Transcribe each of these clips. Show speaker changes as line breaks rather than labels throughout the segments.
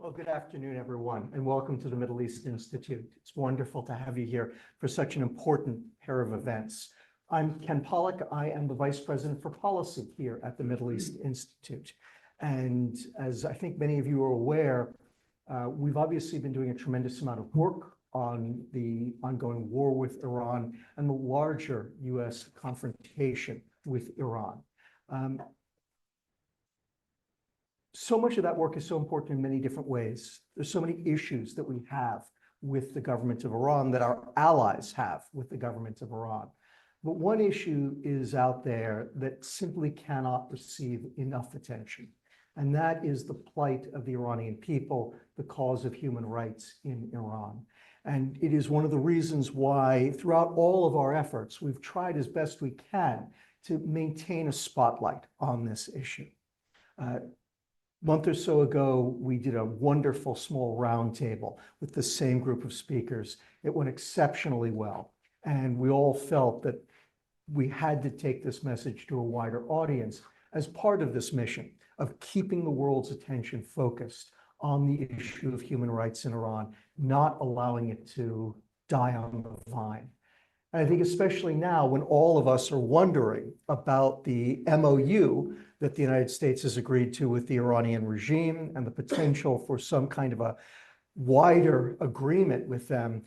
Well, good afternoon, everyone, and welcome to the Middle East Institute. It's wonderful to have you here for such an important pair of events. I'm Ken Pollack. I am the Vice President for Policy here at the Middle East Institute. And as I think many of you are aware, we've obviously been doing a tremendous amount of work on the ongoing war with Iran and the larger U.S. confrontation with Iran. So much of that work is so important in many different ways. There's so many issues that we have with the government of Iran that our allies have with the government of Iran. But one issue is out there that simply cannot receive enough attention, and that is the plight of the Iranian people, the cause of human rights in Iran. And it is one of the reasons why throughout all of our efforts, we've tried as best we can to maintain a spotlight on this issue. A month or so ago, we did a wonderful small roundtable with the same group of speakers. It went exceptionally well. And we all felt that we had to take this message to a wider audience as part of this mission of keeping the world's attention focused on the issue of human rights in Iran, not allowing it to die on the vine. And I think especially now when all of us are wondering about the MOU that the United States has agreed to with the Iranian regime and the potential for some kind of a wider agreement with them,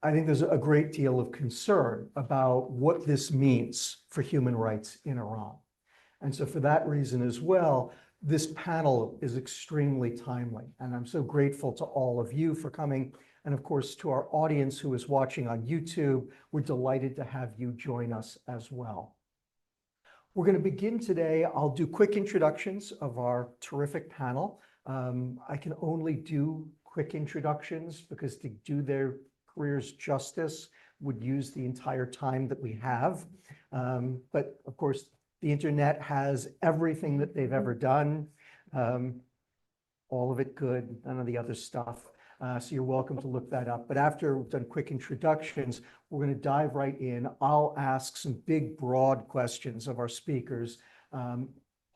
I think there's a great deal of concern about what this means for human rights in Iran. And so for that reason as well, this panel is extremely timely. And I'm so grateful to all of you for coming. And of course, to our audience who is watching on YouTube, we're delighted to have you join us as well. We're going to begin today. I'll do quick introductions of our terrific panel. I can only do quick introductions because to do their careers justice would use the entire time that we have. But of course, the internet has everything that they've ever done, all of it good, none of the other stuff. So you're welcome to look that up. But after we've done quick introductions, we're going to dive right in. I'll ask some big, broad questions of our speakers,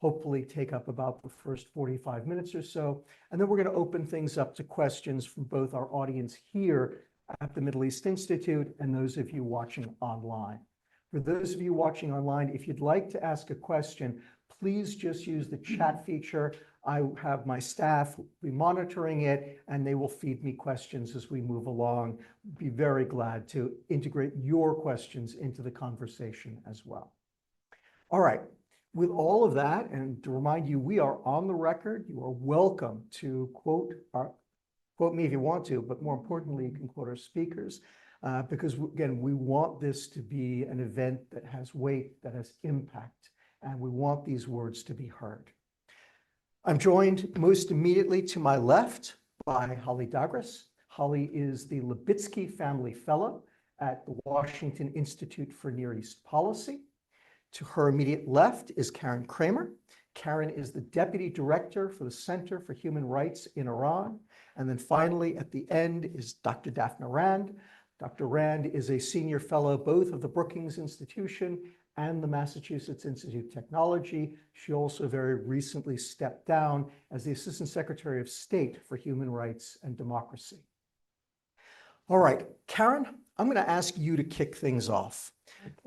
hopefully take up about the first 45 minutes or so. And then we're going to open things up to questions from both our audience here at the Middle East Institute and those of you watching online. For those of you watching online, if you'd like to ask a question, please just use the chat feature. I have my staff be monitoring it, and they will feed me questions as we move along. Be very glad to integrate your questions into the conversation as well. All right, with all of that, and to remind you, we are on the record. You are welcome to quote me if you want to, but more importantly, you can quote our speakers. Because again, we want this to be an event that has weight, that has impact, and we want these words to be heard. I'm joined most immediately to my left by Holly Dagres. Holly is the Lubitsky Family Fellow at the Washington Institute for Near East Policy. To her immediate left is Karen Kramer. Karen is the Deputy Director for the Center for Human Rights in Iran. And then finally, at the end is Dr. Daphna Rand. Dr. Rand is a senior fellow both of the Brookings Institution and the Massachusetts Institute of Technology. She also very recently stepped down as the Assistant Secretary of State for Human Rights and Democracy. All right, Karen, I'm going to ask you to kick things off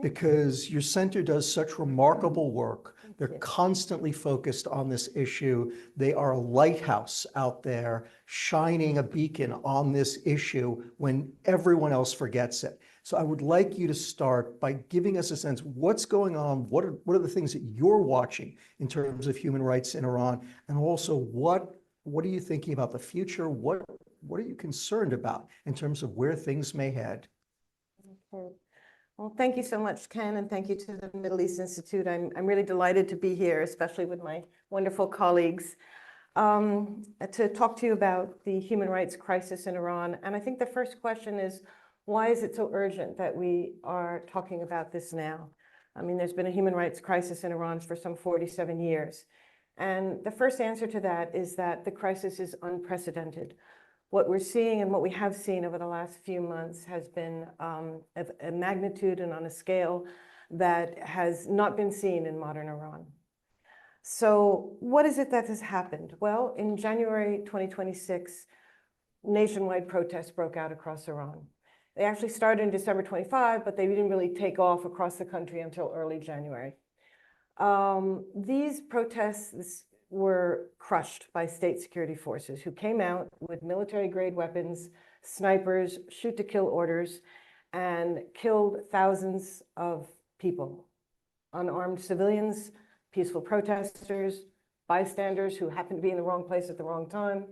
because your center does such remarkable work. They're constantly focused on this issue. They are a lighthouse out there shining a beacon on this issue when everyone else forgets it. So I would like you to start by giving us a sense, what's going on? What are the things that you're watching in terms of human rights in Iran? And also, what are you thinking about the future? What are you concerned about in terms of where things may head?
Okay. Well, thank you so much, Ken, and thank you to the Middle East Institute. I'm really delighted to be here, especially with my wonderful colleagues, to talk to you about the human rights crisis in Iran. And I think the first question is, why is it so urgent that we are talking about this now? I mean, there's been a human rights crisis in Iran for some 47 years. And the first answer to that is that the crisis is unprecedented. What we're seeing and what we have seen over the last few months has been of a magnitude and on a scale that has not been seen in modern Iran. So what is it that has happened? Well, in January 2026, nationwide protests broke out across Iran. They actually started in December 25, but they didn't really take off across the country until early January. These protests were crushed by state security forces who came out with military-grade weapons, snipers, shoot-to-kill orders, and killed thousands of people, unarmed civilians, peaceful protesters, bystanders who happened to be in the wrong place at the wrong time.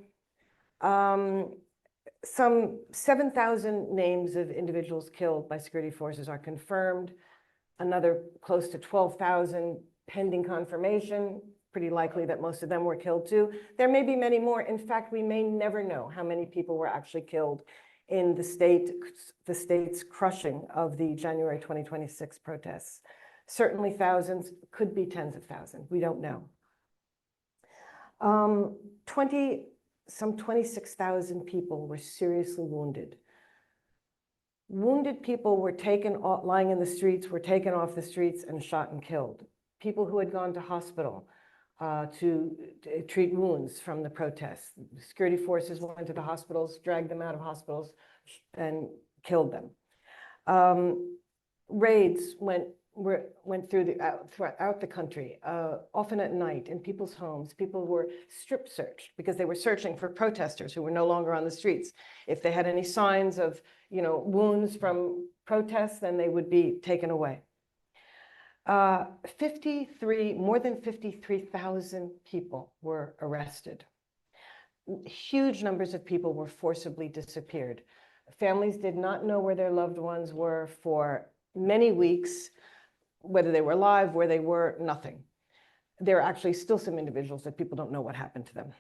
Some 7,000 names of individuals killed by security forces are confirmed. Another close to 12,000 pending confirmation. Pretty likely that most of them were killed too. There may be many more. In fact, we may never know how many people were actually killed in the state's crushing of the January 2026 protests. Certainly thousands, could be tens of thousands. We don't know. Some 26,000 people were seriously wounded. Wounded people were lying in the streets, were taken off the streets and shot and killed. People who had gone to hospital to treat wounds from the protests. Security forces went to the hospitals, dragged them out of hospitals, and killed them. Raids went throughout the country, often at night in people's homes. People were strip searched because they were searching for protesters who were no longer on the streets. If they had any signs of, wounds from protests, then they would be taken away. More than 53,000 people were arrested. Huge numbers of people were forcibly disappeared. Families did not know where their loved ones were for many weeks, whether they were alive, where they were, nothing. There are actually still some individuals that people don't know what happened to them.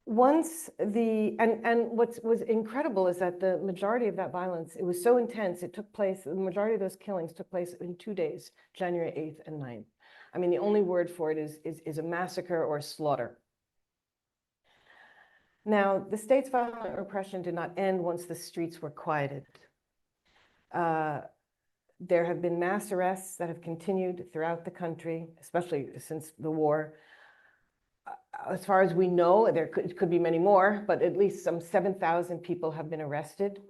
What was incredible is that the majority of that violence, it was so intense, the majority of those killings took place in 2 days, January 8th and 9th. I mean, the only word for it is a massacre or a slaughter. Now, the state's violent repression did not end once the streets were quieted. There have been mass arrests that have continued throughout the country, especially since the war. As far as we know, it could be many more, but at least some 7,000 people have been arrested,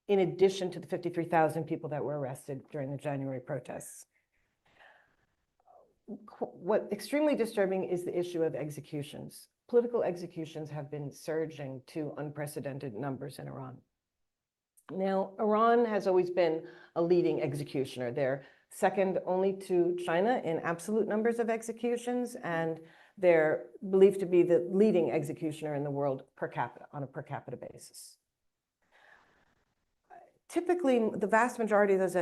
in addition to the 53,000 people that were arrested during the January protests. What's extremely disturbing is the issue of executions. Political executions have been surging to unprecedented numbers in Iran. Now, Iran has always been a leading executioner. They're second only to China in absolute numbers of executions, and they're believed to be the leading executioner in the world per capita, on a per capita basis. Typically, the vast majority of those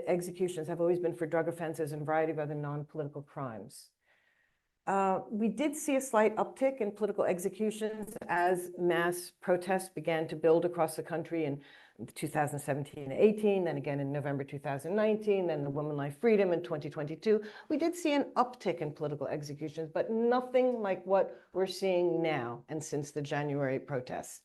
executions have always been for drug offenses and a variety of other non-political crimes. We did see a slight uptick in political executions as mass protests began to build across the country in 2017 and 18, then again in November 2019, then the Women Life Freedom in 2022. We did see an uptick in political executions, but nothing like what we're seeing now and since the January protests.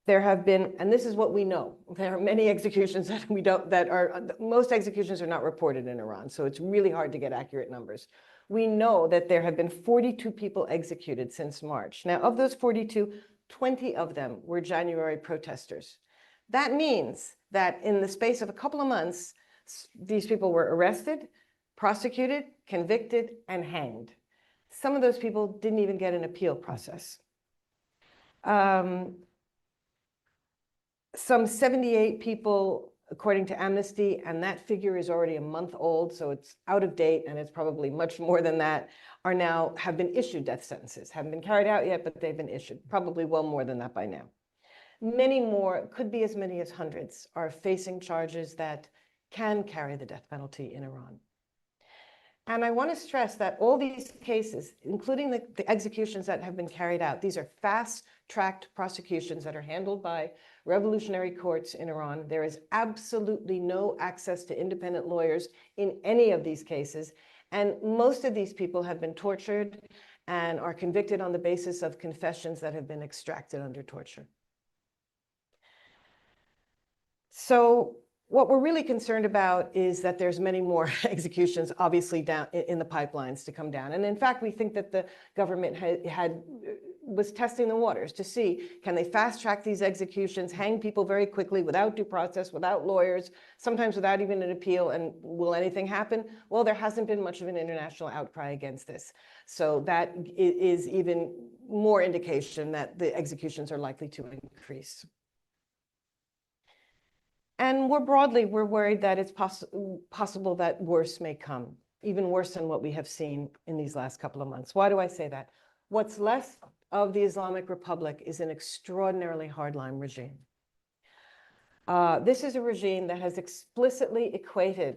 There have been, and this is what we know, there are many executions that most executions are not reported in Iran, so it's really hard to get accurate numbers. We know that there have been 42 people executed since March. Now, of those 42, 20 of them were January protesters. That means that in the space of a couple of months, these people were arrested, prosecuted, convicted, and hanged. Some of those people didn't even get an appeal process. Some 78 people, according to Amnesty, and that figure is already a month old, so it's out of date, and it's probably much more than that, have been issued death sentences. Haven't been carried out yet, but they've been issued, probably well more than that by now. Many more, could be as many as hundreds, are facing charges that can carry the death penalty in Iran. And I want to stress that all these cases, including the executions that have been carried out, these are fast-tracked prosecutions that are handled by revolutionary courts in Iran. There is absolutely no access to independent lawyers in any of these cases. And most of these people have been tortured and are convicted on the basis of confessions that have been extracted under torture. So what we're really concerned about is that there's many more executions obviously down in the pipelines to come down. And in fact, we think that the government was testing the waters to see, can they fast track these executions, hang people very quickly without due process, without lawyers, sometimes without even an appeal, and will anything happen? Well, there hasn't been much of an international outcry against this. So that is even more indication that the executions are likely to increase. And more broadly, we're worried that it's possible that worse may come, even worse than what we have seen in these last couple of months. Why do I say that? What's left of the Islamic Republic is an extraordinarily hardline regime. This is a regime that has explicitly equated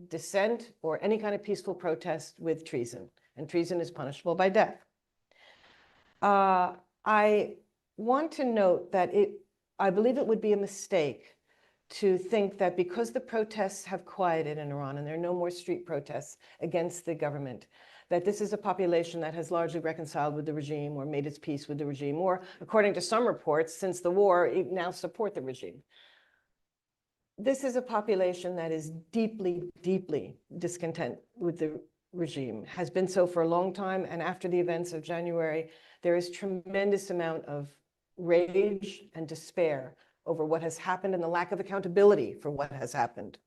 dissent or any kind of peaceful protest with treason, and treason is punishable by death. I want to note that I believe it would be a mistake to think that because the protests have quieted in Iran and there are no more street protests against the government, that this is a population that has largely reconciled with the regime or made its peace with the regime, or according to some reports, since the war, now support the regime. This is a population that is deeply, deeply discontent with the regime, has been so for a long time, and after the events of January, there is tremendous amount of rage and despair over what has happened and the lack of accountability for what has happened.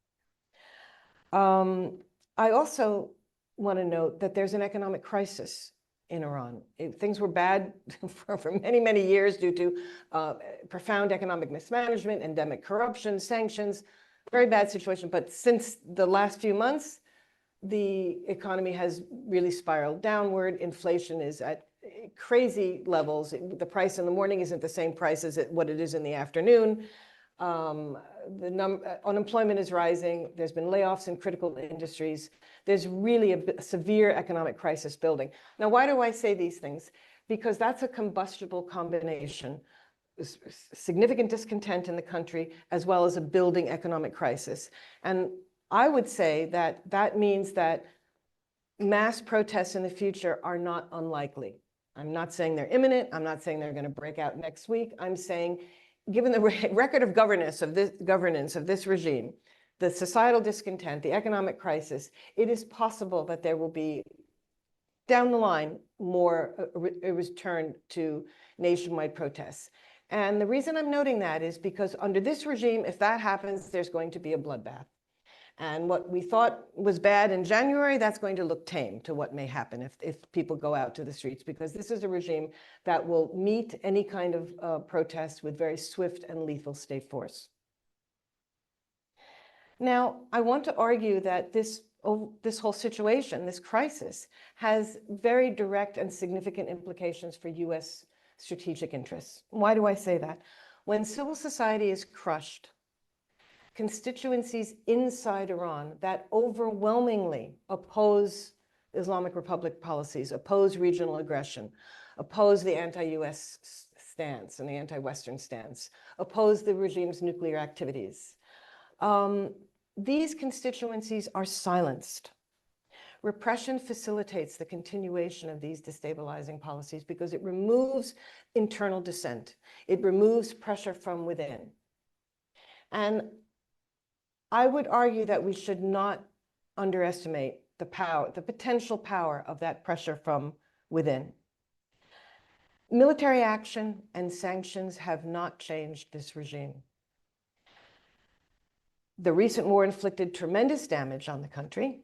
I also want to note that there's an economic crisis in Iran. Things were bad for many, many years due to profound economic mismanagement, endemic corruption, sanctions, very bad situation. But since the last few months, the economy has really spiraled downward. Inflation is at crazy levels. The price in the morning isn't the same price as what it is in the afternoon. Unemployment is rising. There's been layoffs in critical industries. There's really a severe economic crisis building. Now, why do I say these things? Because that's a combustible combination, significant discontent in the country, as well as a building economic crisis. And I would say that that means that mass protests in the future are not unlikely. I'm not saying they're imminent. I'm not saying they're going to break out next week. I'm saying, given the record of governance of this regime, the societal discontent, the economic crisis, it is possible that there will be, down the line, a return to nationwide protests. And the reason I'm noting that is because under this regime, if that happens, there's going to be a bloodbath. And what we thought was bad in January, that's going to look tame to what may happen if people go out to the streets, because this is a regime that will meet any kind of protest with very swift and lethal state force. Now, I want to argue that this whole situation, this crisis, has very direct and significant implications for US strategic interests. Why do I say that? When civil society is crushed, constituencies inside Iran that overwhelmingly oppose Islamic Republic policies, oppose regional aggression, oppose the anti-US stance and the anti-Western stance, oppose the regime's nuclear activities. These constituencies are silenced. Repression facilitates the continuation of these destabilizing policies because it removes internal dissent. It removes pressure from within. And I would argue that we should not underestimate the power, the potential power of that pressure from within. Military action and sanctions have not changed this regime. The recent war inflicted tremendous damage on the country,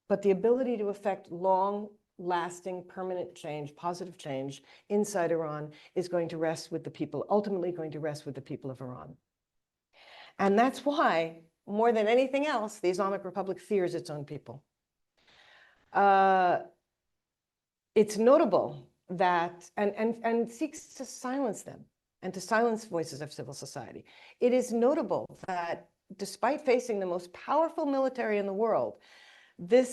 but the ability to effect long-lasting, permanent change, positive change inside Iran is going to rest with the people, ultimately going to rest with the people of Iran. And that's why, more than anything else, the Islamic Republic fears its own people. It's notable that, and seeks to silence them and to silence voices of civil society. It is notable that despite facing the most powerful military in the world, the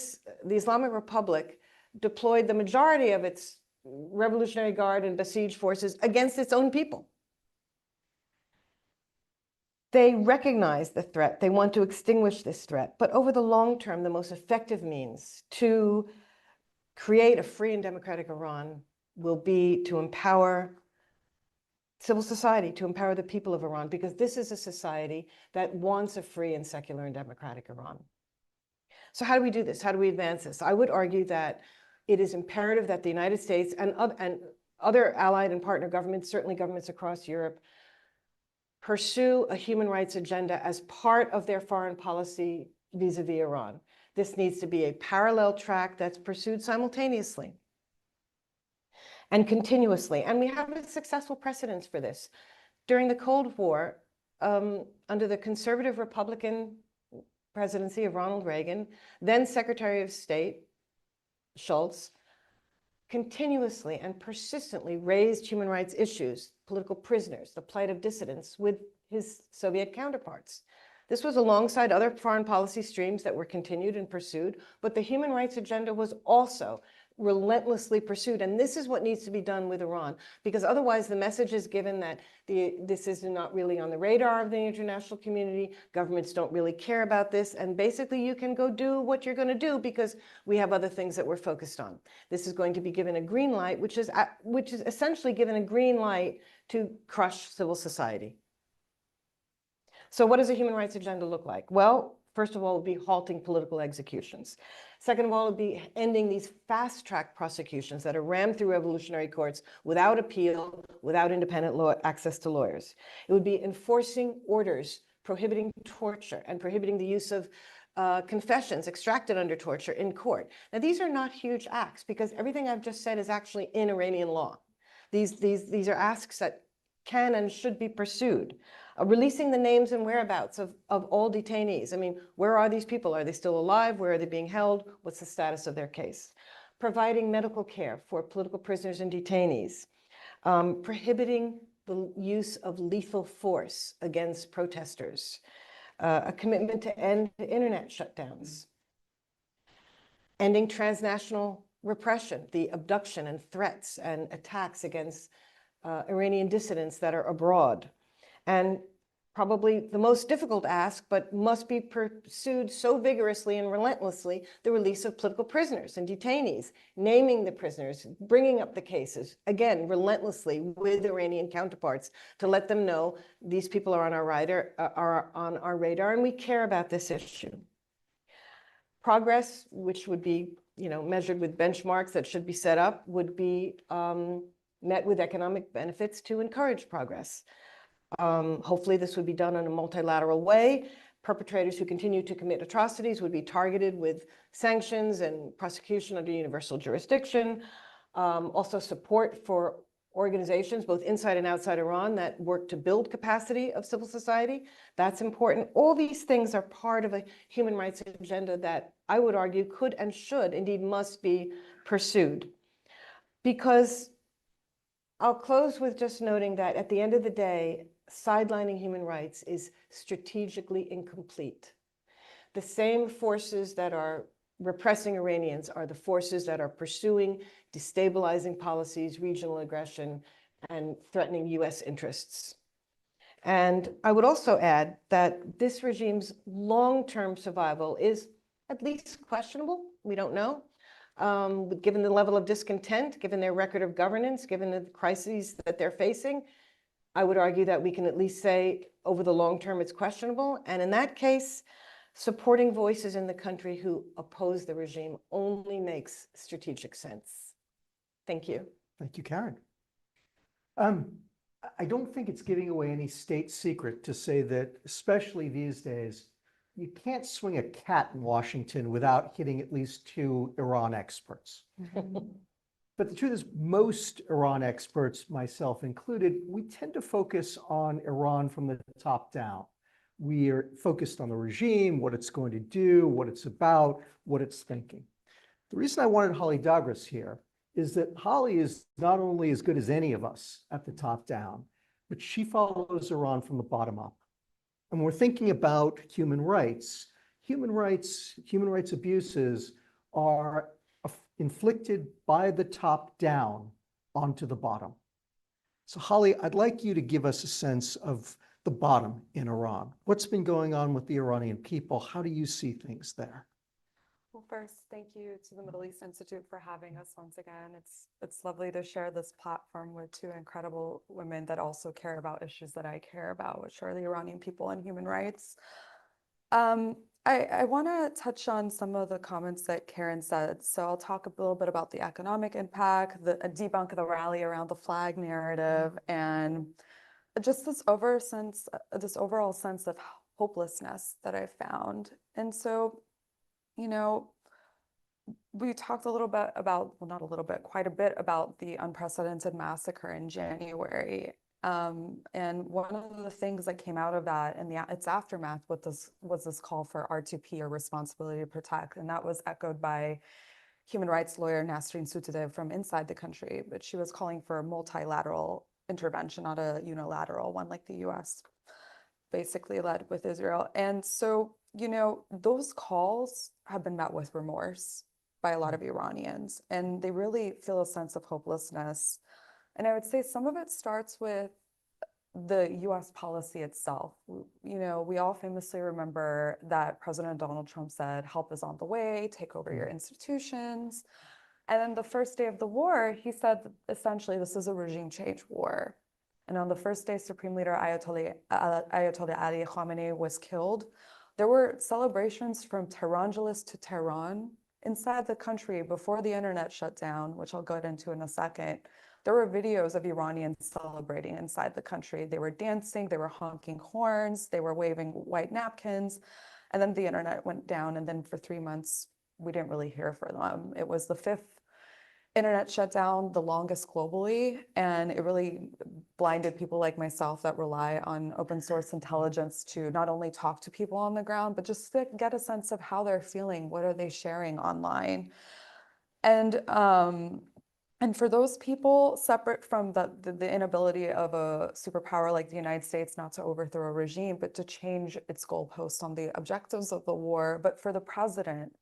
Islamic Republic deployed the majority of its Revolutionary Guard and besieged forces against its own people. They recognize the threat. They want to extinguish this threat. But over the long term, the most effective means to create a free and democratic Iran will be to empower civil society to empower the people of Iran, because this is a society that wants a free and secular and democratic Iran. So how do we do this? How do we advance this? I would argue that it is imperative that the United States and other allied and partner governments, certainly governments across Europe, pursue a human rights agenda as part of their foreign policy vis-a-vis Iran. This needs to be a parallel track that's pursued simultaneously and continuously. And we have a successful precedence for this. During the Cold War, under the conservative Republican presidency of Ronald Reagan, then Secretary of State Schultz continuously and persistently raised human rights issues, political prisoners, the plight of dissidents with his Soviet counterparts. This was alongside other foreign policy streams that were continued and pursued, but the human rights agenda was also relentlessly pursued. And this is what needs to be done with Iran, because otherwise the message is given that this is not really on the radar of the international community. Governments don't really care about this. And basically you can go do what you're going to do because we have other things that we're focused on. This is going to be given a green light, which is essentially given a green light to crush civil society. So what does a human rights agenda look like? Well, first of all, it would be halting political executions. Second of all, it would be ending these fast-track prosecutions that are rammed through revolutionary courts without appeal, without independent access to lawyers. It would be enforcing orders prohibiting torture and prohibiting the use of confessions extracted under torture in court. Now, these are not huge acts because everything I've just said is actually in Iranian law. These are asks that can and should be pursued. Releasing the names and whereabouts of all detainees. I mean, where are these people? Are they still alive? Where are they being held? What's the status of their case? Providing medical care for political prisoners and detainees. Prohibiting the use of lethal force against protesters. A commitment to end the internet shutdowns. Ending transnational repression, the abduction and threats and attacks against Iranian dissidents that are abroad. And probably the most difficult ask, but must be pursued so vigorously and relentlessly, the release of political prisoners and detainees, naming the prisoners, bringing up the cases, again, relentlessly with Iranian counterparts to let them know these people are on our radar, and we care about this issue. Progress, which would be measured with benchmarks that should be set up, would be met with economic benefits to encourage progress. Hopefully this would be done in a multilateral way. Perpetrators who continue to commit atrocities would be targeted with sanctions and prosecution under universal jurisdiction. Also support for organizations, both inside and outside Iran, that work to build capacity of civil society. That's important. All these things are part of a human rights agenda that I would argue could and should, indeed must be pursued. Because I'll close with just noting that at the end of the day, sidelining human rights is strategically incomplete. The same forces that are repressing Iranians are the forces that are pursuing destabilizing policies, regional aggression, and threatening US interests. And I would also add that this regime's long-term survival is at least questionable. We don't know. Given the level of discontent, given their record of governance, given the crises that they're facing, I would argue that we can at least say over the long term it's questionable. And in that case, supporting voices in the country who oppose the regime only makes strategic sense. Thank you.
Thank you, Karen. I don't think it's giving away any state secret to say that, especially these days, you can't swing a cat in Washington without hitting at least 2 Iran experts. But the truth is, most Iran experts, myself included, we tend to focus on Iran from the top down. We are focused on the regime, what it's going to do, what it's about, what it's thinking. The reason I wanted Holly Douglas here is that Holly is not only as good as any of us at the top down, but she follows Iran from the bottom up. And when we're thinking about human rights abuses are inflicted by the top down onto the bottom. So Holly, I'd like you to give us a sense of the bottom in Iran. What's been going on with the Iranian people? How do you see things there?
Well, first, thank you to the Middle East Institute for having us once again. It's lovely to share this platform with two incredible women that also care about issues that I care about, which are the Iranian people and human rights. Um, I want to touch on some of the comments that Karen said. So I'll talk a little bit about the economic impact, debunk the rally around the flag narrative, and just this overall sense of hopelessness that I found. And so, you know, we talked a little bit about, well, not a little bit, quite a bit about the unprecedented massacre in January. And one of the things that came out of that and its aftermath was this call for R2P, or responsibility to protect. And that was echoed by human rights lawyer Nasrin Sotoudeh from inside the country. But she was calling for a multilateral intervention, not a unilateral one like the US basically led with Israel. And so, those calls have been met with remorse by a lot of Iranians, and they really feel a sense of hopelessness. And I would say some of it starts with the US policy itself. We all famously remember that President Donald Trump said, help is on the way, take over your institutions. And then the first day of the war, he said, essentially, this is a regime change war. And on the first day, Supreme Leader Ayatollah Ali Khamenei was killed. There were celebrations from Tehrangeles to Tehran inside the country before the internet shut down, which I'll get into in a second. There were videos of Iranians celebrating inside the country. They were dancing, they were honking horns, they were waving white napkins. And then the internet went down. And then for 3 months, we didn't really hear from them. It was the fifth internet shutdown, the longest globally, and it really blinded people like myself that rely on open source intelligence to not only talk to people on the ground, but just to get a sense of how they're feeling, what are they sharing online. And for those people, separate from the inability of a superpower like the United States not to overthrow a regime, but to change its goalposts on the objectives of the war, but for the president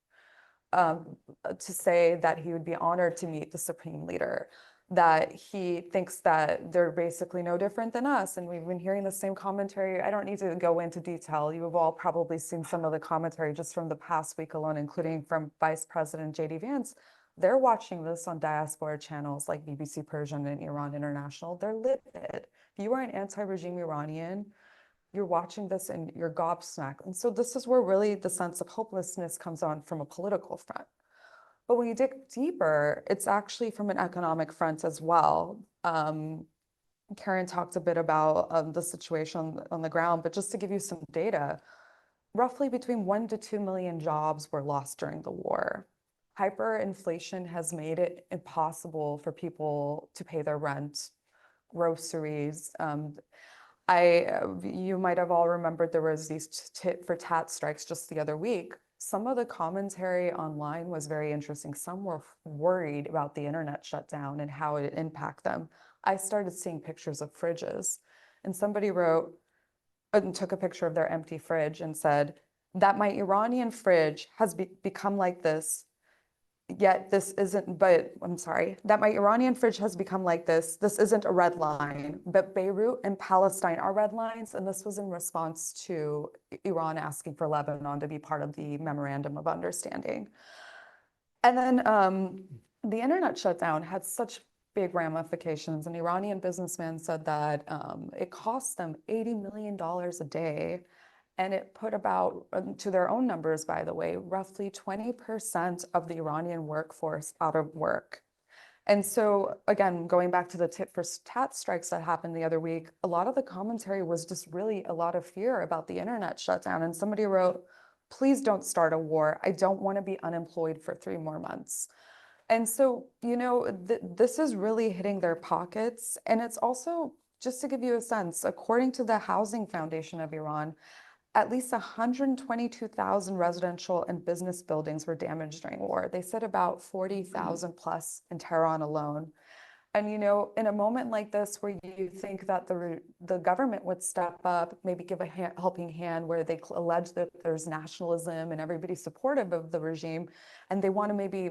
to say that he would be honored to meet the supreme leader, that he thinks that they're basically no different than us. And we've been hearing the same commentary. I don't need to go into detail. You have all probably seen some of the commentary just from the past week alone, including from Vice President J.D. Vance. They're watching this on diaspora channels like BBC Persian and Iran International. They're livid. If you are an anti-regime Iranian, you're watching this and you're gobsmacked. And so this is where really the sense of hopelessness comes on from a political front. But when you dig deeper, it's actually from an economic front as well. Karen talked a bit about the situation on the ground, but just to give you some data, roughly between 1 to 2 million jobs were lost during the war. Hyperinflation has made it impossible for people to pay their rent, groceries. You might have all remembered there was these tit for tat strikes just the other week. Some of the commentary online was very interesting. Some were worried about the internet shutdown and how it impact them. I started seeing pictures of fridges, and somebody wrote and took a picture of their empty fridge and said that my Iranian fridge has become like this. Yet this isn't, but I'm sorry, that my Iranian fridge has become like this. This isn't a red line, but Beirut and Palestine are red lines. And this was in response to Iran asking for Lebanon to be part of the Memorandum of Understanding. And then the internet shutdown had such big ramifications. An Iranian businessman said that it cost them $80 million a day. And it put about, to their own numbers, by the way, roughly 20% of the Iranian workforce out of work. And so, again, going back to the tit for tat strikes that happened the other week, a lot of the commentary was just really a lot of fear about the internet shutdown. And somebody wrote, please don't start a war. I don't want to be unemployed for 3 more months. And so, this is really hitting their pockets. And it's also, just to give you a sense, according to the Housing Foundation of Iran, at least 122,000 residential and business buildings were damaged during war. They said about 40,000 plus in Tehran alone. And, in a moment like this, where you think that the government would step up, maybe give a helping hand, where they allege that there's nationalism and everybody's supportive of the regime, and they want to maybe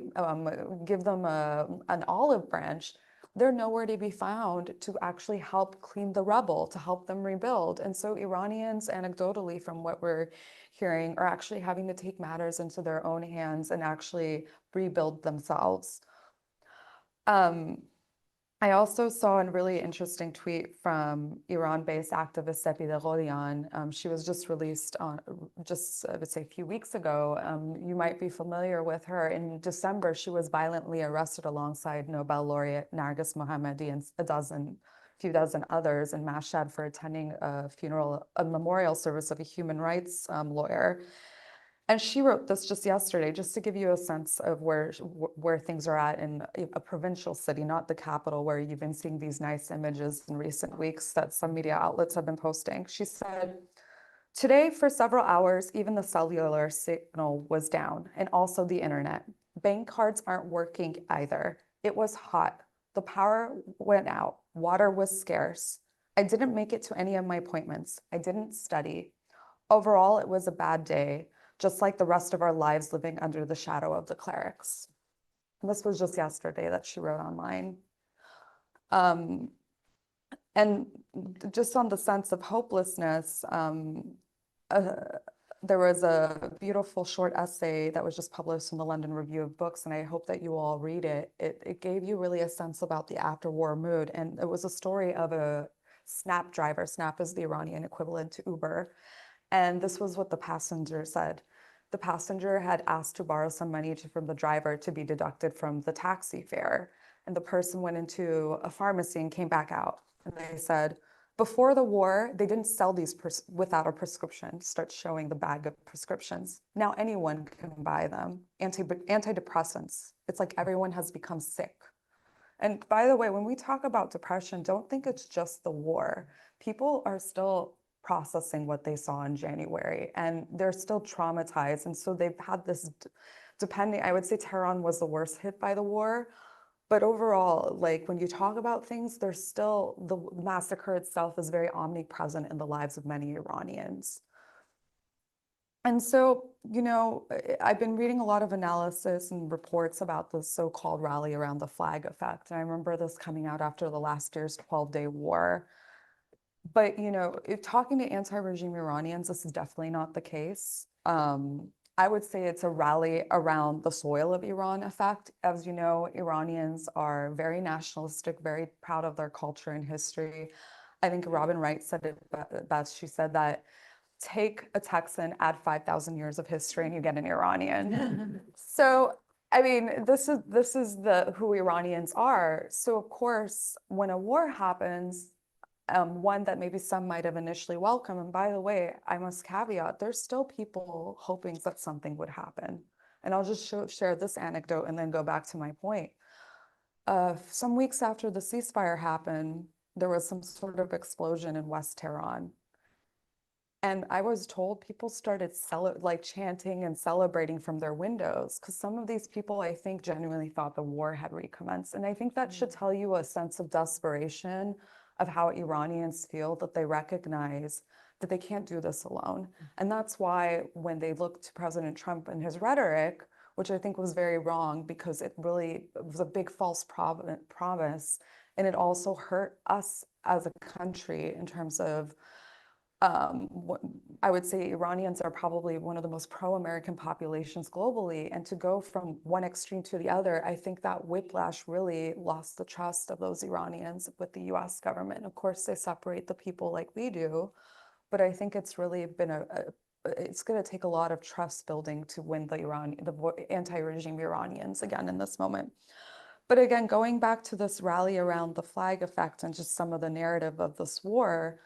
give them an olive branch, they're nowhere to be found to actually help clean the rubble, to help them rebuild. And so Iranians, anecdotally, from what we're hearing, are actually having to take matters into their own hands and actually rebuild themselves. I also saw a really interesting tweet from Iran-based activist Sepideh Ghorian. She was just released on I would say a few weeks ago. You might be familiar with her. In December, she was violently arrested alongside Nobel laureate Narges Mohammadi and few dozen others in Mashhad for attending a memorial service of a human rights lawyer. And she wrote this just yesterday, just to give you a sense of where things are at in a provincial city, not the capital, where you've been seeing these nice images in recent weeks that some media outlets have been posting. She said, "Today, for several hours, even the cellular signal was down, and also the internet. Bank cards aren't working either. It was hot. The power went out. Water was scarce. I didn't make it to any of my appointments. I didn't study. Overall, it was a bad day, just like the rest of our lives living under the shadow of the clerics." And this was just yesterday that she wrote online. And just on the sense of hopelessness, there was a beautiful short essay that was just published in the London Review of Books, and I hope that you all read it. It gave you really a sense about the after-war mood, and it was a story of a Snap driver. Snap is the Iranian equivalent to Uber. And this was what the passenger said. The passenger had asked to borrow some money from the driver to be deducted from the taxi fare. And the person went into a pharmacy and came back out. And they said, before the war, they didn't sell these without a prescription. Start showing the bag of prescriptions. Now anyone can buy them. Antidepressants. It's like everyone has become sick. And by the way, when we talk about depression, don't think it's just the war. People are still processing what they saw in January, and they're still traumatized. And so they've had this, I would say Tehran was the worst hit by the war. But overall, like when you talk about things, there's still, the massacre itself is very omnipresent in the lives of many Iranians. And so, I've been reading a lot of analysis and reports about the so-called rally around the flag effect. And I remember this coming out after the last year's 12-day war. But, if talking to anti-regime Iranians, this is definitely not the case. I would say it's a rally around the soil of Iran effect. As you know, Iranians are very nationalistic, very proud of their culture and history. I think Robin Wright said it best. She said that take a Texan, add 5,000 years of history, and you get an Iranian. So, I mean, this is who Iranians are. So, of course, when a war happens, one that maybe some might have initially welcomed. And by the way, I must caveat, there's still people hoping that something would happen. And I'll just share this anecdote and then go back to my point. Some weeks after the ceasefire happened, there was some sort of explosion in West Tehran. And I was told people started chanting and celebrating from their windows, because some of these people, I think, genuinely thought the war had recommenced. And I think that should tell you a sense of desperation of how Iranians feel, that they recognize that they can't do this alone. And that's why when they looked to President Trump and his rhetoric, which I think was very wrong, because it was a big false promise, and it also hurt us as a country in terms of I would say Iranians are probably one of the most pro-American populations globally. And to go from one extreme to the other, I think that whiplash really lost the trust of those Iranians with the US government. Of course, they separate the people like we do, but I think it's really been it's going to take a lot of trust building to win the anti-regime Iranians again in this moment. But again, going back to this rally around the flag effect and just some of the narrative of this war,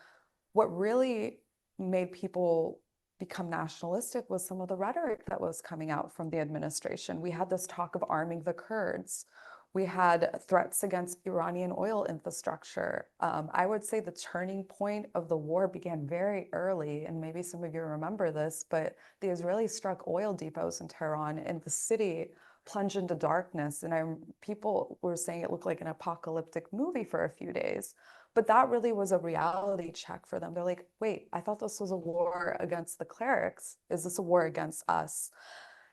what really made people become nationalistic was some of the rhetoric that was coming out from the administration. We had this talk of arming the Kurds. We had threats against Iranian oil infrastructure. I would say the turning point of the war began very early, and maybe some of you remember this, but the Israelis struck oil depots in Tehran, and the city plunged into darkness. And people were saying it looked like an apocalyptic movie for a few days. But that really was a reality check for them. They're like, wait, I thought this was a war against the clerics. Is this a war against us?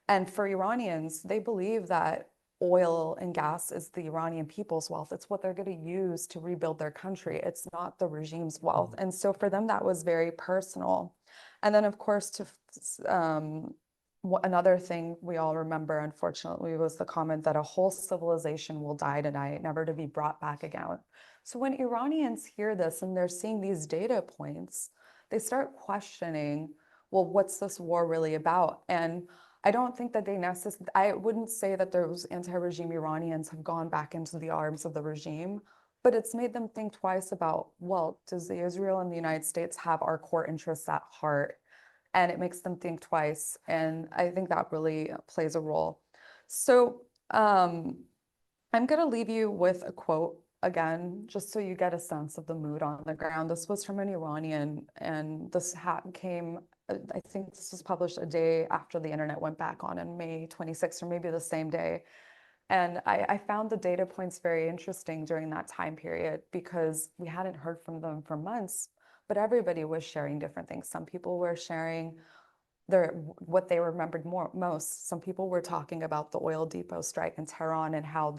And for Iranians, they believe that oil and gas is the Iranian people's wealth. It's what they're going to use to rebuild their country. It's not the regime's wealth. And so for them, that was very personal. And then, of course, another thing we all remember, unfortunately, was the comment that a whole civilization will die tonight, never to be brought back again. So when Iranians hear this and they're seeing these data points, they start questioning, well, what's this war really about? And I don't think that I wouldn't say that those anti-regime Iranians have gone back into the arms of the regime, but it's made them think twice about, well, does Israel and the United States have our core interests at heart? And it makes them think twice. And I think that really plays a role. So I'm going to leave you with a quote again, just so you get a sense of the mood on the ground. This was from an Iranian, and this came, I think this was published a day after the internet went back on in May 26th, or maybe the same day. And I found the data points very interesting during that time period because we hadn't heard from them for months, but everybody was sharing different things. Some people were sharing what they remembered most. Some people were talking about the oil depot strike in Tehran and how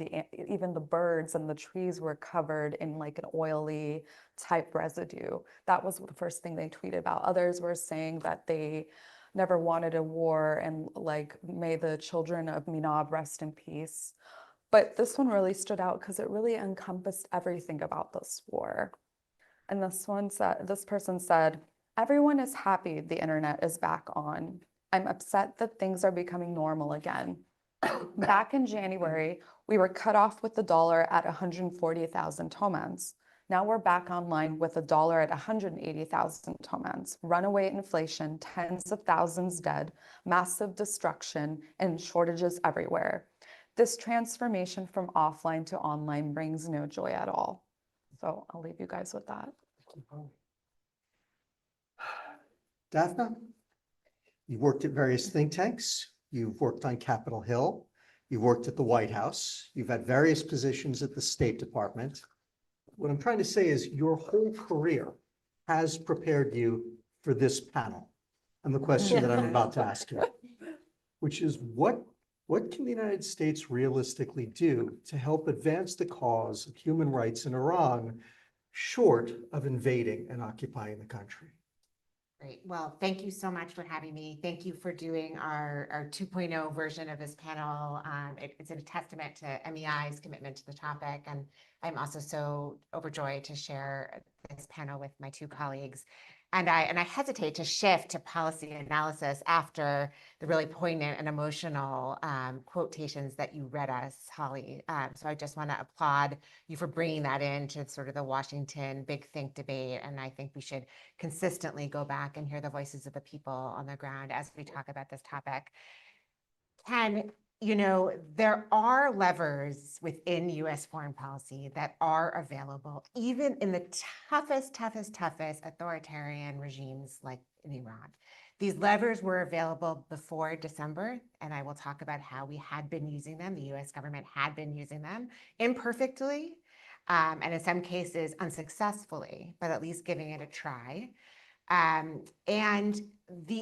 even the birds and the trees were covered in like an oily type residue. That was the first thing they tweeted about. Others were saying that they never wanted a war and like, may the children of Minab rest in peace. But this one really stood out because it really encompassed everything about this war. And this person said, everyone is happy the internet is back on. I'm upset that things are becoming normal again. Back in January, we were cut off with the dollar at 140,000 tomans. Now we're back online with the dollar at 180,000 tomans. Runaway inflation, tens of thousands dead, massive destruction, and shortages everywhere. This transformation from offline to online brings no joy at all. So I'll leave you guys with that.
Daphne, you've worked at various think tanks. You've worked on Capitol Hill. You've worked at the White House. You've had various positions at the State Department. What I'm trying to say is your whole career has prepared you for this panel and the question that I'm about to ask you, which is what can the United States realistically do to help advance the cause of human rights in Iran, short of invading and occupying the country?
Great. Well, thank you so much for having me. Thank you for doing our 2.0 version of this panel. It's a testament to MEI's commitment to the topic, and I'm also so overjoyed to share this panel with my two colleagues. And I hesitate to shift to policy analysis after the really poignant and emotional quotations that you read us, Holly. So I just want to applaud you for bringing that into sort of the Washington big think debate. And I think we should consistently go back and hear the voices of the people on the ground as we talk about this topic. Ken, you know, there are levers within U.S. foreign policy that are available, even in the toughest authoritarian regimes like in Iran. These levers were available before December, and I will talk about how we had been using them. The U.S. government had been using them imperfectly, and in some cases unsuccessfully, but at least giving it a try. And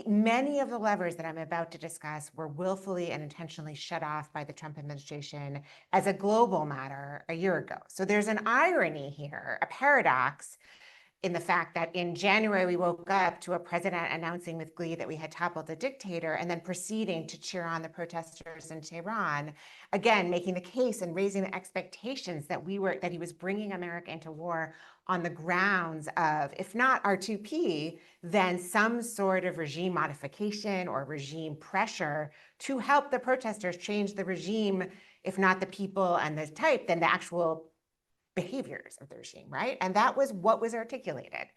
many of the levers that I'm about to discuss were willfully and intentionally shut off by the Trump administration as a global matter a year ago. So there's an irony here, a paradox, in the fact that in January, we woke up to a president announcing with glee that we had toppled the dictator and then proceeding to cheer on the protesters in Tehran, again, making the case and raising the expectations that he was bringing America into war on the grounds of, if not R2P, then some sort of regime modification or regime pressure to help the protesters change the regime, if not the people and the type, then the actual behaviors of the regime, right? And that was what was articulated.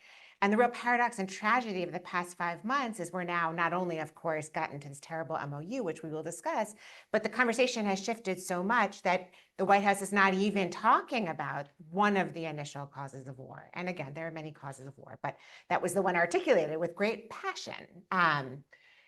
And the real paradox and tragedy of the past 5 months is we're now not only, of course, gotten to this terrible MOU, which we will discuss, but the conversation has shifted so much that the White House is not even talking about one of the initial causes of war. And again, there are many causes of war, but that was the one articulated with great passion.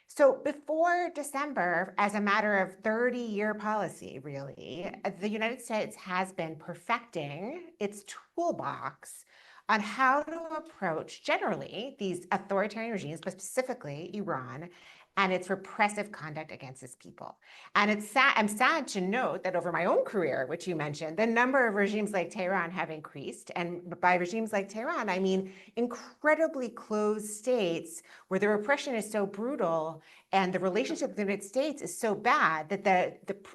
So before December, as a matter of 30-year policy, really, the United States has been perfecting its toolbox on how to approach generally these authoritarian regimes, but specifically Iran, and it's repressive conduct against its people. And it's sad, I'm sad to note that over my own career, which you mentioned, the number of regimes like Tehran have increased. And by regimes like Tehran, I mean incredibly closed states where the repression is so brutal and the relationship with the United States is so bad that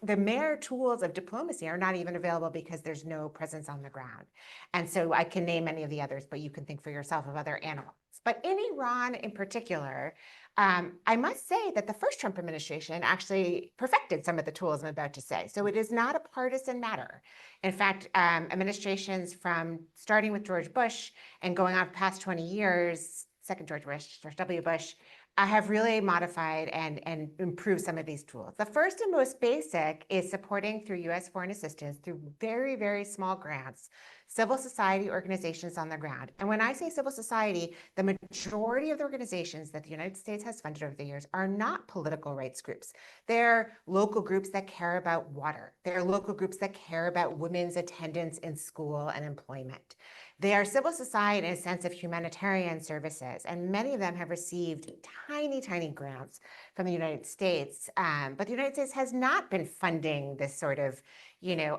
the mere tools of diplomacy are not even available because there's no presence on the ground. And so I can name many of the others, but you can think for yourself of other animals. But in Iran in particular, I must say that the first Trump administration actually perfected some of the tools I'm about to say. So it is not a partisan matter. In fact, administrations from starting with George Bush and going on past 20 years, second George Bush, George W. Bush, have really modified and improved some of these tools. The first and most basic is supporting through U.S. foreign assistance through very, very small grants, civil society organizations on the ground. And when I say civil society, the majority of the organizations that the United States has funded over the years are not political rights groups. They're local groups that care about water. They're local groups that care about women's attendance in school and employment. They are civil society in a sense of humanitarian services, and many of them have received tiny, tiny grants from the United States. But the United States has not been funding this sort of,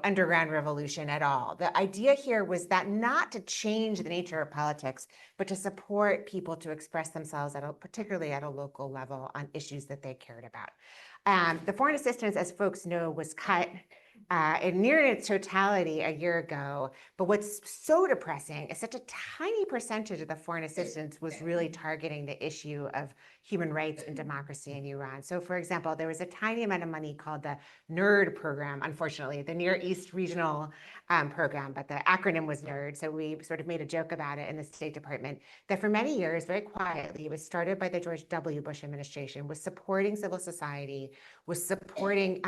underground revolution at all. The idea here was that not to change the nature of politics, but to support people to express themselves particularly at a local level on issues that they cared about. The foreign assistance, as folks know, was cut in near its totality a year ago. But what's so depressing is such a tiny percentage of the foreign assistance was really targeting the issue of human rights and democracy in Iran. So for example, there was a tiny amount of money called the NERD program, unfortunately, the Near East Regional program, but the acronym was NERD. So we sort of made a joke about it in the State Department, that for many years, very quietly, was started by the George W. Bush administration, was supporting civil society, was supporting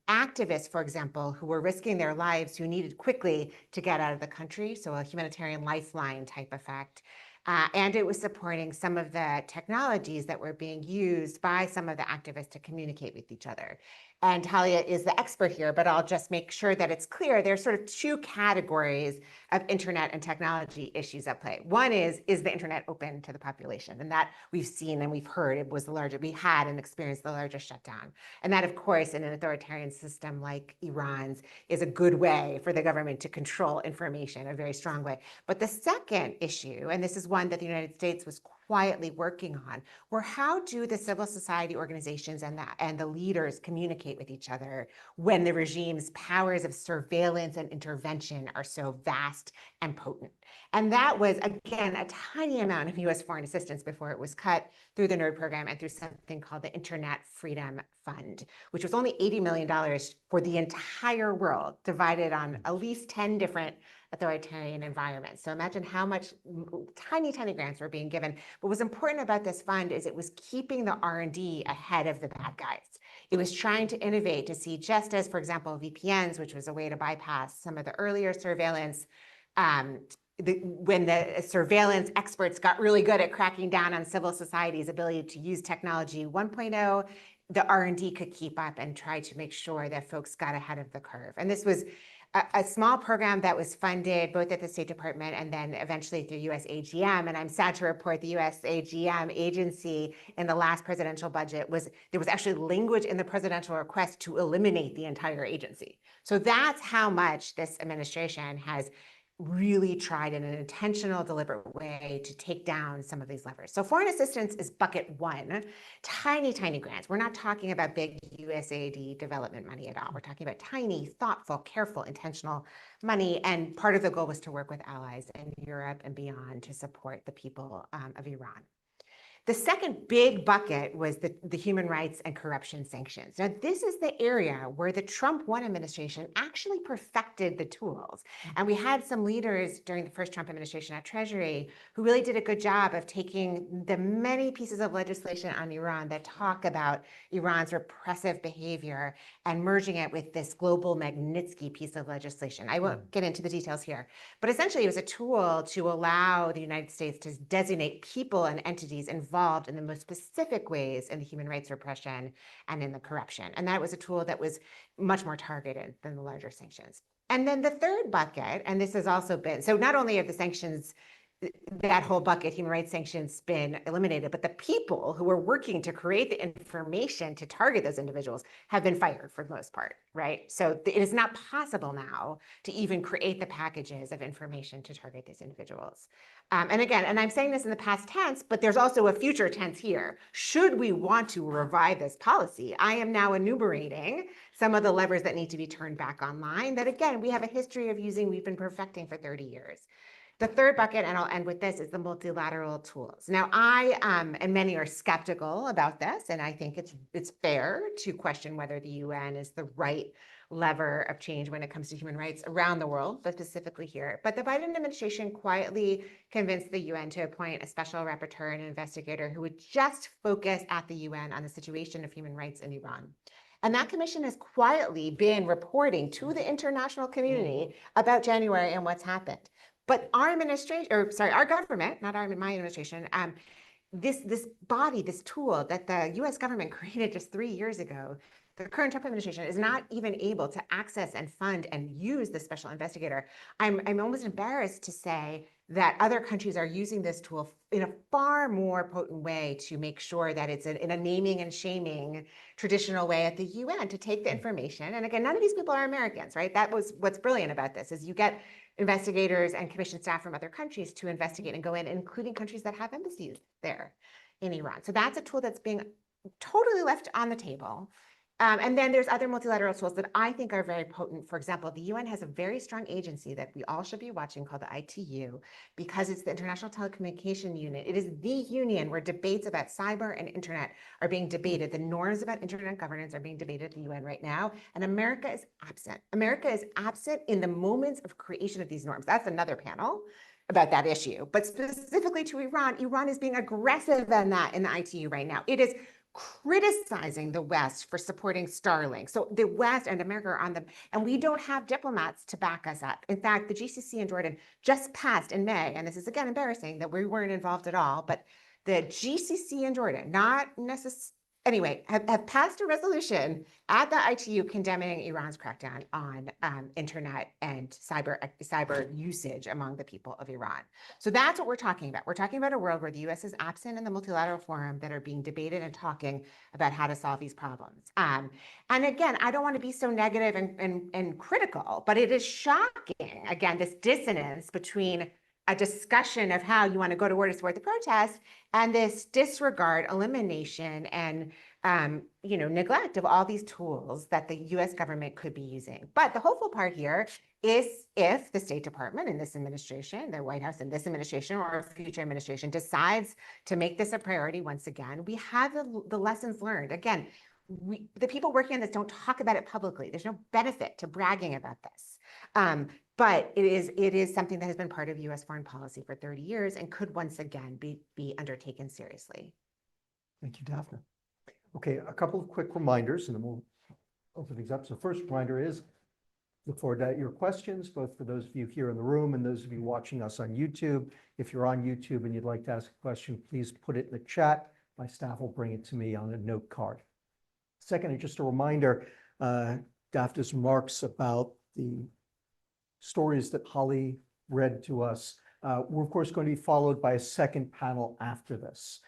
activists, for example, who were risking their lives, who needed quickly to get out of the country, so a humanitarian lifeline type effect. And it was supporting some of the technologies that were being used by some of the activists to communicate with each other. And Talia is the expert here, but I'll just make sure that it's clear. There's sort of two categories of internet and technology issues at play. One is the internet open to the population? And that we've seen and we've heard it was the largest, we had and experienced the largest shutdown. And that, of course, in an authoritarian system like Iran's, is a good way for the government to control information, a very strong way. But the second issue, and this is one that the United States was quietly working on, were how do the civil society organizations and the leaders communicate with each other when the regime's powers of surveillance and intervention are so vast and potent. And that was, again, a tiny amount of U.S. foreign assistance before it was cut through the NERD program and through something called the Internet Freedom Fund, which was only $80 million for the entire world, divided on at least 10 different authoritarian environments. So imagine how much tiny, tiny grants were being given. What was important about this fund is it was keeping the R&D ahead of the bad guys. It was trying to innovate to see, just as, for example, VPNs, which was a way to bypass some of the earlier surveillance, when the surveillance experts got really good at cracking down on civil society's ability to use technology 1.0, the R&D could keep up and try to make sure that folks got ahead of the curve. And this was a small program that was funded both at the State Department and then eventually through USAGM. And I'm sad to report the USAGM agency in the last presidential budget there was actually language in the presidential request to eliminate the entire agency. So that's how much this administration has really tried in an intentional, deliberate way to take down some of these levers. So foreign assistance is bucket one, tiny, tiny grants. We're not talking about big USAID development money at all. We're talking about tiny, thoughtful, careful, intentional money. And part of the goal was to work with allies in Europe and beyond to support the people of Iran. The second big bucket was the human rights and corruption sanctions. Now, this is the area where the Trump 1 administration actually perfected the tools. And we had some leaders during the first Trump administration at Treasury who really did a good job of taking the many pieces of legislation on Iran that talk about Iran's repressive behavior and merging it with this global Magnitsky piece of legislation. I won't get into the details here, but essentially it was a tool to allow the United States to designate people and entities involved in the most specific ways in the human rights repression and in the corruption. And that was a tool that was much more targeted than the larger sanctions. And then the third bucket, and this has also been, so not only are the sanctions that whole bucket, human rights sanctions, been eliminated. But the people who are working to create the information to target those individuals have been fired for the most part, right? So it is not possible now to even create the packages of information to target these individuals. And again, and I'm saying this in the past tense, but there's also a future tense here. Should we want to revive this policy, I am now enumerating some of the levers that need to be turned back online that, again, we have a history of using, we've been perfecting for 30 years. The third bucket, and I'll end with this, is the multilateral tools. Now, I and many are skeptical about this, and I think it's fair to question whether the UN is the right lever of change when it comes to human rights around the world, but specifically here. But the Biden administration quietly convinced the UN to appoint a special rapporteur and an investigator who would just focus at the UN on the situation of human rights in Iran. And that commission has quietly been reporting to the international community about January and what's happened. But our administration, or sorry, our government, not my administration, this body, this tool that the US government created just 3 years ago, the current Trump administration is not even able to access and fund and use the special investigator. I'm almost embarrassed to say that other countries are using this tool in a far more potent way to make sure that it's in a naming and shaming traditional way at the UN to take the information. And again, none of these people are Americans, right? That was what's brilliant about this, is you get investigators and commission staff from other countries to investigate and go in, including countries that have embassies there in Iran. So that's a tool that's being totally left on the table. And then there's other multilateral tools that I think are very potent. For example, the UN has a very strong agency that we all should be watching called the ITU, because it's the International Telecommunication Unit. It is the union where debates about cyber and internet are being debated. The norms about internet governance are being debated at the UN right now, and America is absent. America is absent in the moments of creation of these norms. That's another panel about that issue. But specifically to Iran, Iran is being aggressive in that in the ITU right now. It is criticizing the West for supporting Starlink. So the West and America are on them, and we don't have diplomats to back us up. In fact, the GCC in Jordan just passed in May, and this is again embarrassing that we weren't involved at all, but the GCC in Jordan, not necessarily, anyway, have passed a resolution at the ITU condemning Iran's crackdown on internet and cyber usage among the people of Iran. So that's what we're talking about. We're talking about a world where the US is absent in the multilateral forum that are being debated and talking about how to solve these problems. And again, I don't want to be so negative and critical, but it is shocking, again, this dissonance between a discussion of how you want to go to war to support the protest and this disregard, elimination, and neglect of all these tools that the US government could be using. But the hopeful part here is if the State Department in this administration, the White House in this administration, or a future administration decides to make this a priority once again, we have the lessons learned. Again, the people working on this don't talk about it publicly. There's no benefit to bragging about this. But it is something that has been part of US foreign policy for 30 years and could once again be undertaken seriously.
Thank you, Daphne. Okay, a couple of quick reminders, and then we'll open things up. So first reminder is, look forward to your questions, both for those of you here in the room and those of you watching us on YouTube. If you're on YouTube and you'd like to ask a question, please put it in the chat. My staff will bring it to me on a note card. Second, just a reminder, Daphne's remarks about the stories that Holly read to us were of course going to be followed by a second panel after this.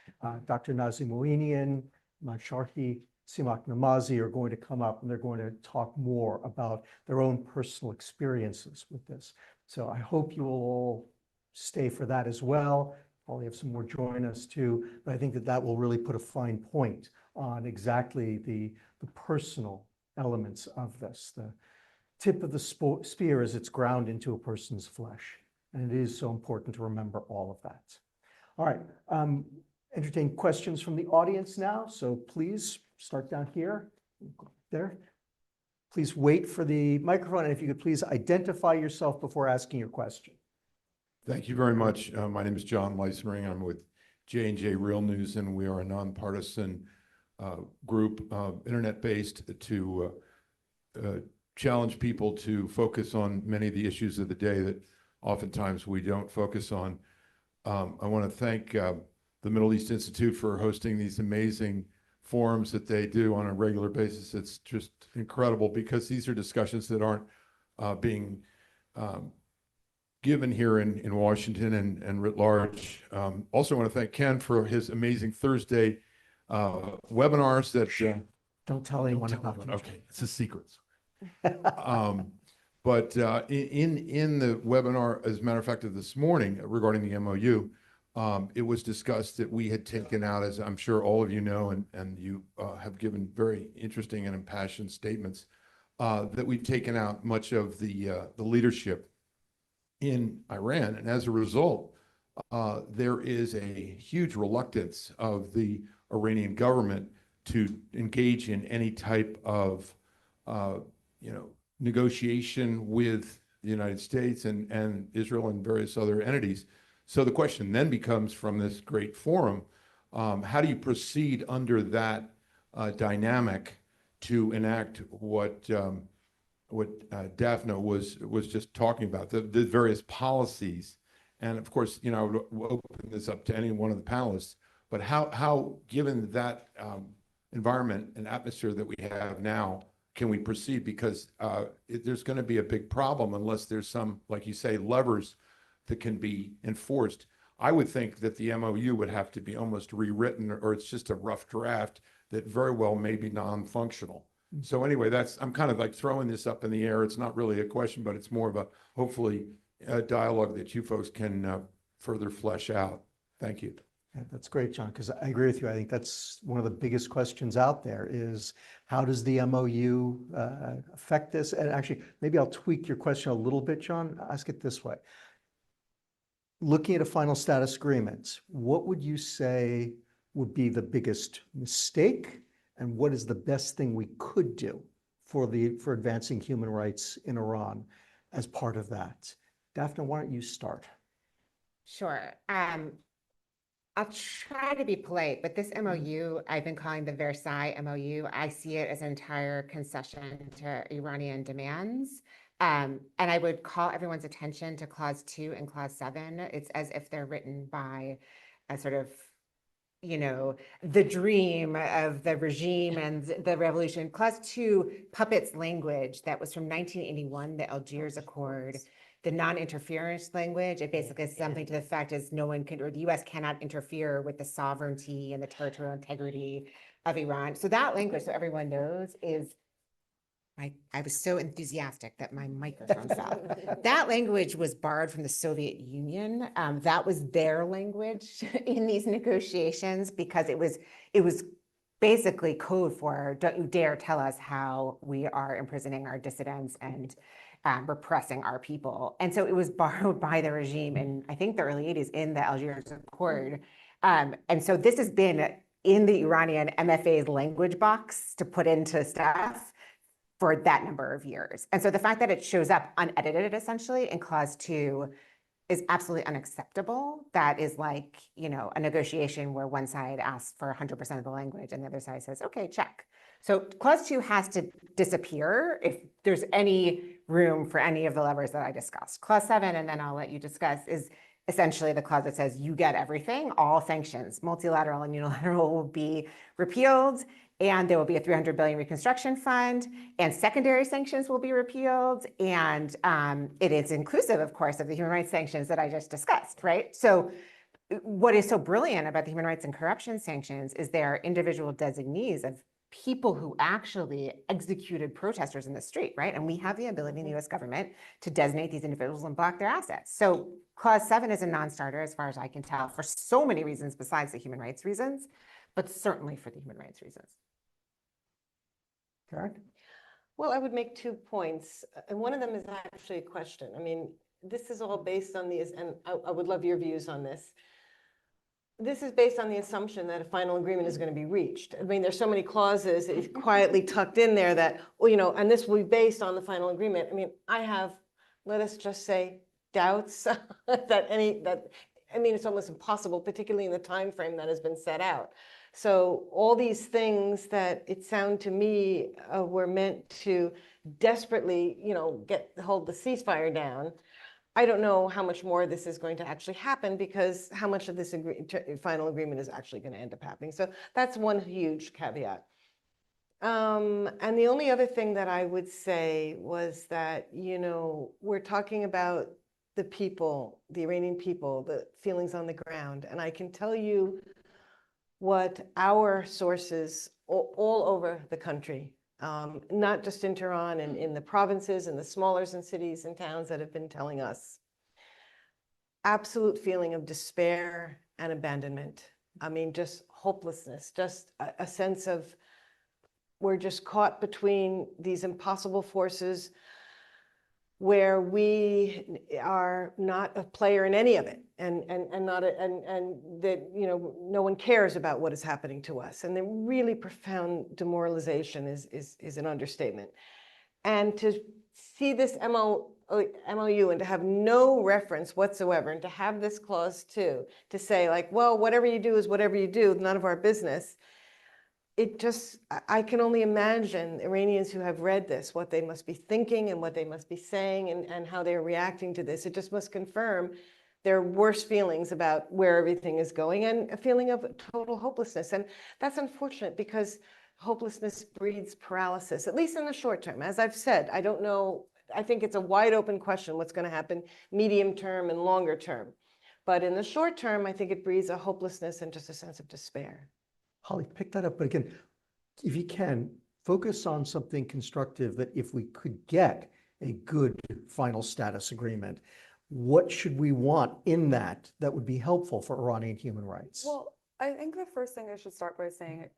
Dr. Nazim Moinian, Mansharhi Simak Namazi are going to come up and they're going to talk more about their own personal experiences with this. So I hope you will all stay for that as well. Probably have some more join us too, but I think that will really put a fine point on exactly the personal elements of this. The tip of the spear is it's ground into a person's flesh. And it is so important to remember all of that. All right, entertain questions from the audience now. So please start down here, there. Please wait for the microphone. And if you could please identify yourself before asking your question.
Thank you very much. My name is John Leisenring. I'm with J&J Real News, and we are a nonpartisan group, internet-based, to challenge people to focus on many of the issues of the day that oftentimes we don't focus on. I want to thank the Middle East Institute for hosting these amazing forums that they do on a regular basis. It's just incredible because these are discussions that aren't being given here in Washington and writ large. Also want to thank Ken for his amazing Thursday webinars that.
Don't tell anyone
Don't tell
about
anyone.
them.
Okay, it's a secret. But in the webinar, as a matter of fact, of this morning regarding the MOU, it was discussed that we had taken out, as I'm sure all of you know, and you have given very interesting and impassioned statements, that we've taken out much of the leadership in Iran. And as a result, there is a huge reluctance of the Iranian government to engage in any type of, negotiation with the United States and Israel and various other entities. So the question then becomes, from this great forum, how do you proceed under that dynamic to enact what Daphne was just talking about, the various policies? And of course, I would open this up to any one of the panelists, but how given that environment and atmosphere that we have now, can we proceed? Because there's going to be a big problem unless there's some, like you say, levers that can be enforced. I would think that the MOU would have to be almost rewritten, or it's just a rough draft that very well may be non-functional. So anyway, I'm kind of like throwing this up in the air. It's not really a question, but it's more of a, hopefully, a dialogue that you folks can further flesh out. Thank you.
Yeah, that's great, John, because I agree with you. I think that's one of the biggest questions out there is, how does the MOU affect this? And actually, maybe I'll tweak your question a little bit, John. Ask it this way. Looking at a final status agreement, what would you say would be the biggest mistake, and what is the best thing we could do for advancing human rights in Iran as part of that? Daphne, why don't you start?
Sure. I'll try to be polite, but this MOU, I've been calling the Versailles MOU. I see it as an entire concession to Iranian demands. And I would call everyone's attention to Clause 2 and Clause 7. It's as if they're written by a sort of, the dream of the regime and the revolution. Clause 2 puppets language that was from 1981, the Algiers Accord. The non-interference language, it basically is something to the effect as no one can, or the US cannot interfere with the sovereignty and the territorial integrity of Iran. So that language, so everyone knows, is, I was so enthusiastic that my microphone fell. That language was borrowed from the Soviet Union. That was their language in these negotiations, because it was basically code for, don't you dare tell us how we are imprisoning our dissidents and repressing our people. And so it was borrowed by the regime in, I think, the early 80s in the Algiers Accord. And so this has been in the Iranian MFA's language box to put into stuff for that number of years. And so the fact that it shows up unedited, essentially, in Clause 2 is absolutely unacceptable. That is like, a negotiation where one side asks for 100% of the language and the other side says, okay, check. So Clause 2 has to disappear if there's any room for any of the levers that I discussed. Clause 7, and then I'll let you discuss, is essentially the clause that says you get everything, all sanctions, multilateral and unilateral, will be repealed, and there will be a $300 billion reconstruction fund, and secondary sanctions will be repealed, and it is inclusive, of course, of the human rights sanctions that I just discussed, right? So what is so brilliant about the human rights and corruption sanctions is they are individual designees of people who actually executed protesters in the street, right? And we have the ability in the US government to designate these individuals and block their assets. So Clause 7 is a non-starter, as far as I can tell, for so many reasons besides the human rights reasons, but certainly for the human rights reasons.
Karen?
Well, I would make 2 points, and one of them is actually a question. I mean, this is all based on these, and I would love your views on this. This is based on the assumption that a final agreement is going to be reached. I mean, there's so many clauses quietly tucked in there that, well, and this will be based on the final agreement. I mean, I have, let us just say, doubts it's almost impossible, particularly in the time frame that has been set out. So all these things that it sound to me were meant to desperately, hold the ceasefire down. I don't know how much more this is going to actually happen, because how much of this final agreement is actually going to end up happening. So that's one huge caveat. And the only other thing that I would say was that, we're talking about the people, the Iranian people, the feelings on the ground. And I can tell you what our sources all over the country, not just in Tehran and in the provinces and the smaller cities and towns that have been telling us. Absolute feeling of despair and abandonment. I mean, just hopelessness, just a sense of we're just caught between these impossible forces where we are not a player in any of it, and not that, you know, no one cares about what is happening to us. And the really profound demoralization is an understatement. And to see this MOU and to have no reference whatsoever, and to have this clause too, to say like, well, whatever you do is whatever you do, none of our business. It just, I can only imagine Iranians who have read this, what they must be thinking and what they must be saying and how they're reacting to this. It just must confirm their worst feelings about where everything is going and a feeling of total hopelessness. And that's unfortunate because hopelessness breeds paralysis, at least in the short term. As I've said, I don't know, I think it's a wide open question what's going to happen medium term and longer term. But in the short term, I think it breeds a hopelessness and just a sense of despair.
Holly, pick that up. But again, if you can, focus on something constructive that if we could get a good final status agreement, what should we want in that that would be helpful for Iranian human rights?
Well, I think the first thing I should start by saying,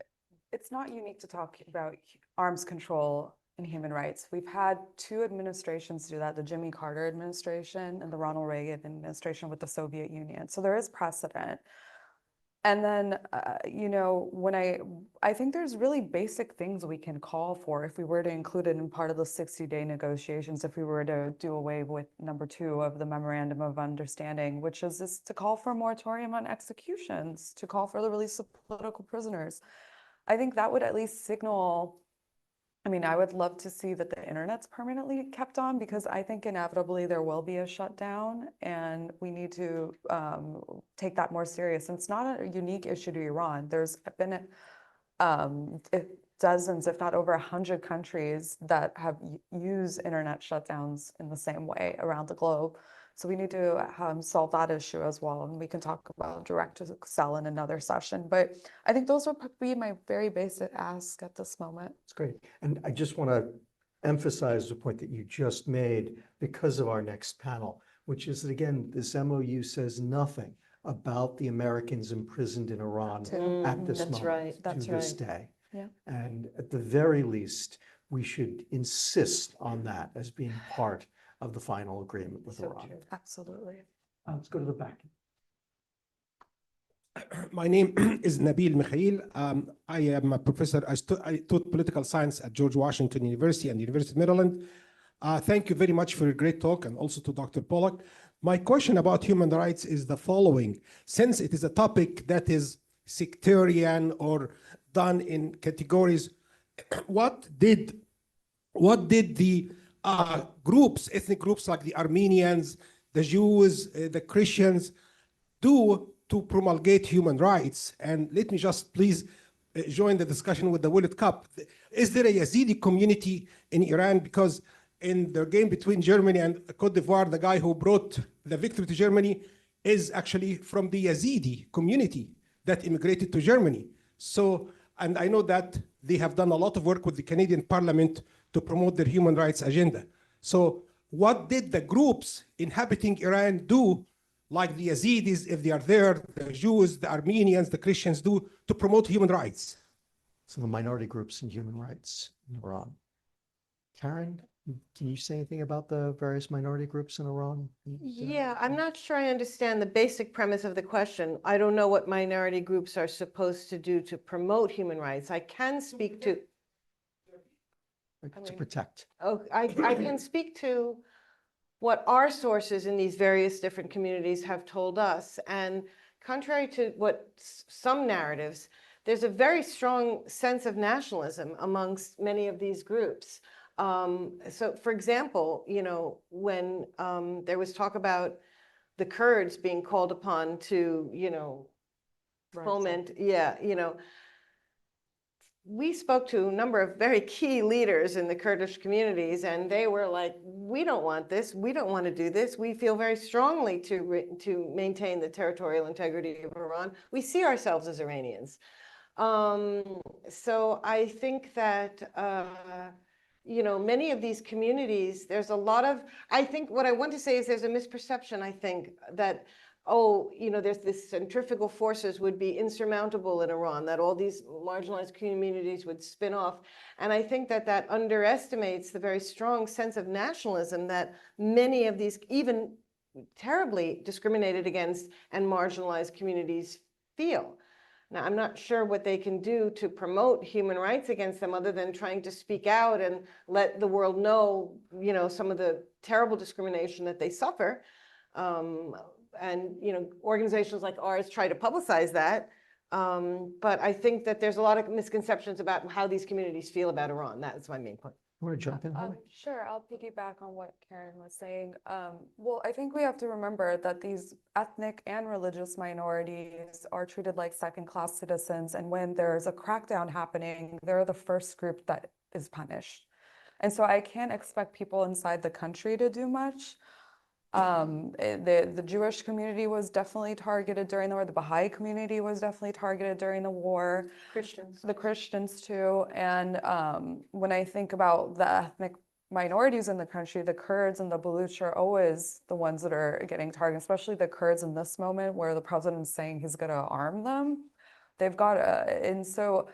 it's not unique to talk about arms control and human rights. We've had two administrations do that, the Jimmy Carter administration and the Ronald Reagan administration with the Soviet Union. So there is precedent. And then, you know, when I think there's really basic things we can call for if we were to include it in part of the 60-day negotiations, if we were to do away with number 2 of the Memorandum of Understanding, which is to call for a moratorium on executions, to call for the release of political prisoners. I think that would at least signal, I mean, I would love to see that the internet's permanently kept on, because I think inevitably there will be a shutdown and we need to take that more serious. And it's not a unique issue to Iran. There's been dozens, if not over 100 countries that have used internet shutdowns in the same way around the globe. So we need to solve that issue as well. And we can talk about direct to sell in another session. But I think those would be my very basic ask at this moment.
That's great. And I just want to emphasize the point that you just made because of our next panel, which is that, again, this MOU says nothing about the Americans imprisoned in Iran at this
That's
moment,
right.
That's
to this
right.
day.
Yeah.
And at the very least, we should insist on that as being part of the final agreement with
So
Iran.
true.
Absolutely.
Let's go to the back.
My name is Nabil Mikhail. I am a professor. I taught political science at George Washington University and University of Maryland. Thank you very much for a great talk, and also to Dr. Pollack. My question about human rights is the following. Since it is a topic that is sectarian or done in categories, what did the groups, ethnic groups like the Armenians, the Jews, the Christians, do to promulgate human rights? And let me just please join the discussion with the World Cup. Is there a Yazidi community in Iran? Because in the game between Germany and Cote d'Ivoire, the guy who brought the victory to Germany is actually from the Yazidi community that immigrated to Germany. So, and I know that they have done a lot of work with the Canadian Parliament to promote their human rights agenda. So what did the groups inhabiting Iran do, like the Yazidis, if they are there, the Jews, the Armenians, the Christians, do to promote human rights?
So the minority groups and human rights in Iran. Karen, can you say anything about the various minority groups in Iran?
Yeah, I'm not sure I understand the basic premise of the question. I don't know what minority groups are supposed to do to promote human rights. I can speak to,
To protect.
oh, I can speak to what our sources in these various different communities have told us. And contrary to what some narratives, there's a very strong sense of nationalism amongst many of these groups. So for example, you know, when there was talk about the Kurds being called upon to, you know, foment, yeah, you know, we spoke to a number of very key leaders in the Kurdish communities, and they were like, we don't want this. We don't want to do this. We feel very strongly to maintain the territorial integrity of Iran. We see ourselves as Iranians. So I think that, you know, many of these communities, there's a lot of, I think what I want to say is there's a misperception, I think, that, oh, you know, there's this centrifugal forces would be insurmountable in Iran, that all these marginalized communities would spin off. And I think that that underestimates the very strong sense of nationalism that many of these, even terribly discriminated against and marginalized communities feel. Now, I'm not sure what they can do to promote human rights against them other than trying to speak out and let the world know, you know, some of the terrible discrimination that they suffer. And, you know, organizations like ours try to publicize that. But I think that there's a lot of misconceptions about how these communities feel about Iran. That's my main point.
You want to jump in, Holly?
Sure, I'll piggyback on what Karen was saying. Well, I think we have to remember that these ethnic and religious minorities are treated like second-class citizens, and when there's a crackdown happening, they're the first group that is punished. And so I can't expect people inside the country to do much. The Jewish community was definitely targeted during the war. The Baha'i community was definitely targeted during the war.
Christians.
The Christians too. And when I think about the ethnic minorities in the country, the Kurds and the Baluch are always the ones that are getting targeted, especially the Kurds in this moment where the president's saying he's going to arm them. They've got and so,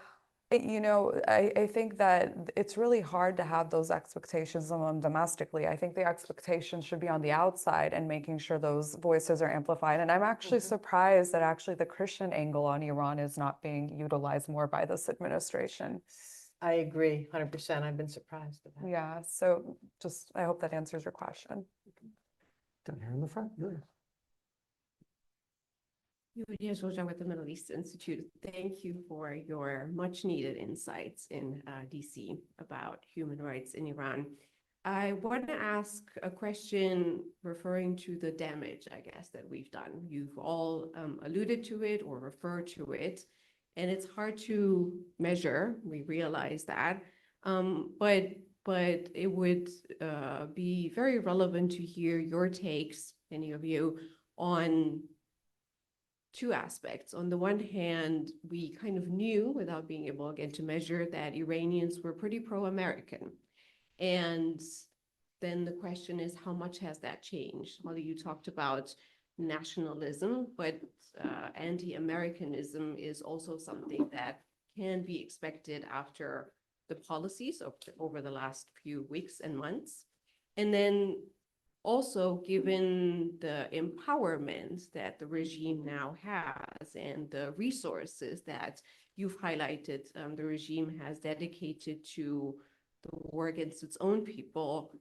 you know, I think that it's really hard to have those expectations of them domestically. I think the expectation should be on the outside and making sure those voices are amplified. And I'm actually surprised that actually the Christian angle on Iran is not being utilized more by this administration.
I agree 100%. I've been surprised at that.
Yeah, so just, I hope that answers your question.
Down here in the front, Julia.
Yulia Zhoja with the Middle East Institute. Thank you for your much needed insights in DC about human rights in Iran. I want to ask a question referring to the damage, I guess, that we've done. You've all alluded to it or referred to it, and it's hard to measure. We realize that, but it would be very relevant to hear your takes, any of you, on two aspects. On the one hand, we kind of knew, without being able again to measure, that Iranians were pretty pro-American. And then the question is, how much has that changed? Holly, you talked about nationalism, but anti-Americanism is also something that can be expected after the policies over the last few weeks and months. And then also, given the empowerment that the regime now has and the resources that you've highlighted, the regime has dedicated to the war against its own people,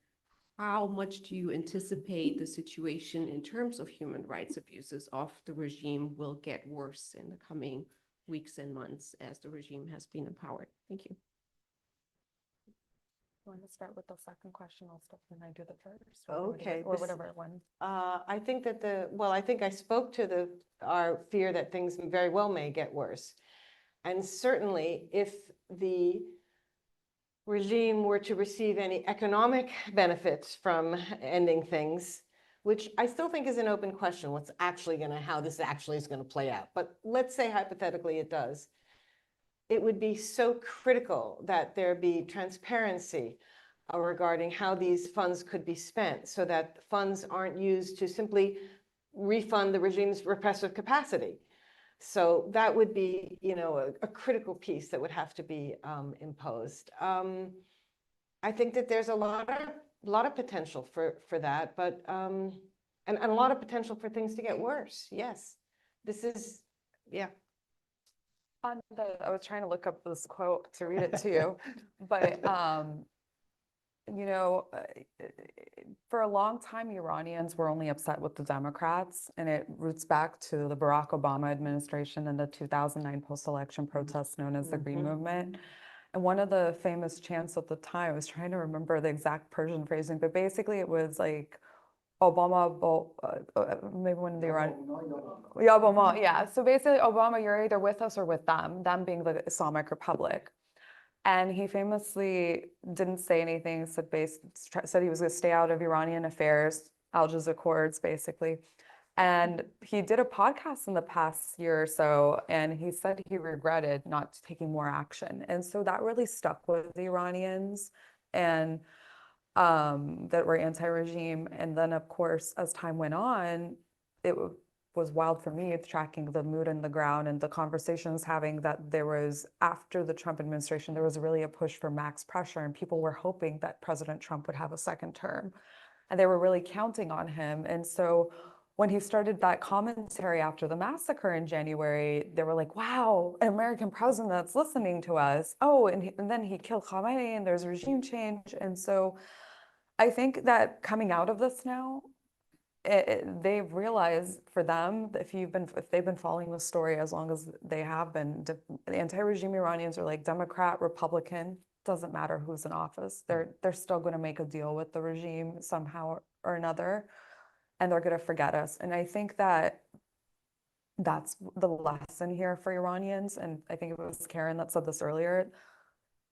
how much do you anticipate the situation in terms of human rights abuses of the regime will get worse in the coming weeks and months as the regime has been empowered? Thank you.
You want to start with the second question? I'll stop and I do the first.
Okay,
Or whatever one.
I think that I think I spoke to our fear that things very well may get worse. And certainly if the regime were to receive any economic benefits from ending things, which I still think is an open question, how this actually is going to play out. But let's say hypothetically it does. It would be so critical that there be transparency regarding how these funds could be spent so that funds aren't used to simply refund the regime's repressive capacity. So that would be, you know, a critical piece that would have to be imposed. I think that there's a lot of potential for that, but and a lot of potential for things to get worse. Yes, this is, yeah.
I was trying to look up this quote to read it to you, but you know, for a long time, Iranians were only upset with the Democrats, and it roots back to the Barack Obama administration and the 2009 post-election protests known as the Green Movement. And one of the famous chants at the time, I was trying to remember the exact Persian phrasing, but basically it was like, Obama, maybe when they were yeah, Obama, yeah. So basically, Obama, you're either with us or with them being the Islamic Republic. And he famously didn't say anything, said he was going to stay out of Iranian affairs, Algiers Accords, basically. And he did a podcast in the past year or so, and he said he regretted not taking more action. And so that really stuck with the Iranians and that were anti-regime. And then, of course, as time went on, it was wild for me tracking the mood on the ground and the conversations having that there was, after the Trump administration, there was really a push for max pressure, and people were hoping that President Trump would have a second term. And they were really counting on him. And so when he started that commentary after the massacre in January, they were like, wow, an American president that's listening to us. Oh, and then he killed Khamenei and there's regime change. And so I think that coming out of this now, they've realized for them, if they've been following the story as long as they have been, the anti-regime Iranians are like Democrat, Republican, doesn't matter who's in office. They're still going to make a deal with the regime somehow or another, and they're going to forget us. And I think that that's the lesson here for Iranians. And I think it was Karen that said this earlier.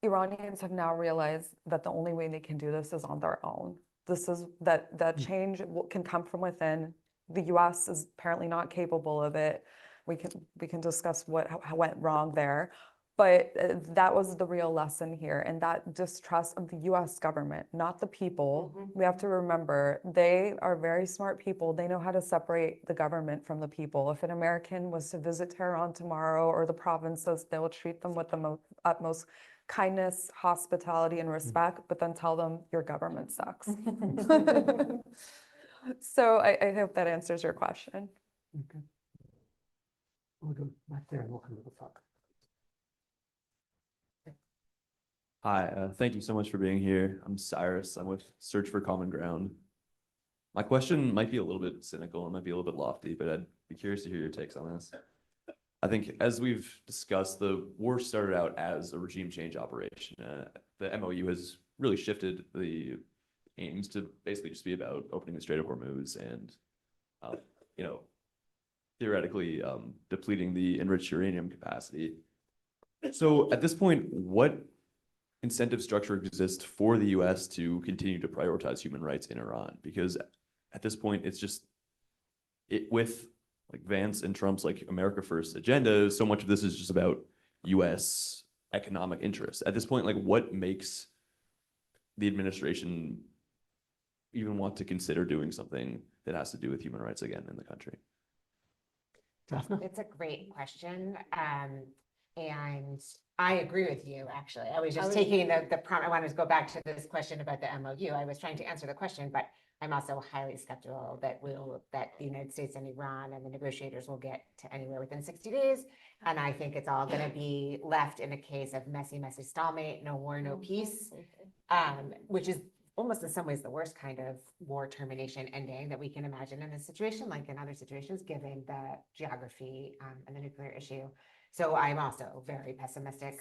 Iranians have now realized that the only way they can do this is on their own. This is that change can come from within. The US is apparently not capable of it. We can discuss what went wrong there. But that was the real lesson here, and that distrust of the US government, not the people. We have to remember, they are very smart people. They know how to separate the government from the people. If an American was to visit Tehran tomorrow or the provinces, they will treat them with the utmost kindness, hospitality, and respect, but then tell them your government sucks. So I hope that answers your question.
Okay. We'll go back there and we'll come to the front.
Hi, thank you so much for being here. I'm Cyrus. I'm with Search for Common Ground. My question might be a little bit cynical and might be a little bit lofty, but I'd be curious to hear your takes on this. I think as we've discussed, the war started out as a regime change operation. The MOU has really shifted the aims to basically just be about opening the Strait of Hormuz and, theoretically depleting the enriched uranium capacity. So at this point, what incentive structure exists for the US to continue to prioritize human rights in Iran? Because at this point, it's just with like Vance and Trump's like America First agenda, so much of this is just about US economic interests. At this point, like what makes the administration even want to consider doing something that has to do with human rights again in the country?
It's a great question. And I agree with you, actually. I was just taking the prompt. I wanted to go back to this question about the MOU. I was trying to answer the question, but I'm also highly skeptical that the United States and Iran and the negotiators will get to anywhere within 60 days. And I think it's all going to be left in a case of messy, messy stalemate, no war, no peace, which is almost in some ways the worst kind of war termination ending that we can imagine in this situation, like in other situations, given the geography and the nuclear issue. So I'm also very pessimistic.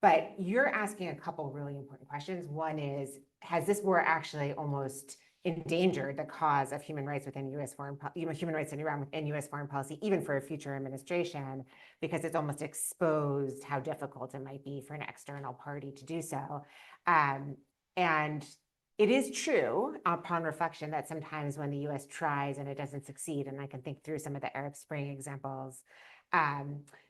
But you're asking a couple really important questions. One is, has this war actually almost endangered the cause of human rights within U.S. human rights in Iran within U.S. foreign policy, even for a future administration, because it's almost exposed how difficult it might be for an external party to do so. And it is true upon reflection that sometimes when the U.S. tries and it doesn't succeed, and I can think through some of the Arab Spring examples,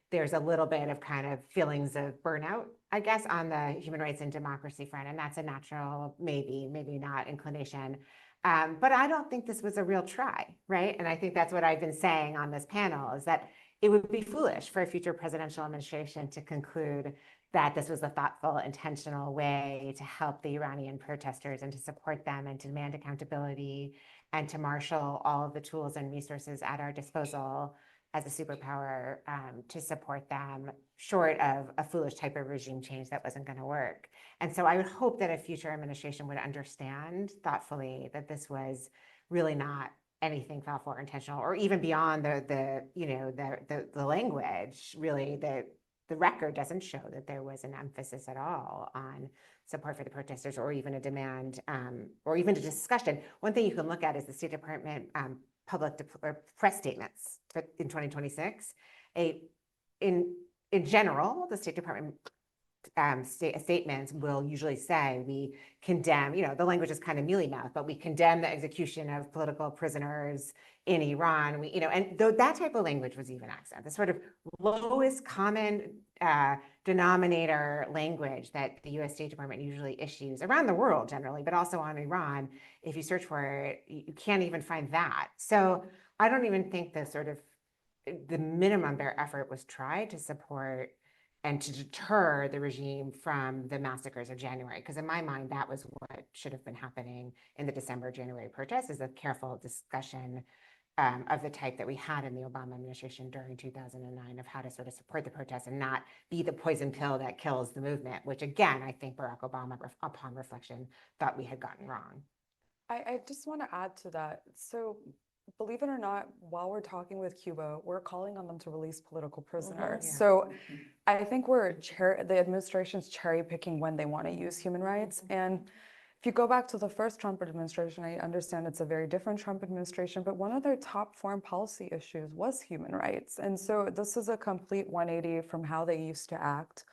there's a little bit of kind of feelings of burnout, I guess, on the human rights and democracy front. And that's a natural, maybe not inclination. But I don't think this was a real try, right? And I think that's what I've been saying on this panel, is that it would be foolish for a future presidential administration to conclude that this was a thoughtful, intentional way to help the Iranian protesters and to support them and to demand accountability and to marshal all of the tools and resources at our disposal as a superpower to support them, short of a foolish type of regime change that wasn't going to work. And so I would hope that a future administration would understand thoughtfully that this was really not anything thoughtful or intentional, or even beyond the language. Really, the record doesn't show that there was an emphasis at all on support for the protesters, or even a demand, or even a discussion. One thing you can look at is the State Department press statements in 2026. In general, the State Department statements will usually say we condemn, the language is kind of mealy-mouthed, but we condemn the execution of political prisoners in Iran. And though that type of language was even accent, the sort of lowest common denominator language that the U.S. State Department usually issues around the world generally, but also on Iran, if you search for it, you can't even find that. So I don't even think the minimum their effort was tried to support and to deter the regime from the massacres of January. Because in my mind, that was what should have been happening in the December, January protests, is a careful discussion of the type that we had in the Obama administration during 2009 of how to sort of support the protests and not be the poison pill that kills the movement, which again, I think Barack Obama, upon reflection, thought we had gotten wrong.
I just want to add to that. So believe it or not, while we're talking with Cuba, we're calling on them to release political prisoners.
Yeah.
So I think the administration's cherry picking when they want to use human rights. And if you go back to the first Trump administration, I understand it's a very different Trump administration, but one of their top foreign policy issues was human rights. And so this is a complete 180 from how they used to act.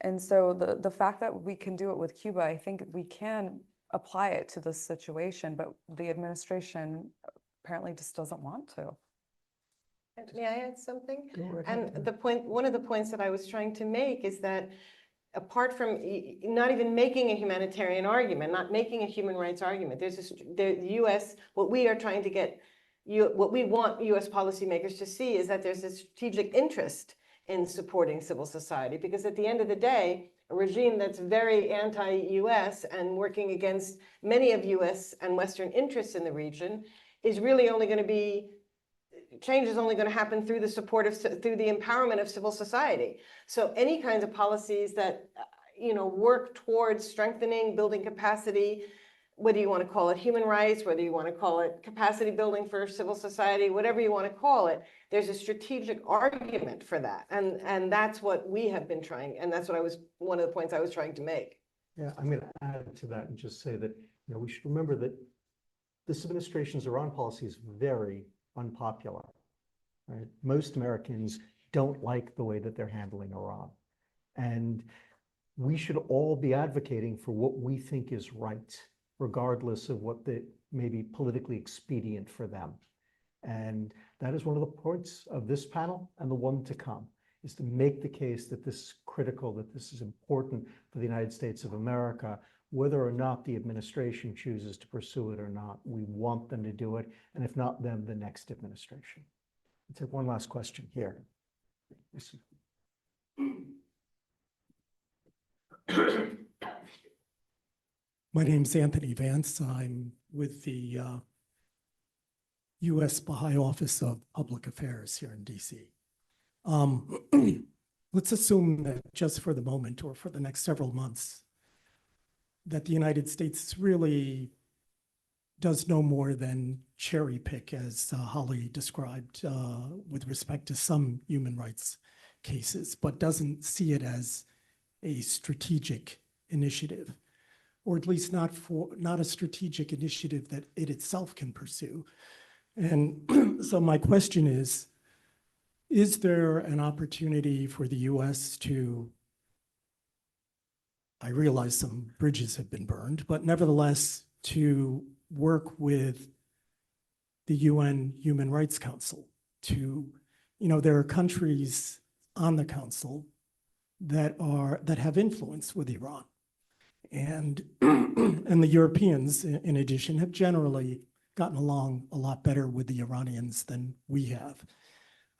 And so the fact that we can do it with Cuba, I think we can apply it to this situation, but the administration apparently just doesn't want to.
And may I add something?
Go right ahead.
And one of the points that I was trying to make is that apart from not even making a humanitarian argument, not making a human rights argument, the U.S., what we are trying to get, what we want U.S. policymakers to see is that there's a strategic interest in supporting civil society, because at the end of the day, a regime that's very anti-U.S. and working against many of U.S. and Western interests in the region is really only going to be, change is only going to happen through the support of, through the empowerment of civil society. So any kinds of policies that, work towards strengthening, building capacity, whether you want to call it human rights, whether you want to call it capacity building for civil society, whatever you want to call it, there's a strategic argument for that. And that's what we have been trying. And that's what one of the points I was trying to make.
Yeah, I'm going to add to that and just say that, we should remember that this administration's Iran policy is very unpopular, right? Most Americans don't like the way that they're handling Iran. And we should all be advocating for what we think is right, regardless of what may be politically expedient for them. And that is one of the points of this panel and the one to come, is to make the case that this is critical, that this is important for the United States of America, whether or not the administration chooses to pursue it or not. We want them to do it, and if not them, the next administration. I'll take one last question here.
My name's Anthony Vance. I'm with the U.S. Baha'i Office of Public Affairs here in D.C. Let's assume that just for the moment or for the next several months, that the United States really does no more than cherry pick, as Holly described, with respect to some human rights cases, but doesn't see it as a strategic initiative, or at least not a strategic initiative that it itself can pursue. And so my question is there an opportunity for the US to, I realize some bridges have been burned, but nevertheless to work with the UN Human Rights Council to, there are countries on the council that have influence with Iran. And the Europeans, in addition, have generally gotten along a lot better with the Iranians than we have.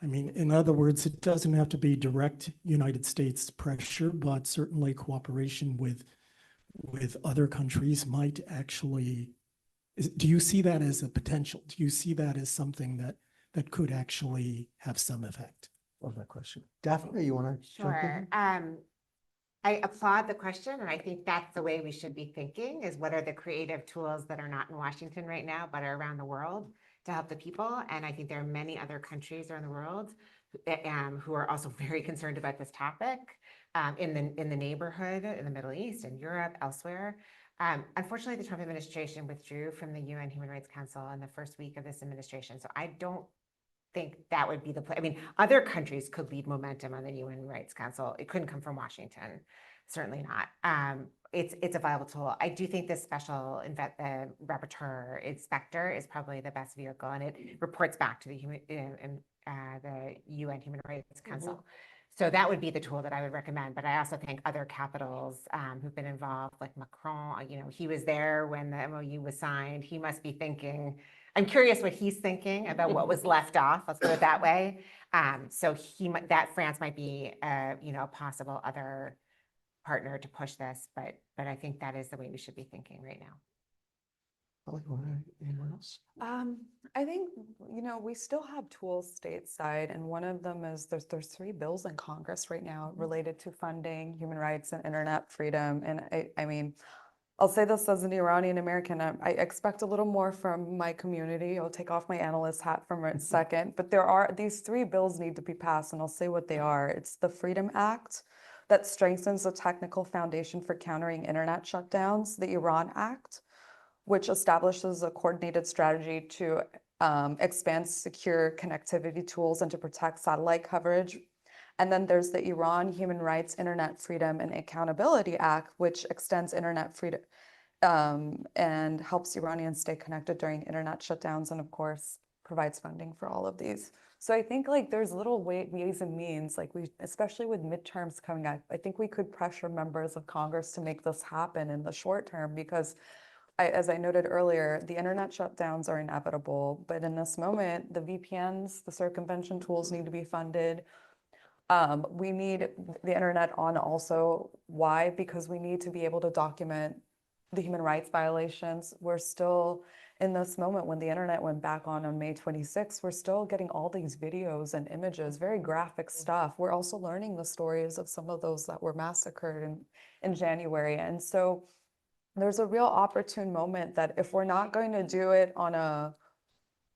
I mean, in other words, it doesn't have to be direct United States pressure, but certainly cooperation with other countries might actually, do you see that as a potential? Do you see that as something that could actually have some effect?
Love that question. Daphne, you want to jump in?
Sure. I applaud the question, and I think that's the way we should be thinking, is what are the creative tools that are not in Washington right now, but are around the world to help the people. And I think there are many other countries around the world who are also very concerned about this topic in the neighborhood, in the Middle East, in Europe, elsewhere. Unfortunately, the Trump administration withdrew from the UN Human Rights Council in the first week of this administration. So I don't think that would be the place. I mean, other countries could lead momentum on the UN Rights Council. It couldn't come from Washington. certainly not. It's a viable tool. I do think this special rapporteur inspector is probably the best vehicle, and it reports back to the UN Human Rights Council. So that would be the tool that I would recommend. But I also think other capitals who've been involved, like Macron, he was there when the MOU was signed. He must be thinking, I'm curious what he's thinking about what was left off. Let's put it that way. So that France might be a possible other partner to push this, but I think that is the way we should be thinking right now.
Anyone else?
I think, we still have tools stateside, and one of them is there's 3 bills in Congress right now related to funding human rights and internet freedom. And I mean, I'll say this as an Iranian American, I expect a little more from my community. I'll take off my analyst hat for a second, but these 3 bills need to be passed, and I'll say what they are. It's the Freedom Act that strengthens the technical foundation for countering internet shutdowns, the Iran Act, which establishes a coordinated strategy to expand secure connectivity tools and to protect satellite coverage. And then there's the Iran Human Rights, Internet Freedom and Accountability Act, which extends internet freedom and helps Iranians stay connected during internet shutdowns, and of course, provides funding for all of these. So I think there's little ways and means, especially with midterms coming up, I think we could pressure members of Congress to make this happen in the short term, because as I noted earlier, the internet shutdowns are inevitable, but in this moment, the VPNs, the circumvention tools need to be funded. We need the internet on also. Why? Because we need to be able to document the human rights violations. We're still in this moment when the internet went back on May 26th, we're still getting all these videos and images, very graphic stuff. We're also learning the stories of some of those that were massacred in January. And so there's a real opportune moment that if we're not going to do it on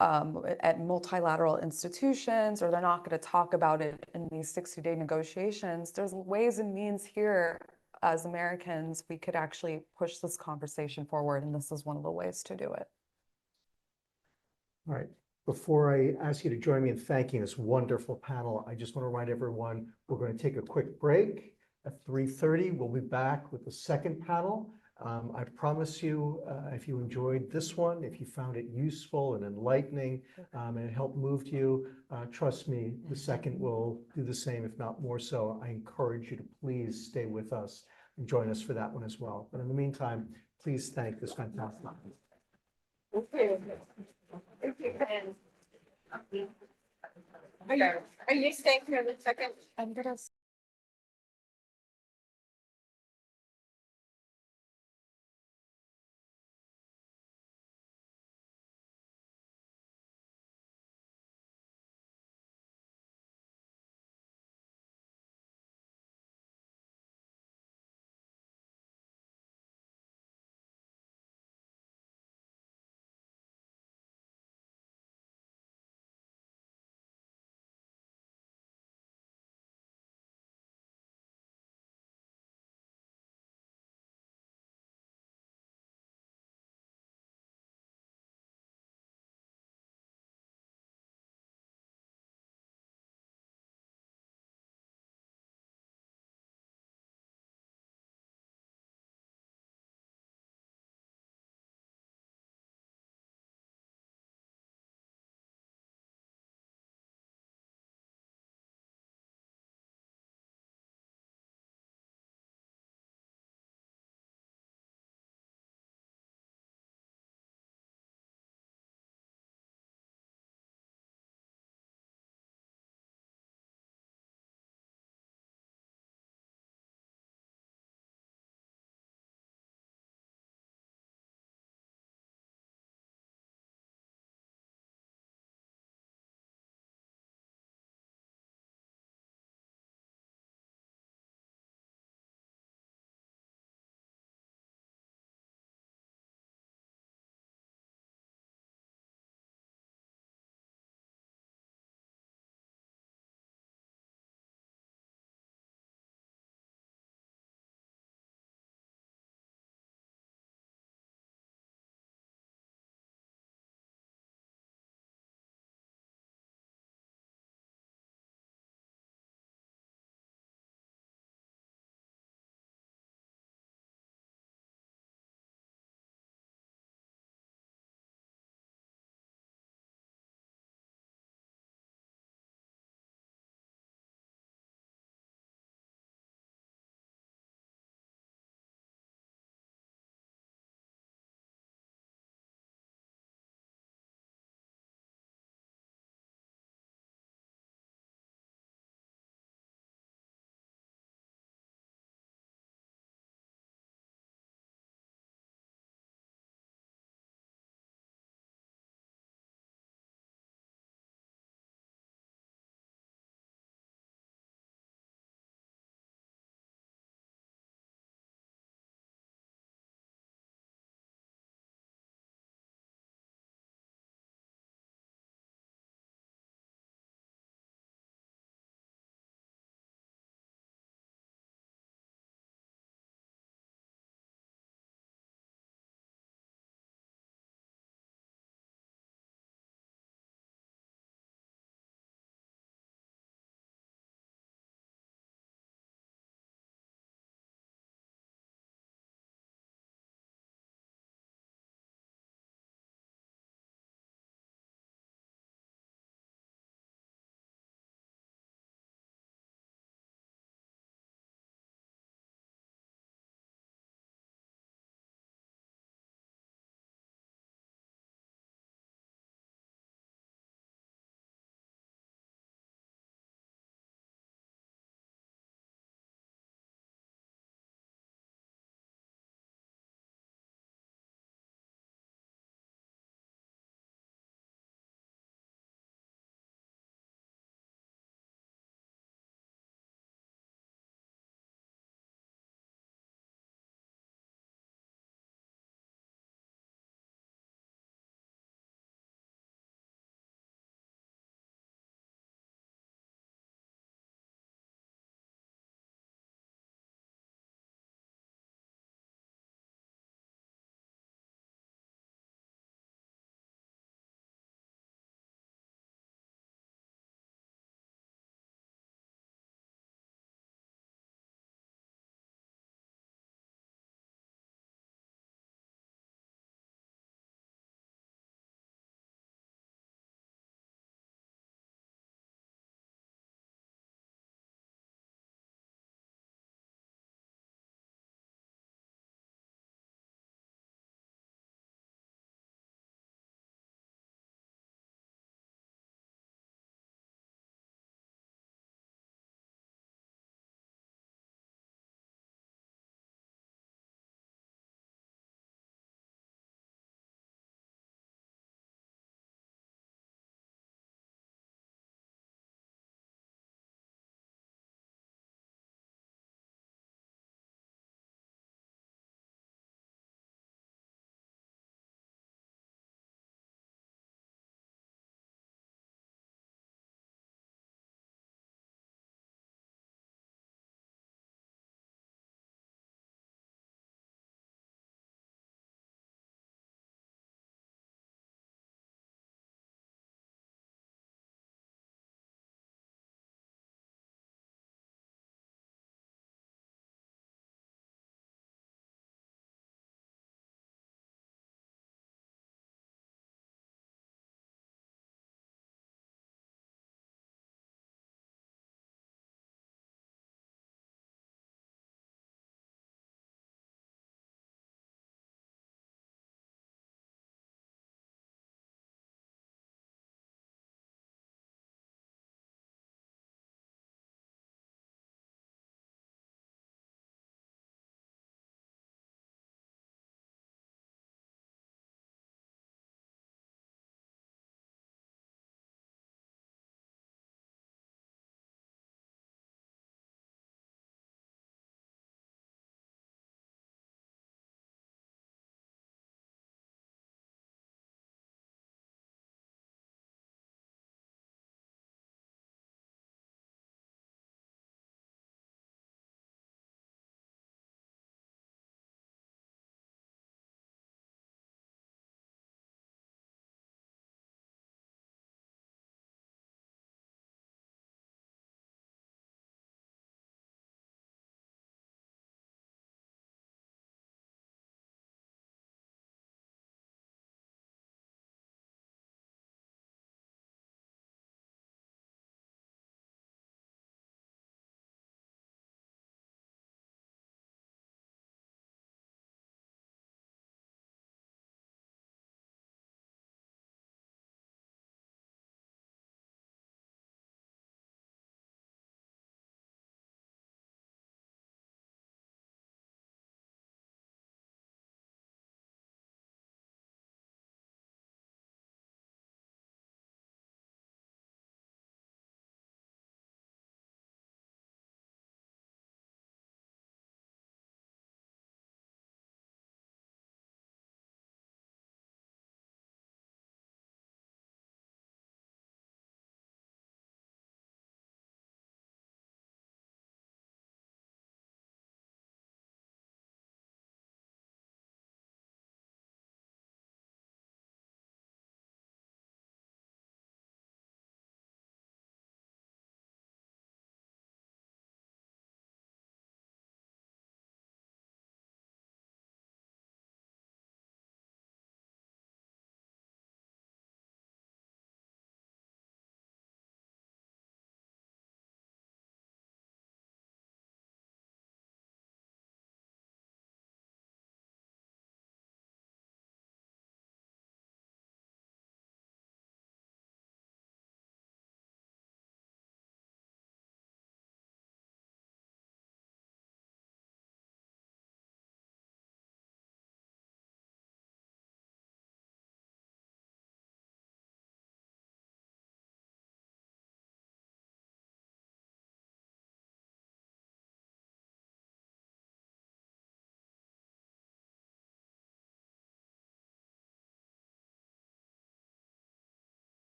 at multilateral institutions, or they're not going to talk about it in these 60-day negotiations, there's ways and means here as Americans, we could actually push this conversation forward, and this is one of the ways to do it.
All right. Before I ask you to join me in thanking this wonderful panel, I just want to remind everyone, we're going to take a quick break. At 3:30, we'll be back with the second panel. I promise you, if you enjoyed this one, if you found it useful and enlightening, and it helped move you, trust me, the second will do the same, if not more so. I encourage you to please stay with us and join us for that one as well. But in the meantime, please thank this fantastic.
Are you staying here the second?
I'm gonna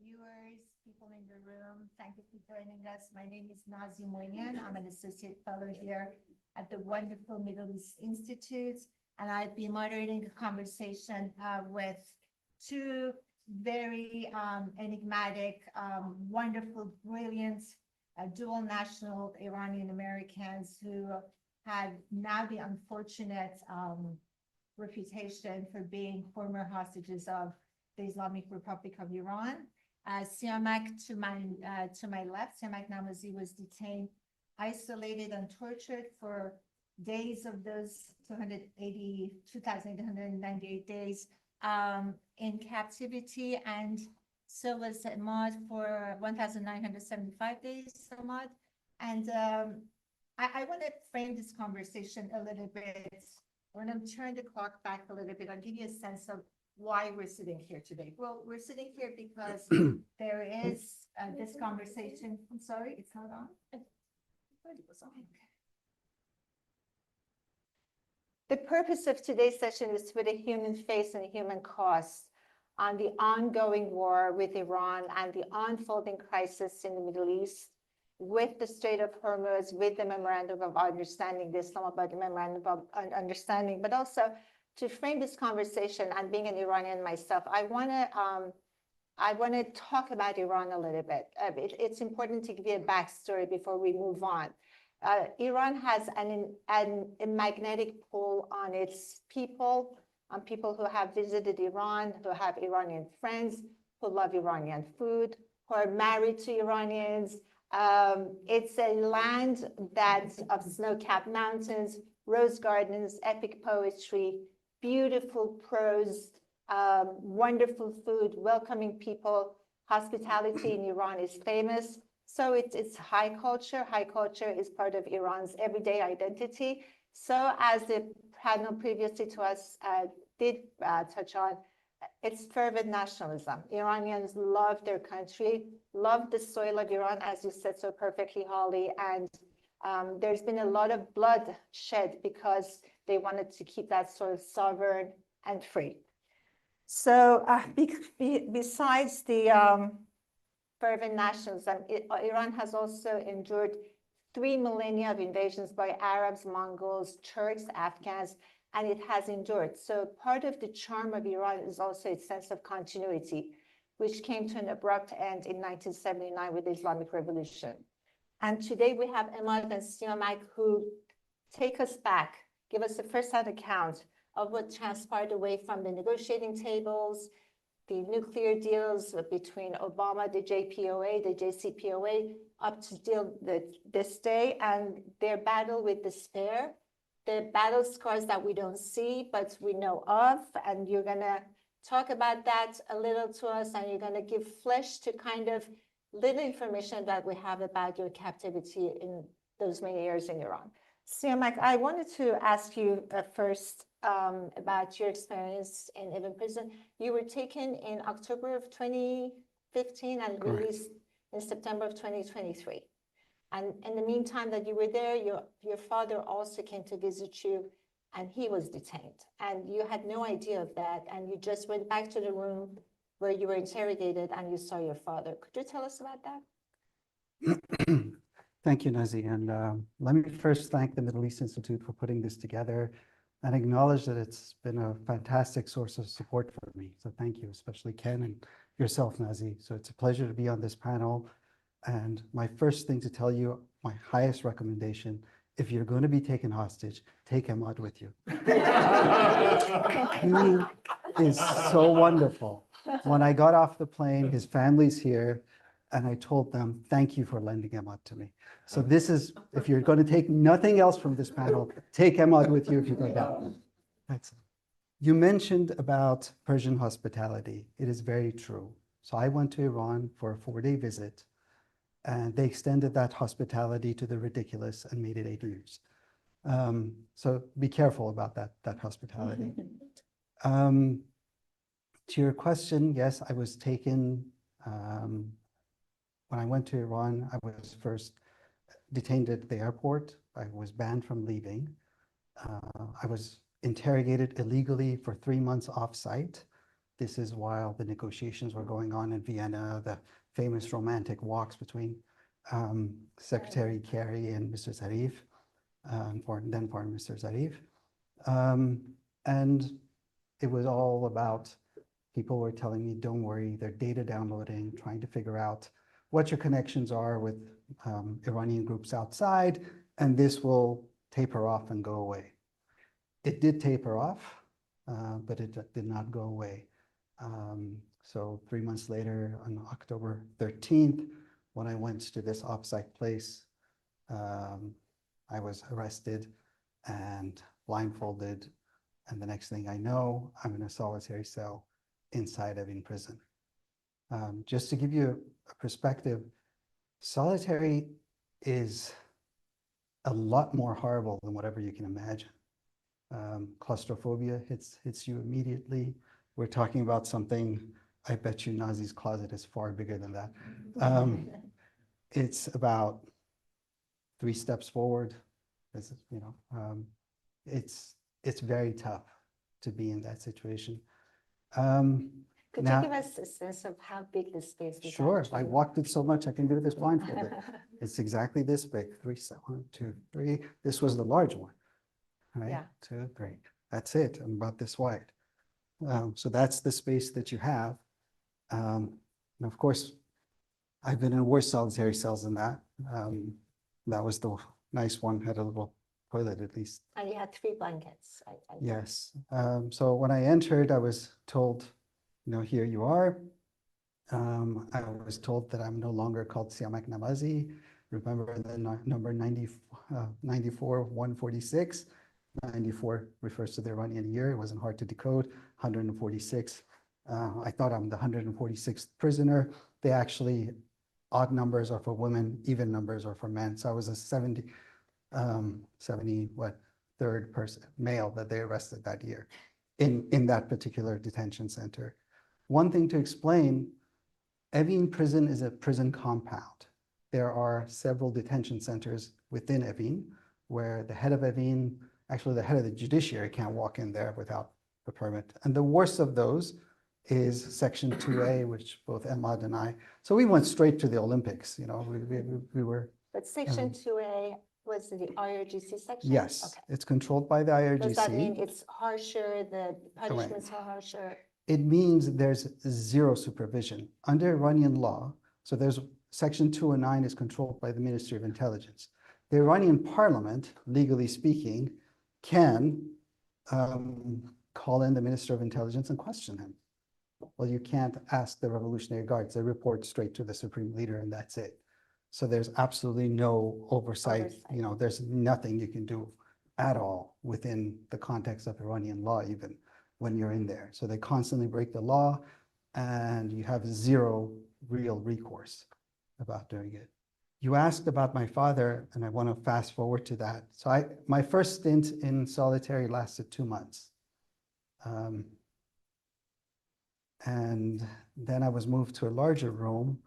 viewers, people in the room, thank you for joining us. My name is Nazi Moinian. I'm an associate fellow here at the wonderful Middle East Institute, and I'll be moderating a conversation with two very enigmatic, wonderful, brilliant, dual national Iranian Americans who had now the unfortunate reputation for being former hostages of the Islamic Republic of Iran. Siamak to my left, Siamak Namazi was detained, isolated, and tortured for days of those 2,898 days in captivity, and so was Ahmad for 1,975 days, Ahmad. And I want to frame this conversation a little bit. I want to turn the clock back a little bit. I'll give you a sense of why we're sitting here today. Well, we're sitting here because there is this conversation. I'm sorry, it's not on. The purpose of today's session is to put a human face and a human cost on the ongoing war with Iran and the unfolding crisis in the Middle East, with the Strait of Hormuz, with the Memorandum of Understanding, the Islamabad Memorandum of Understanding, but also to frame this conversation, and being an Iranian myself, I want to talk about Iran a little bit. It's important to give you a backstory before we move on. Iran has a magnetic pull on its people, on people who have visited Iran, who have Iranian friends, who love Iranian food, who are married to Iranians. It's a land that's of snow-capped mountains, rose gardens, epic poetry, beautiful prose, wonderful food, welcoming people. Hospitality in Iran is famous. So it's high culture. High culture is part of Iran's everyday identity. So as the panel previously to us did touch on, it's fervent nationalism. Iranians love their country, love the soil of Iran, as you said so perfectly, Holly. And there's been a lot of blood shed because they wanted to keep that soil sovereign and free. So besides the fervent nationalism, Iran has also endured 3 millennia of invasions by Arabs, Mongols, Turks, Afghans, and it has endured. So part of the charm of Iran is also its sense of continuity, which came to an abrupt end in 1979 with the Islamic Revolution. And today we have Ahmad and Siamak who take us back, give us a first-hand account of what transpired away from the negotiating tables, the nuclear deals between Obama, the JPOA, the JCPOA, up to this day, and their battle with despair, the battle scars that we don't see, but we know of. And you're going to talk about that a little to us, and you're going to give flesh to kind of little information that we have about your captivity in those many years in Iran. Siamak, I wanted to ask you first about your experience in Evin prison. You were taken in October of 2015 and released in September of 2023. And in the meantime that you were there, your father also came to visit you, and he was detained. And you had no idea of that, and you just went back to the room where you were interrogated and you saw your father. Could you tell us about that?
Thank you, Nazi. And let me first thank the Middle East Institute for putting this together and acknowledge that it's been a fantastic source of support for me. So thank you, especially Ken and yourself, Nazi. So it's a pleasure to be on this panel. And my first thing to tell you, my highest recommendation, if you're going to be taken hostage, take Ahmad with you. He is so wonderful. When I got off the plane, his family's here, and I told them, thank you for lending Ahmad to me. So this is, if you're going to take nothing else from this panel, take Ahmad with you if you go down. Excellent. You mentioned about Persian hospitality. It is very true. So I went to Iran for a 4-day visit, and they extended that hospitality to the ridiculous and made it 8 years. So be careful about that hospitality. To your question, yes, I was taken, when I went to Iran, I was first detained at the airport. I was banned from leaving. I was interrogated illegally for 3 months off-site. This is while the negotiations were going on in Vienna, the famous romantic walks between Secretary Kerry and Mr. Zarif, then Foreign Minister Zarif. And it was all about, people were telling me, don't worry, they're data downloading, trying to figure out what your connections are with Iranian groups outside, and this will taper off and go away. It did taper off, but it did not go away. So 3 months later, on October 13th, when I went to this offsite place, I was arrested and blindfolded. And the next thing I know, I'm in a solitary cell inside Evin prison. Just to give you a perspective, solitary is a lot more horrible than whatever you can imagine. Claustrophobia hits you immediately. We're talking about something, I bet you Nazi's closet is far bigger than that. It's about 3 steps forward. It's very tough to be in that situation.
Could
Now-
you give us a sense of how big the space is?
Sure, I
actually?
walked it so much I can do this blindfolded. It's exactly this big, 1, 2, 3. This was the large one, right?
Yeah.
2, 3. That's it, I'm about this wide. So that's the space that you have. And of course, I've been in worse solitary cells than that. That was the nice one, had a little toilet at least.
And you had 3 blankets.
Yes. So when I entered, I was told, here you are. I was told that I'm no longer called Siamak Namazi. Remember the number 94, 146. 94 refers to the Iranian year. It wasn't hard to decode. 146. I thought I'm the 146th prisoner. They actually, odd numbers are for women, even numbers are for men. So I was a 73rd person, male, that they arrested that year in that particular detention center. One thing to explain, Evin prison is a prison compound. There are several detention centers within Evin where the head of Evin, actually the head of the judiciary, can't walk in there without a permit. And the worst of those is Section 2A, which both Emad and I, so we went straight to the Olympics, we were.
But Section 2A was the IRGC section?
Yes,
Okay.
it's controlled by the IRGC.
Does that mean it's harsher, the punishments are harsher?
It means there's zero supervision. Under Iranian law, so there's Section 209 is controlled by the Ministry of Intelligence. The Iranian parliament, legally speaking, can call in the Minister of Intelligence and question him. Well, you can't ask the Revolutionary Guards. They report straight to the Supreme Leader and that's it. So there's absolutely no oversight. There's nothing you can do at all within the context of Iranian law, even when you're in there. So they constantly break the law and you have zero real recourse about doing it. You asked about my father, and I want to fast forward to that. So my first stint in solitary lasted 2 months. And then I was moved to a larger room.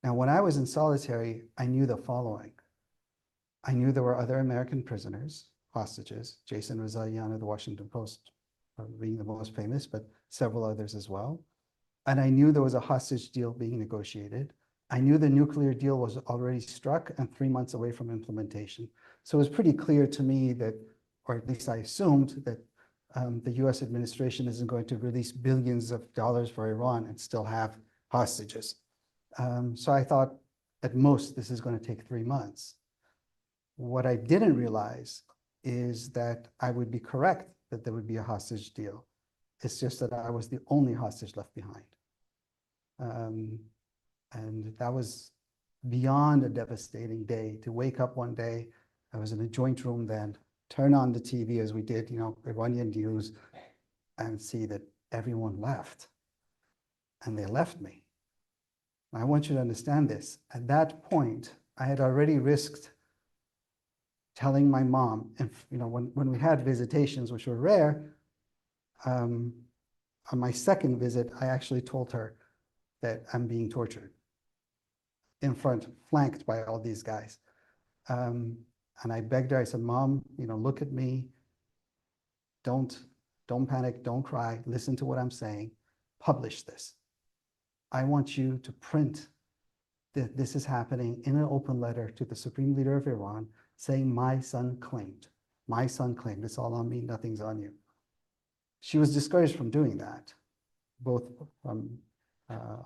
Now, when I was in solitary, I knew the following. I knew there were other American prisoners, hostages, Jason Rezaian of the Washington Post being the most famous, but several others as well. And I knew there was a hostage deal being negotiated. I knew the nuclear deal was already struck and 3 months away from implementation. So it was pretty clear to me that, or at least I assumed that the US administration isn't going to release billions of dollars for Iran and still have hostages. So I thought at most this is going to take 3 months. What I didn't realize is that I would be correct that there would be a hostage deal. It's just that I was the only hostage left behind. And that was beyond a devastating day. To wake up one day, I was in a joint room then, turn on the TV as we did, Iranian news, and see that everyone left. And they left me. I want you to understand this. At that point, I had already risked telling my mom, and when we had visitations, which were rare, on my second visit, I actually told her that I'm being tortured flanked by all these guys. And I begged her, I said, Mom, look at me. Don't panic, don't cry, listen to what I'm saying. publish this. I want you to print that this is happening in an open letter to the Supreme Leader of Iran saying, my son claimed, it's all on me, nothing's on you. She was discouraged from doing that, both from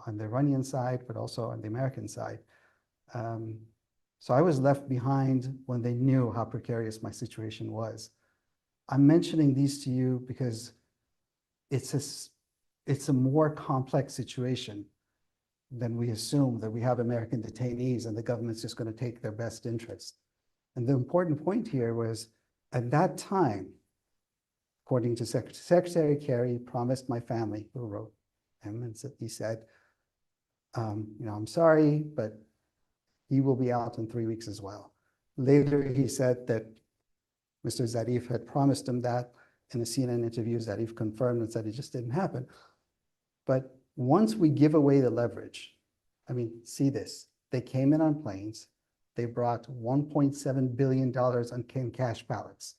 on the Iranian side, but also on the American side. So I was left behind when they knew how precarious my situation was. I'm mentioning these to you because it's a more complex situation than we assume, that we have American detainees and the government's just going to take their best interest. And the important point here was, at that time, according to Secretary Kerry, promised my family, who wrote him, and he said, I'm sorry, but he will be out in 3 weeks as well. Later, he said that Mr. Zarif had promised him that. In a CNN interview, Zarif confirmed and said it just didn't happen. But once we give away the leverage, see this, they came in on planes, they brought $1.7 billion on cash ballots.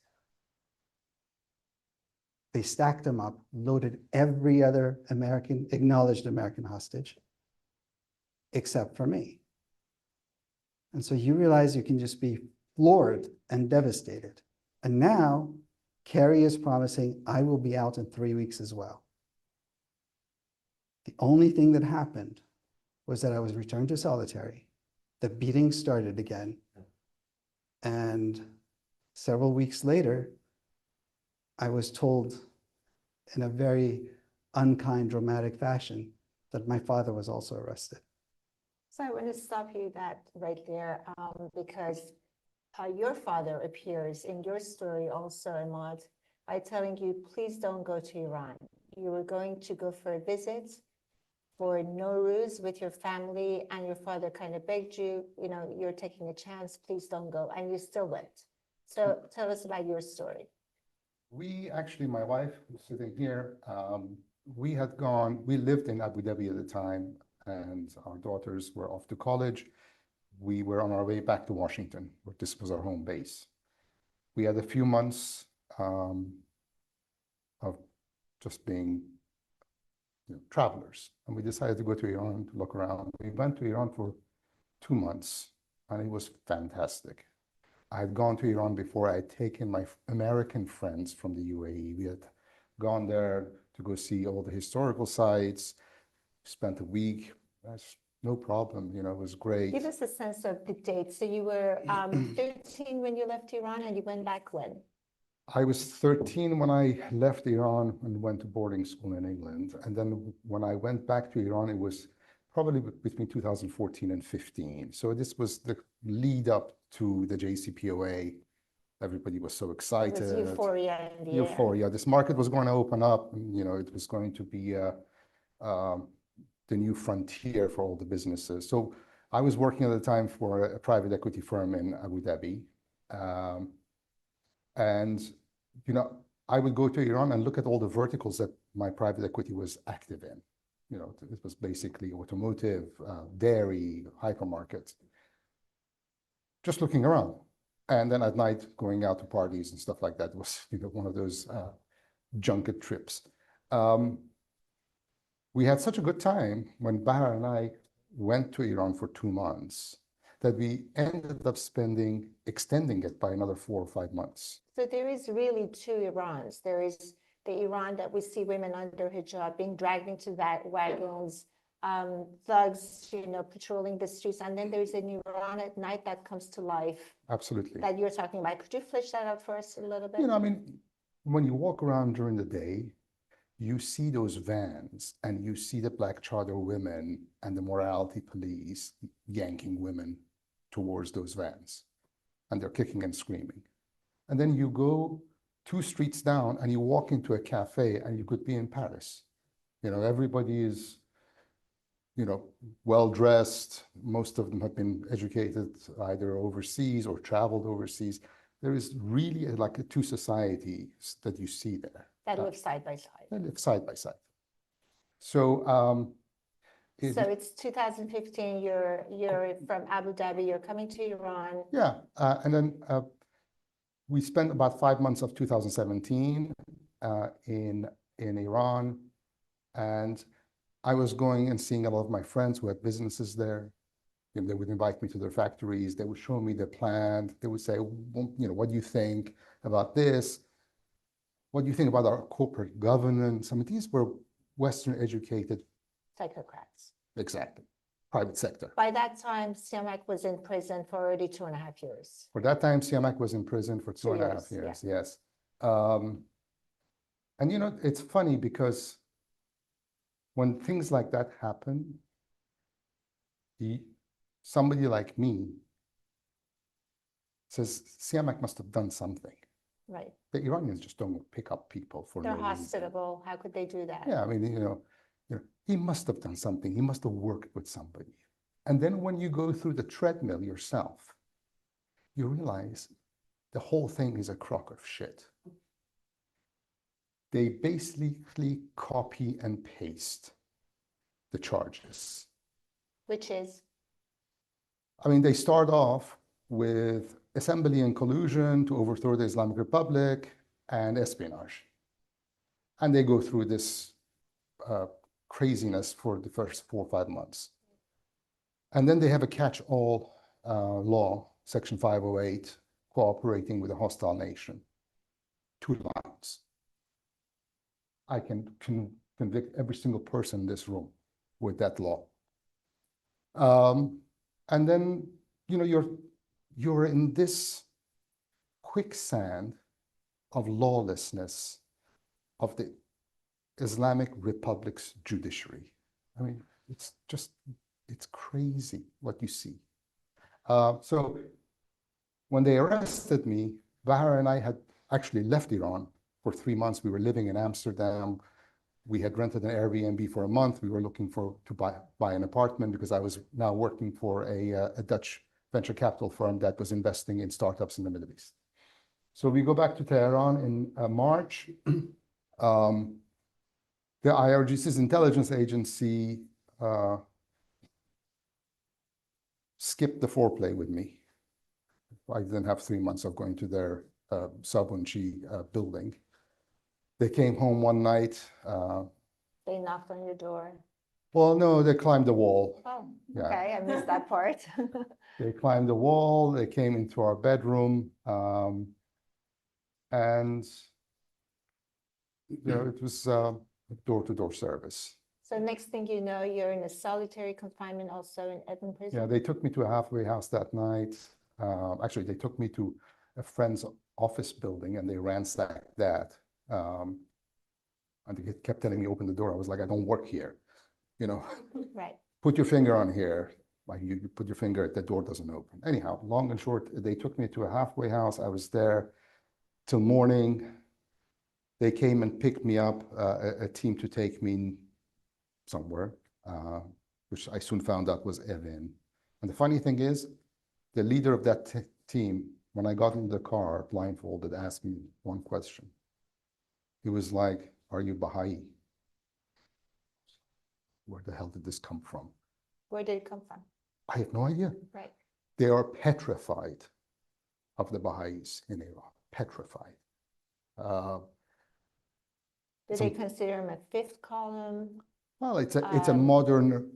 They stacked them up, loaded every other acknowledged American hostage, except for me. And so you realize you can just be floored and devastated. And now Kerry is promising, I will be out in 3 weeks as well. The only thing that happened was that I was returned to solitary. The beating started again. And several weeks later, I was told in a very unkind, dramatic fashion that my father was also arrested.
So I want to stop you right there because your father appears in your story also, Ahmad, by telling you, please don't go to Iran. You were going to go for a visit for Nowruz with your family, and your father kind of begged you, you're taking a chance, please don't go, and you still went. So tell us about your story.
We actually, my wife was sitting here, we lived in Abu Dhabi at the time, and our daughters were off to college. We were on our way back to Washington, where this was our home base. We had a few months of just being travelers, and we decided to go to Iran to look around. We went to Iran for 2 months, and it was fantastic. I had gone to Iran before. I had taken my American friends from the UAE. We had gone there to go see all the historical sites, spent a week. That's no problem, it was great.
Give us a sense of the date. So you were 13 when you left Iran, and you went back when?
I was 13 when I left Iran and went to boarding school in England. And then when I went back to Iran, it was probably between 2014 and 15. So this was the lead up to the JCPOA. Everybody was so excited.
It was euphoria in the air.
Euphoria. This market was going to open up. It was going to be the new frontier for all the businesses. So I was working at the time for a private equity firm in Abu Dhabi. And I would go to Iran and look at all the verticals that my private equity was active in. It was basically automotive, dairy, hypermarkets. Just looking around. And then at night, going out to parties and stuff like that was one of those junket trips. We had such a good time when Bahar and I went to Iran for 2 months that we ended up extending it by another 4 or 5 months.
So there is really 2 Irans. There is the Iran that we see women under hijab being dragged into wagons, thugs, patrolling the streets. And then there's an Iran at night that comes to life.
Absolutely.
That you're talking about. Could you flesh that out for us a little bit?
When you walk around during the day, you see those vans and you see the black charter women and the morality police yanking women towards those vans. And they're kicking and screaming. And then you go 2 streets down and you walk into a cafe and you could be in Paris. Everybody is, well-dressed. Most of them have been educated either overseas or traveled overseas. There is really like 2 societies that you see there.
That live side by side.
They live side by side. So
so it's 2015, you're from Abu Dhabi, you're coming to Iran.
Yeah, and then we spent about 5 months of 2017 in Iran, and I was going and seeing a lot of my friends who had businesses there. You know, they would invite me to their factories. They would show me the plant. They would say, well, you know, what do you think about this? What do you think about our corporate governance? I mean, these were Western educated,
Psychocrats.
exactly, private sector.
By that time, Siamak was in prison for already 2.5 years.
For that time, Siamak was in prison for 2.5
years,
years, yes. And you know, it's funny because when things like that happen, somebody like me says, Siamak must have done something.
Right.
The Iranians just don't pick up people for
They're
no reason.
hospitable. How could they do that?
Yeah, I mean, you know, he must have done something. He must have worked with somebody. And then when you go through the treadmill yourself, you realize the whole thing is a crock of shit. They basically copy and paste the charges.
Which is?
I mean, they start off with assembly and collusion to overthrow the Islamic Republic and espionage. And they go through this craziness for the first 4 or 5 months. And then they have a catch-all law, Section 508, cooperating with a hostile nation. 2 lines. I can convict every single person in this room with that law. And then, you know, you're in this quicksand of lawlessness of the Islamic Republic's judiciary. I mean, it's crazy what you see. So when they arrested me, Bahar and I had actually left Iran for 3 months. We were living in Amsterdam. We had rented an Airbnb for a month. We were looking to buy an apartment because I was now working for a Dutch venture capital firm that was investing in startups in the Middle East. So we go back to Tehran in March. The IRGC's intelligence agency skipped the foreplay with me. I didn't have 3 months of going to their Sabunchi building. They came home one night.
They knocked on your door.
Well, no, they climbed the wall.
Oh,
Yeah.
okay, I missed that part.
They climbed the wall. They came into our bedroom. And you know, it was door-to-door service.
So next thing you know, you're in a solitary confinement also in Edinburgh prison?
Yeah, they took me to a halfway house that night. Actually, they took me to a friend's office building and they ransacked that. And they kept telling me, open the door. I was like, I don't work here. You know,
Right.
put your finger on here. Like you put your finger, the door doesn't open. Anyhow, long and short, they took me to a halfway house. I was there till morning. They came and picked me up, a team to take me somewhere, which I soon found out was Evin. And the funny thing is, the leader of that team, when I got in the car, blindfolded, asked me one question. He was like, are you Baha'i? Where the hell did this come from?
Where did it come from?
I have no idea.
Right.
They are petrified of the Baha'is in Iran, petrified.
Do they consider him a fifth column?
Well, it's a modern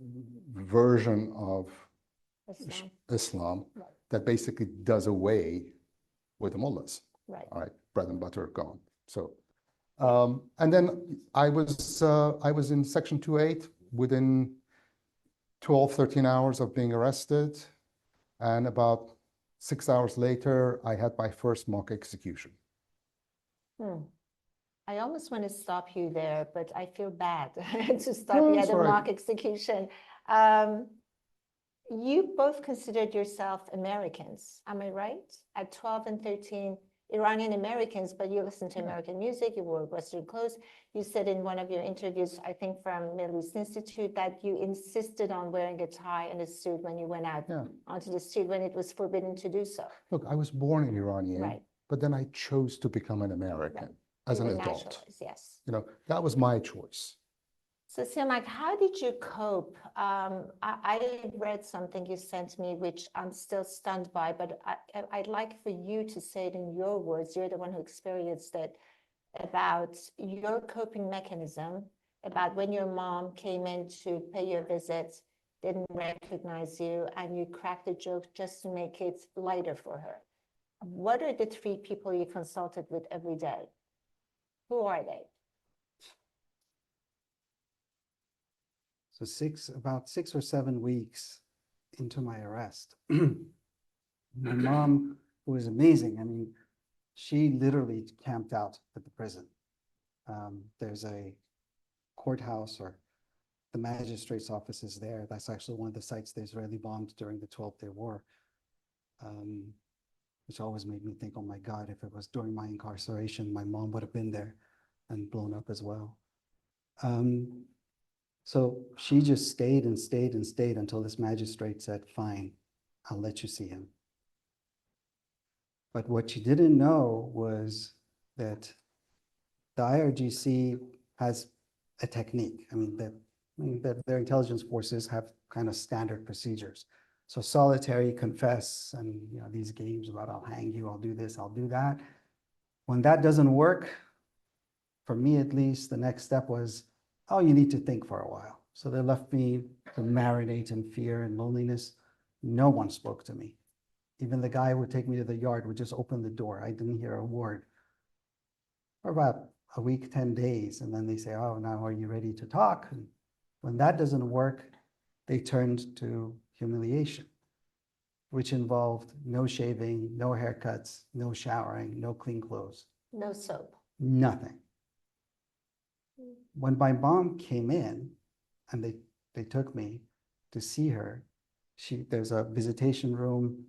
version of
Islam.
Islam that basically does away with the mullahs.
Right.
All right, bread and butter gone. So, and then I was in Section 208 within 12, 13 hours of being arrested, and about 6 hours later, I had my first mock execution.
I almost want to stop you there, but I feel bad to stop you at
it's
a
all right.
mock execution. You both considered yourself Americans, am I right? At 12 and 13, Iranian Americans, but you listen to American music, you wore Western clothes. You said in one of your interviews, I think from Middle East Institute, that you insisted on wearing a tie and a suit when you went out onto the street when it was forbidden to do so.
Look, I was born an Iranian,
Right.
but then I chose to become an American as an
You were
adult.
naturalized, yes.
You know, that was my choice.
So Siamak, how did you cope? I read something you sent me, which I'm still stunned by, but I'd like for you to say it in your words. You're the one who experienced it, about your coping mechanism about when your mom came in to pay your visit, didn't recognize you, and you cracked a joke just to make it lighter for her. What are the 3 people you consulted with every day? Who are they?
So about 6 or 7 weeks into my arrest, my mom, who was amazing, I mean, she literally camped out at the prison. There's a courthouse, or the magistrate's office is there. That's actually one of the sites the Israeli bombed during the 12-day war, which always made me think, oh my God, if it was during my incarceration, my mom would have been there and blown up as well. So she just stayed and stayed and stayed until this magistrate said, fine, I'll let you see him. But what she didn't know was that the IRGC has a technique. I mean, that their intelligence forces have kind of standard procedures. So solitary, confess, and these games about I'll hang you, I'll do this, I'll do that. When that doesn't work, for me at least, the next step was, oh, you need to think for a while. So they left me to marinate in fear and loneliness. No one spoke to me. Even the guy who would take me to the yard would just open the door. I didn't hear a word. For about a week, 10 days. And then they say, oh, now are you ready to talk? And when that doesn't work, they turned to humiliation, which involved no shaving, no haircuts, no showering, no clean clothes.
No soap.
Nothing. When my mom came in and they took me to see her, there's a visitation room.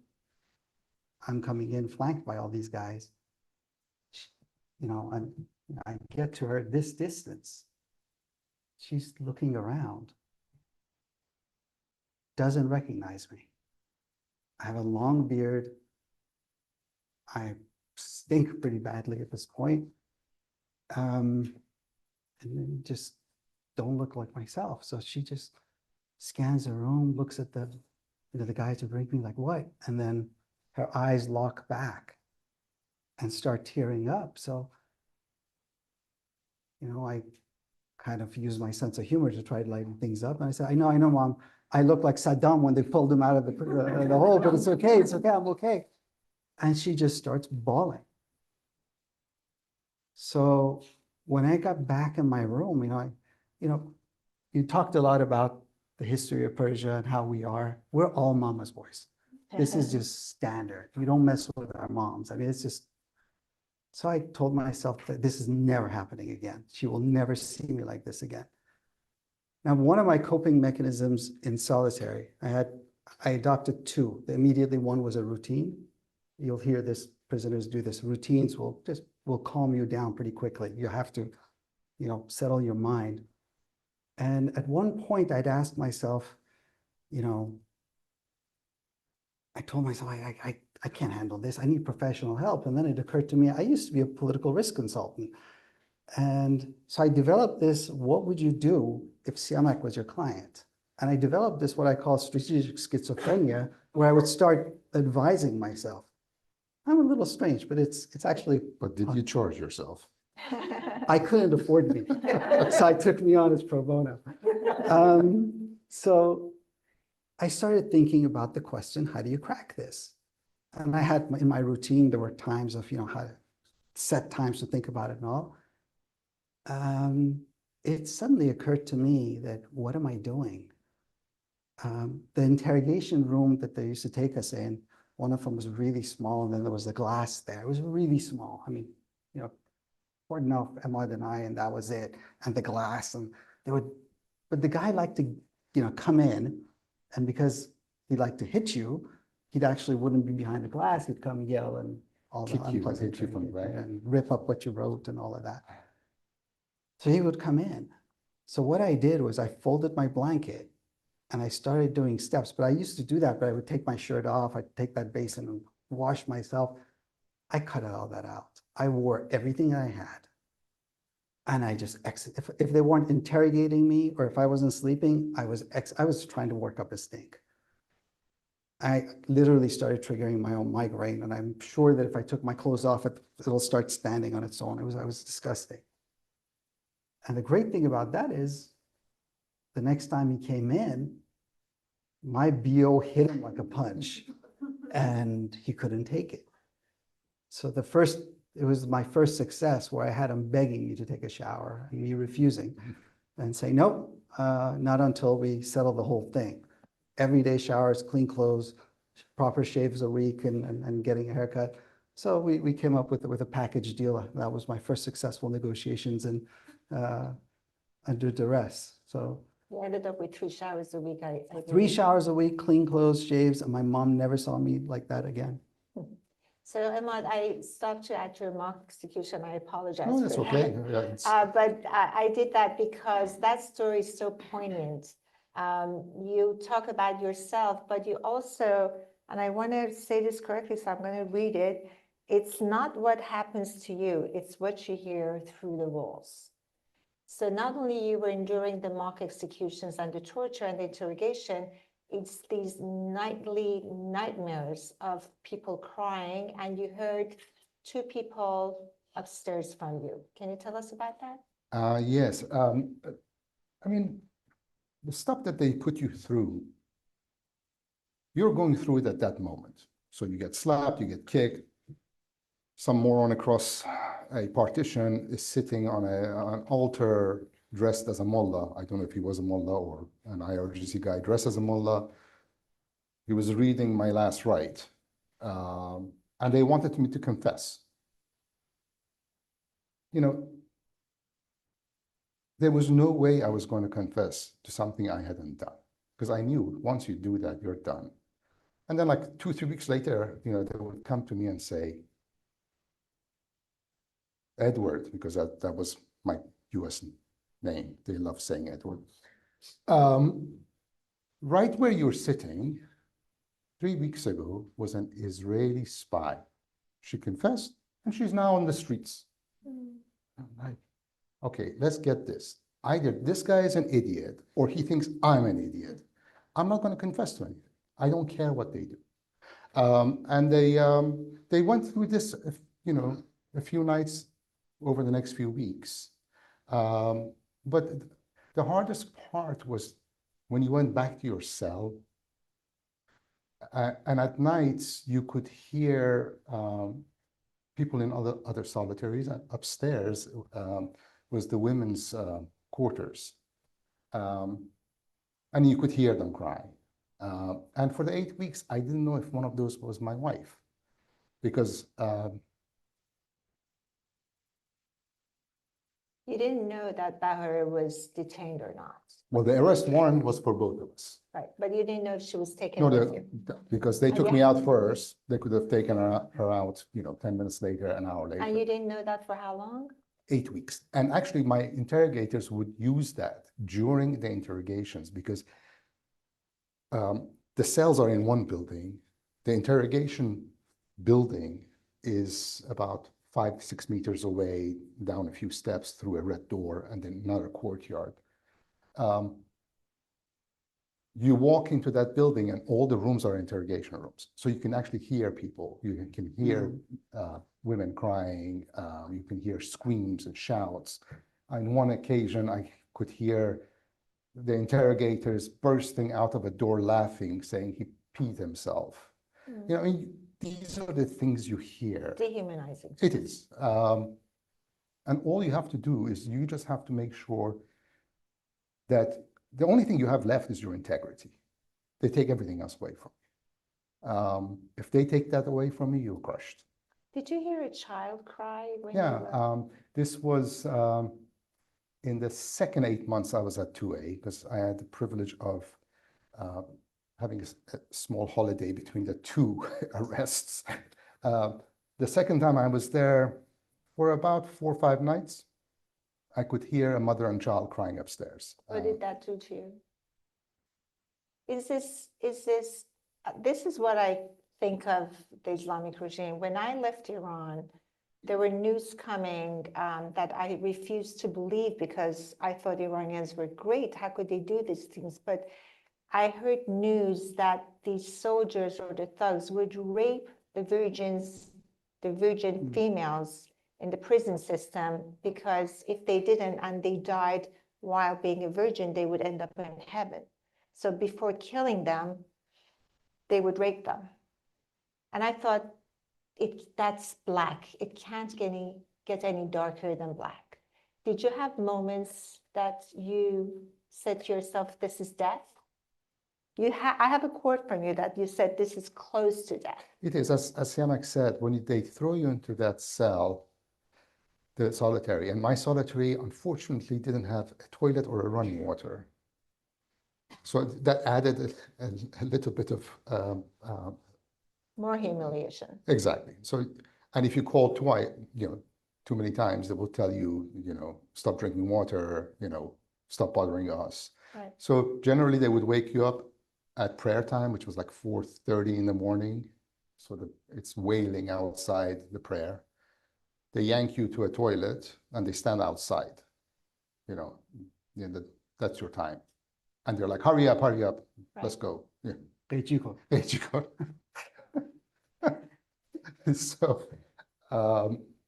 I'm coming in flanked by all these guys. I get to her this distance. She's looking around, doesn't recognize me. I have a long beard. I stink pretty badly at this point. And then just don't look like myself. So she just scans the room, looks at the guys who bring me, like, what? And then her eyes lock back and start tearing up. So, I kind of use my sense of humor to try to lighten things up. And I said, I know, Mom, I look like Saddam when they pulled him out of the hole, but it's okay, I'm okay. And she just starts bawling. So when I got back in my room, you talked a lot about the history of Persia and how we're all mama's boys. This is just standard. You don't mess with our moms. I mean, it's just, so I told myself that this is never happening again. She will never see me like this again. Now, one of my coping mechanisms in solitary, I adopted 2. Immediately, one was a routine. You'll hear prisoners do this. Routines will calm you down pretty quickly. You have to, settle your mind. And at one point, I'd asked myself, I told myself, I can't handle this. I need professional help. And then it occurred to me, I used to be a political risk consultant. And so I developed this, what would you do if Islamic was your client? And I developed this, what I call strategic schizophrenia, where I would start advising myself. I'm a little strange, but it's actually.
But did you charge yourself?
I couldn't afford me. So I took me on as pro bono. So I started thinking about the question, how do you crack this? And I had in my routine, there were times of, how to set times to think about it and all. It suddenly occurred to me that, what am I doing? The interrogation room that they used to take us in, one of them was really small, and then there was the glass there. It was really small. I mean, enough Emad and I, and that was it. And the glass, and but the guy liked to, come in, and because he liked to hit you, he'd actually wouldn't be behind the glass. He'd come yell and all the unpleasant
hit you from the back,
and rip up what you wrote and all of that. So he would come in. So what I did was I folded my blanket and I started doing steps. But I used to do that, but I would take my shirt off. I'd take that basin and wash myself. I cut all that out. I wore everything I had. And I just exit. If they weren't interrogating me, or if I wasn't sleeping, I was trying to work up a stink. I literally started triggering my own migraine, and I'm sure that if I took my clothes off, it'll start standing on its own. I was disgusting. And the great thing about that is the next time he came in, my BO hit him like a punch and he couldn't take it. So it was my first success where I had him begging me to take a shower and me refusing and say, nope, not until we settle the whole thing. Everyday showers, clean clothes, proper shaves a week and getting a haircut. So we came up with a package deal. That was my first successful negotiations and under duress. So
You ended up with 3 showers a week. I
3 showers a week, clean clothes, shaves, and my mom never saw me like that again.
So Ahmad, I stopped you at your mock execution. I apologize
No,
for
that's
that.
okay. Yeah, it's-
But I did that because that story is so poignant. You talk about yourself, but you also, and I want to say this correctly, so I'm going to read it. It's not what happens to you, it's what you hear through the walls. So not only you were enduring the mock executions and the torture and the interrogation, it's these nightly nightmares of people crying, and you heard 2 people upstairs from you. Can you tell us about that?
Yes. I mean, the stuff that they put you through, you're going through it at that moment. So you get slapped, you get kicked. Some moron across a partition is sitting on an altar dressed as a mullah. I don't know if he was a mullah or an IRGC guy dressed as a mullah. He was reading my last rite. And they wanted me to confess. You know, there was no way I was going to confess to something I hadn't done, because I knew once you do that, you're done. And then like 2 or 3 weeks later, you know, they would come to me and say, Edward, because that was my US name. They love saying Edward. Right where you're sitting, 3 weeks ago was an Israeli spy. She confessed, and she's now on the streets. I'm like, okay, let's get this. Either this guy is an idiot, or he thinks I'm an idiot. I'm not going to confess to anything. I don't care what they do. And they went through this, you know, a few nights over the next few weeks. But the hardest part was when you went back to your cell, and at nights you could hear people in other solitaries. Upstairs was the women's quarters, and you could hear them crying. And for the 8 weeks, I didn't know if one of those was my wife, because
You didn't know that Bahar was detained or not.
well, the arrest warrant was for both of us.
Right, but you didn't know if she was taken
No,
with you.
because they took me out first. They could have taken her out, you know, 10 minutes later, an hour
And
later.
you didn't know that for how long?
8 weeks. And actually, my interrogators would use that during the interrogations, because the cells are in one building. The interrogation building is about 5 to 6 meters away, down a few steps through a red door, and then another courtyard. You walk into that building and all the rooms are interrogation rooms. So you can actually hear people. You can hear women crying. You can hear screams and shouts. On one occasion, I could hear the interrogators bursting out of a door laughing, saying he peed himself. You know, I mean, these are the things you hear.
Dehumanizing.
It is. And all you have to do is you just have to make sure that the only thing you have left is your integrity. They take everything else away from you. If they take that away from you, you're crushed.
Did you hear a child cry when you
Yeah,
were?
this was in the second 8 months I was at 2A, because I had the privilege of having a small holiday between the 2 arrests. The second time I was there, for about 4 or 5 nights, I could hear a mother and child crying upstairs.
What did that do to you? This is what I think of the Islamic regime. When I left Iran, there were news coming that I refused to believe, because I thought Iranians were great. How could they do these things? But I heard news that these soldiers or the thugs would rape the virgin females in the prison system, because if they didn't and they died while being a virgin, they would end up in heaven. So before killing them, they would rape them. And I thought, that's black. It can't get any darker than black. Did you have moments that you said to yourself, this is death? I have a quote from you that you said this is close to death.
It is, as Siamak said, when they throw you into that cell, the solitary, and my solitary unfortunately didn't have a toilet or a running water. So that added a little bit of
More humiliation.
exactly. So, and if you call twice, too many times, they will tell you, stop drinking water, stop bothering us.
Right.
So generally they would wake you up at prayer time, which was like 4:30 in the morning. So it's wailing outside the prayer. They yank you to a toilet and they stand outside. That's your time. And they're like, hurry up, let's go. Yeah.
Beijigo.
So,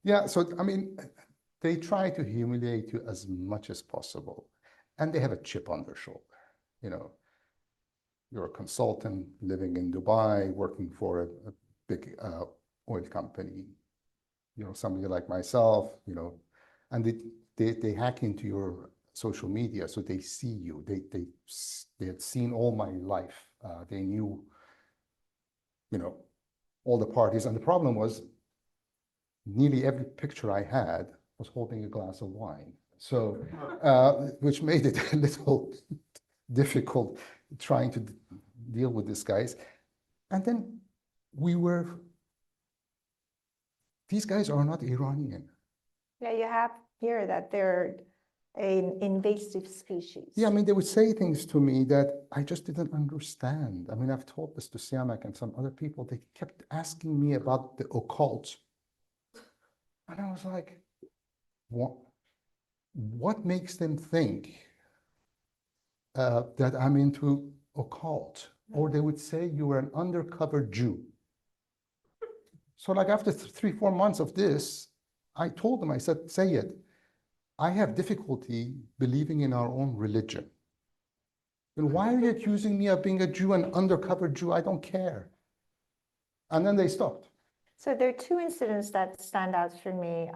yeah, so I mean, they try to humiliate you as much as possible. And they have a chip on their shoulder. You're a consultant living in Dubai, working for a big oil company, somebody like myself, and they hack into your social media, so they see you. They had seen all my life. They knew, all the parties. And the problem was nearly every picture I had was holding a glass of wine. So, which made it a little difficult trying to deal with these guys. And then these guys are not Iranian.
Yeah, you have here that they're an invasive species.
Yeah, I mean, they would say things to me that I just didn't understand. I mean, I've told this to Siamak and some other people. They kept asking me about the occult. And I was like, what makes them think that I'm into occult? Or they would say you were an undercover Jew. So like after 3-4 months of this, I told them, I said, Sayyid, I have difficulty believing in our own religion. And why are you accusing me of being a Jew, an undercover Jew? I don't care. And then they stopped.
So there are two incidents that stand out for me.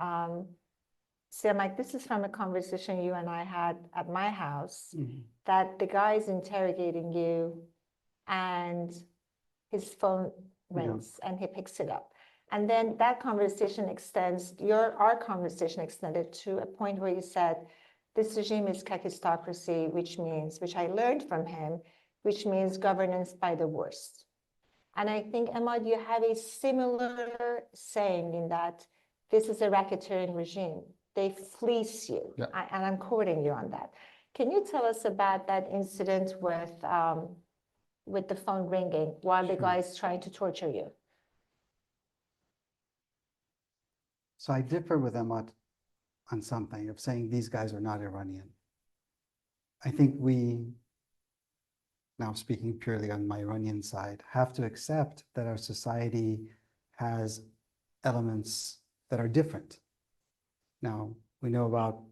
So Mike, this is from a conversation you and I had at my house, that the guy is interrogating you and his phone rings and he picks it up. And then that conversation our conversation extended to a point where you said, this regime is kakistocracy, which I learned from him, which means governance by the worst. And I think, Ahmad, you have a similar saying in that this is a racketeering regime. They fleece you. Yeah. And I'm quoting you on that. Can you tell us about that incident with the phone ringing while the guy is trying to torture you?
So I differ with Ahmad on something of saying these guys are not Iranian. I think we, now speaking purely on my Iranian side, have to accept that our society has elements that are different. Now, we know about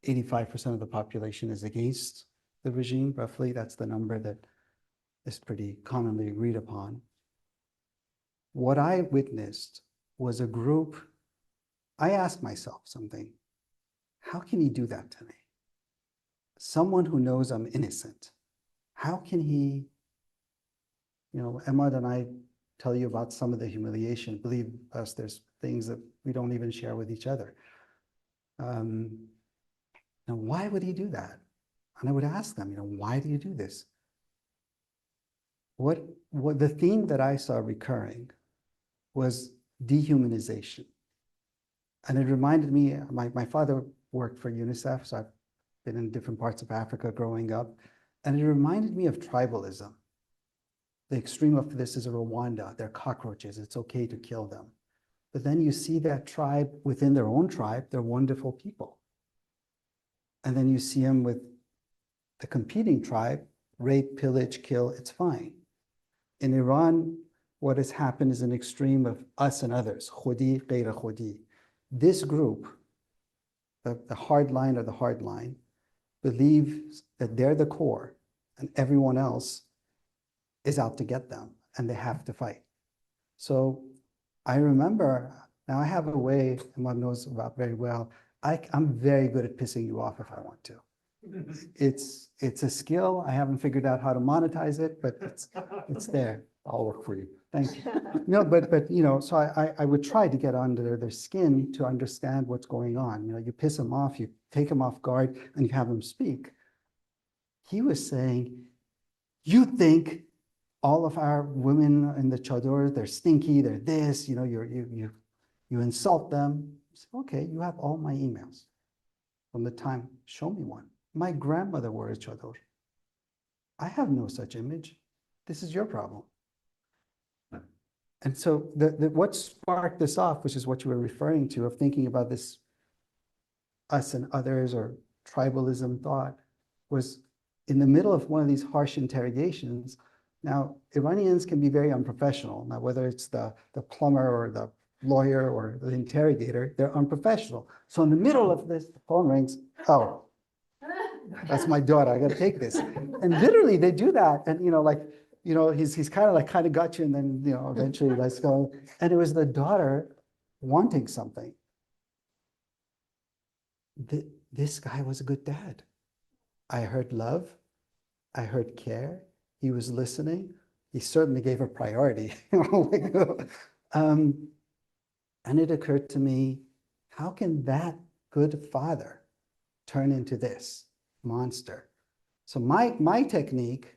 85% of the population is against the regime, roughly. That's the number that is pretty commonly agreed upon. What I witnessed was a group. I asked myself something. How can he do that to me? Someone who knows I'm innocent. How can he, Ahmad and I tell you about some of the humiliation. Believe us, there's things that we don't even share with each other. Now, why would he do that? And I would ask them, why do you do this? What the theme that I saw recurring was dehumanization. And it reminded me, my father worked for UNICEF, so I've been in different parts of Africa growing up, and it reminded me of tribalism. The extreme of this is Rwanda. They're cockroaches. It's okay to kill them. But then you see that tribe within their own tribe, they're wonderful people. And then you see them with the competing tribe, rape, pillage, kill, it's fine. In Iran, what has happened is an extreme of us and others, khudi, ghayra khudi. This group, the hard line or the hard line, believes that they're the core and everyone else is out to get them and they have to fight. So I remember, now I have a way, Imad knows about very well, I'm very good at pissing you off if I want to. It's a skill. I haven't figured out how to monetize it, but it's there.
I'll work for you.
Thank you. No, but you know, so I would try to get under their skin to understand what's going on. You know, you piss them off, you take them off guard, and you have them speak. He was saying, you think all of our women in the chador, they're stinky, they're this, you know, you insult them. I said, okay, you have all my emails from the time, show me one. My grandmother wore a chador. I have no such image. This is your problem. And so what sparked this off, which is what you were referring to, of thinking about this us and others or tribalism thought, was in the middle of one of these harsh interrogations. Now, Iranians can be very unprofessional. Now, whether it's the plumber or the lawyer or the interrogator, they're unprofessional. So in the middle of this, the phone rings. Oh, that's my daughter. I got to take this. And literally they do that. And, you know, like, you know, he's kind of got you. And then, you know, eventually let's go. And it was the daughter wanting something. This guy was a good dad. I heard love. I heard care. He was listening. He certainly gave her priority. And it occurred to me, how can that good father turn into this monster? So my technique,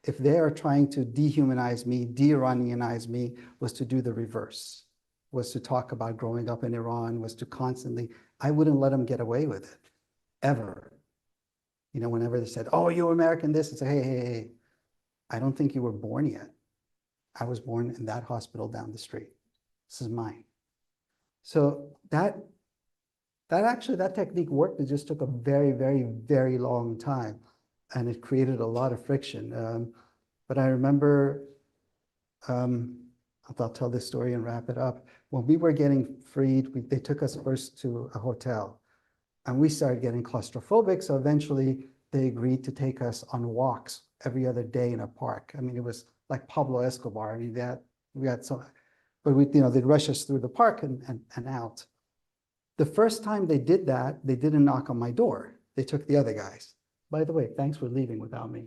if they are trying to dehumanize me, de-Iranianize me, was to do the reverse, was to talk about growing up in Iran, was to constantly, I wouldn't let them get away with it, ever. You know, whenever they said, oh, you're American this, and say, hey, I don't think you were born yet. I was born in that hospital down the street. This is mine. So that technique worked. It just took a very, very, very long time. And it created a lot of friction. But I remember, I'll tell this story and wrap it up. When we were getting freed, they took us first to a hotel. And we started getting claustrophobic. So eventually they agreed to take us on walks every other day in a park. I mean, it was like Pablo Escobar. I mean, we had some, but they'd rush us through the park and out. The first time they did that, they didn't knock on my door. They took the other guys. By the way, thanks for leaving without me.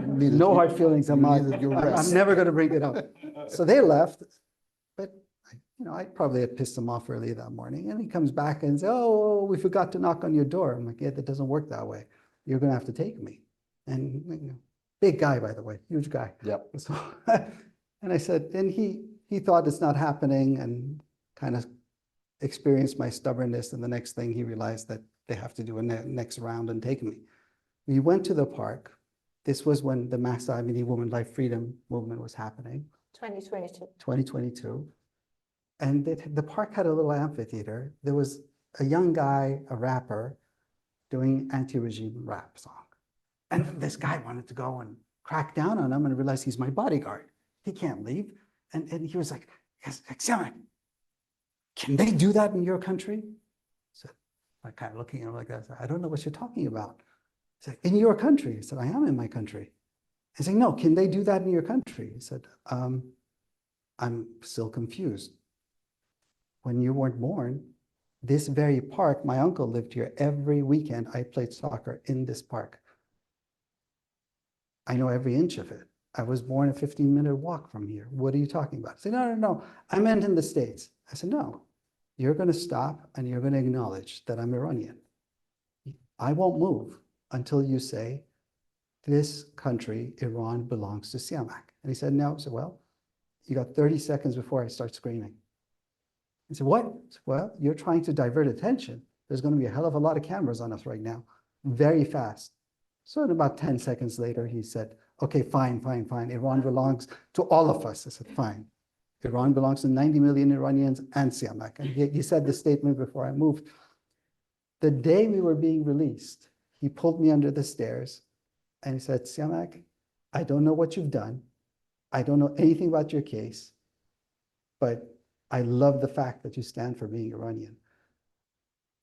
No hard feelings. I'm never going to bring it up. So they left, but I probably had pissed them off early that morning. And he comes back and says, oh, we forgot to knock on your door. I'm like, yeah, that doesn't work that way. You're going to have to take me. And big guy, by the way, huge guy.
Yep.
So, and I said, and he thought it's not happening and kind of experienced my stubbornness. And the next thing he realized that they have to do a next round and take me. We went to the park. This was when the Mahsa Amini Women Life Freedom movement was happening. 2022. And the park had a little amphitheater. There was a young guy, a rapper, doing anti-regime rap song. And this guy wanted to go and crack down on him and realized he's my bodyguard. He can't leave. And he was like, yes, Islamic, can they do that in your country? So I kind of looking at him like that. I said, I don't know what you're talking about. He said, in your country? I said, I am in my country. He said, no, can they do that in your country? He said, I'm still confused. When you weren't born, this very park, my uncle lived here. Every weekend I played soccer in this park. I know every inch of it. I was born a 15-minute walk from here. What are you talking about? I said, no, I meant in the States. I said, no, you're going to stop and you're going to acknowledge that I'm Iranian. I won't move until you say, this country, Iran, belongs to Siamak. And he said, no. I said, well, you got 30 seconds before I start screaming. He said, what? I said, well, you're trying to divert attention. There's going to be a hell of a lot of cameras on us right now, very fast. So in about 10 seconds later, he said, okay, fine. Iran belongs to all of us. I said, fine. Iran belongs to 90 million Iranians and Siamak. And he said the statement before I moved. The day we were being released, he pulled me under the stairs and he said, Siamak, I don't know what you've done. I don't know anything about your case, but I love the fact that you stand for being Iranian.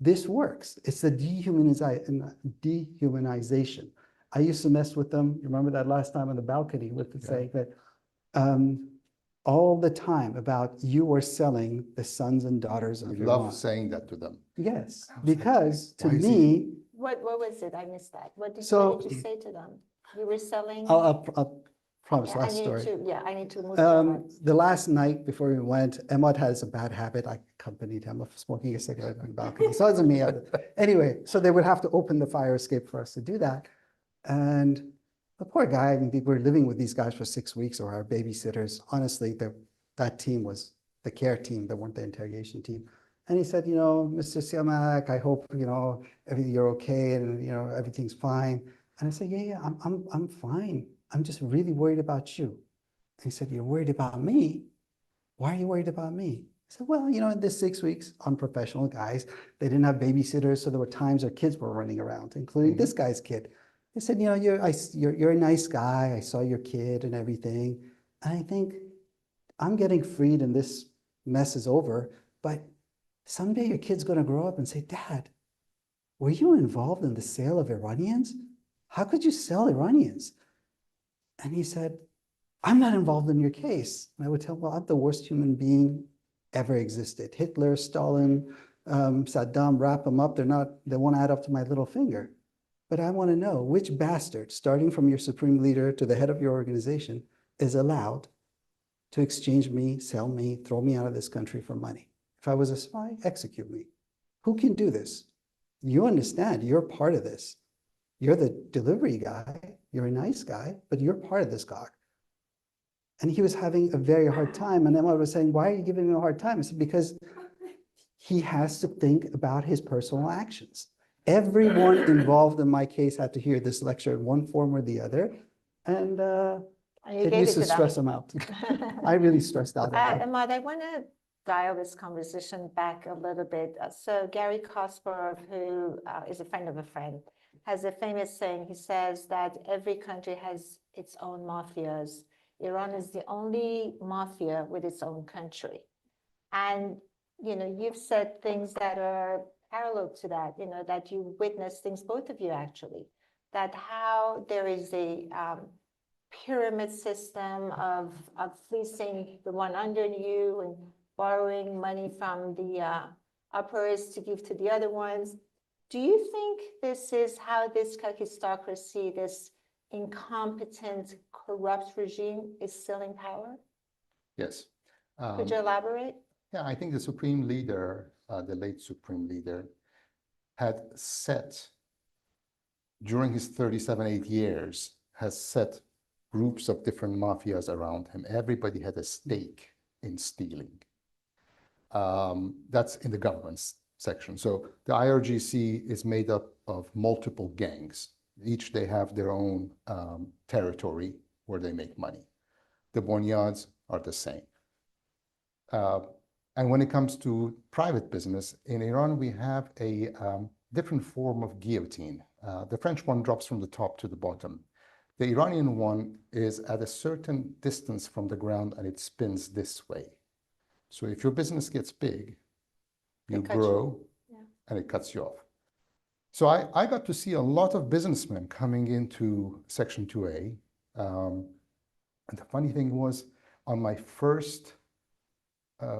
This works. It's the dehumanization. I used to mess with them. You remember that last time on the balcony with the saying that all the time about you are selling the sons and daughters of
We
Iran.
love saying that to them.
Yes,
I was like,
because to
why is he-
me,
What was it? I missed that. What did
So-
you say to them? You were selling?
I'll promise
Yeah, I
last
need
story.
to, I need to move on.
The last night before we went, Emad has a bad habit. I accompanied him of smoking a cigarette on the balcony. So it wasn't me. Anyway, so they would have to open the fire escape for us to do that. And the poor guy, I mean, we were living with these guys for 6 weeks, or our babysitters. Honestly, that team was the care team. They weren't the interrogation team. And he said, Mr. Siamak, I hope, you're okay and, everything's fine. And I said, yeah, I'm fine. I'm just really worried about you. And he said, you're worried about me? Why are you worried about me? I said, well, in this 6 weeks, unprofessional guys, they didn't have babysitters. So there were times their kids were running around, including this guy's kid. He said, you're a nice guy. I saw your kid and everything. And I think I'm getting freed and this mess is over. But someday your kid's going to grow up and say, Dad, were you involved in the sale of Iranians? How could you sell Iranians? And he said, I'm not involved in your case. And I would tell him, well, I'm the worst human being ever existed. Hitler, Stalin, Saddam, wrap them up. They won't add up to my little finger. But I want to know which bastard, starting from your supreme leader to the head of your organization, is allowed to exchange me, sell me, throw me out of this country for money. If I was a spy, execute me. Who can do this? You understand, you're part of this. You're the delivery guy. You're a nice guy, but you're part of this gog. And he was having a very hard time. And Emma was saying, why are you giving him a hard time? I said, because he has to think about his personal actions. Everyone involved in my case had to hear this lecture in one form or the other. And it used to stress him out. I really stressed out.
Ahmad, I want to dial this conversation back a little bit. So Gary Kasparov, who is a friend of a friend, has a famous saying. He says that every country has its own mafias. Iran is the only mafia with its own country. And, you've said things that are parallel to that, that you witnessed things, both of you actually, that how there is a pyramid system of fleecing the one under you and borrowing money from the uppers to give to the other ones. Do you think this is how this kakistocracy, this incompetent, corrupt regime is still in power?
Yes.
Could you elaborate?
Yeah, I think the supreme leader, the late supreme leader, had set, during his 37-8 years, has set groups of different mafias around him. Everybody had a stake in stealing. That's in the government's section. So the IRGC is made up of multiple gangs. Each they have their own territory where they make money. The bonyads are the same. And when it comes to private business, in Iran, we have a different form of guillotine. The French one drops from the top to the bottom. The Iranian one is at a certain distance from the ground and it spins this way. So if your business gets big, you grow and it cuts you off. So I got to see a lot of businessmen coming into Section 2A. And the funny thing was, on my first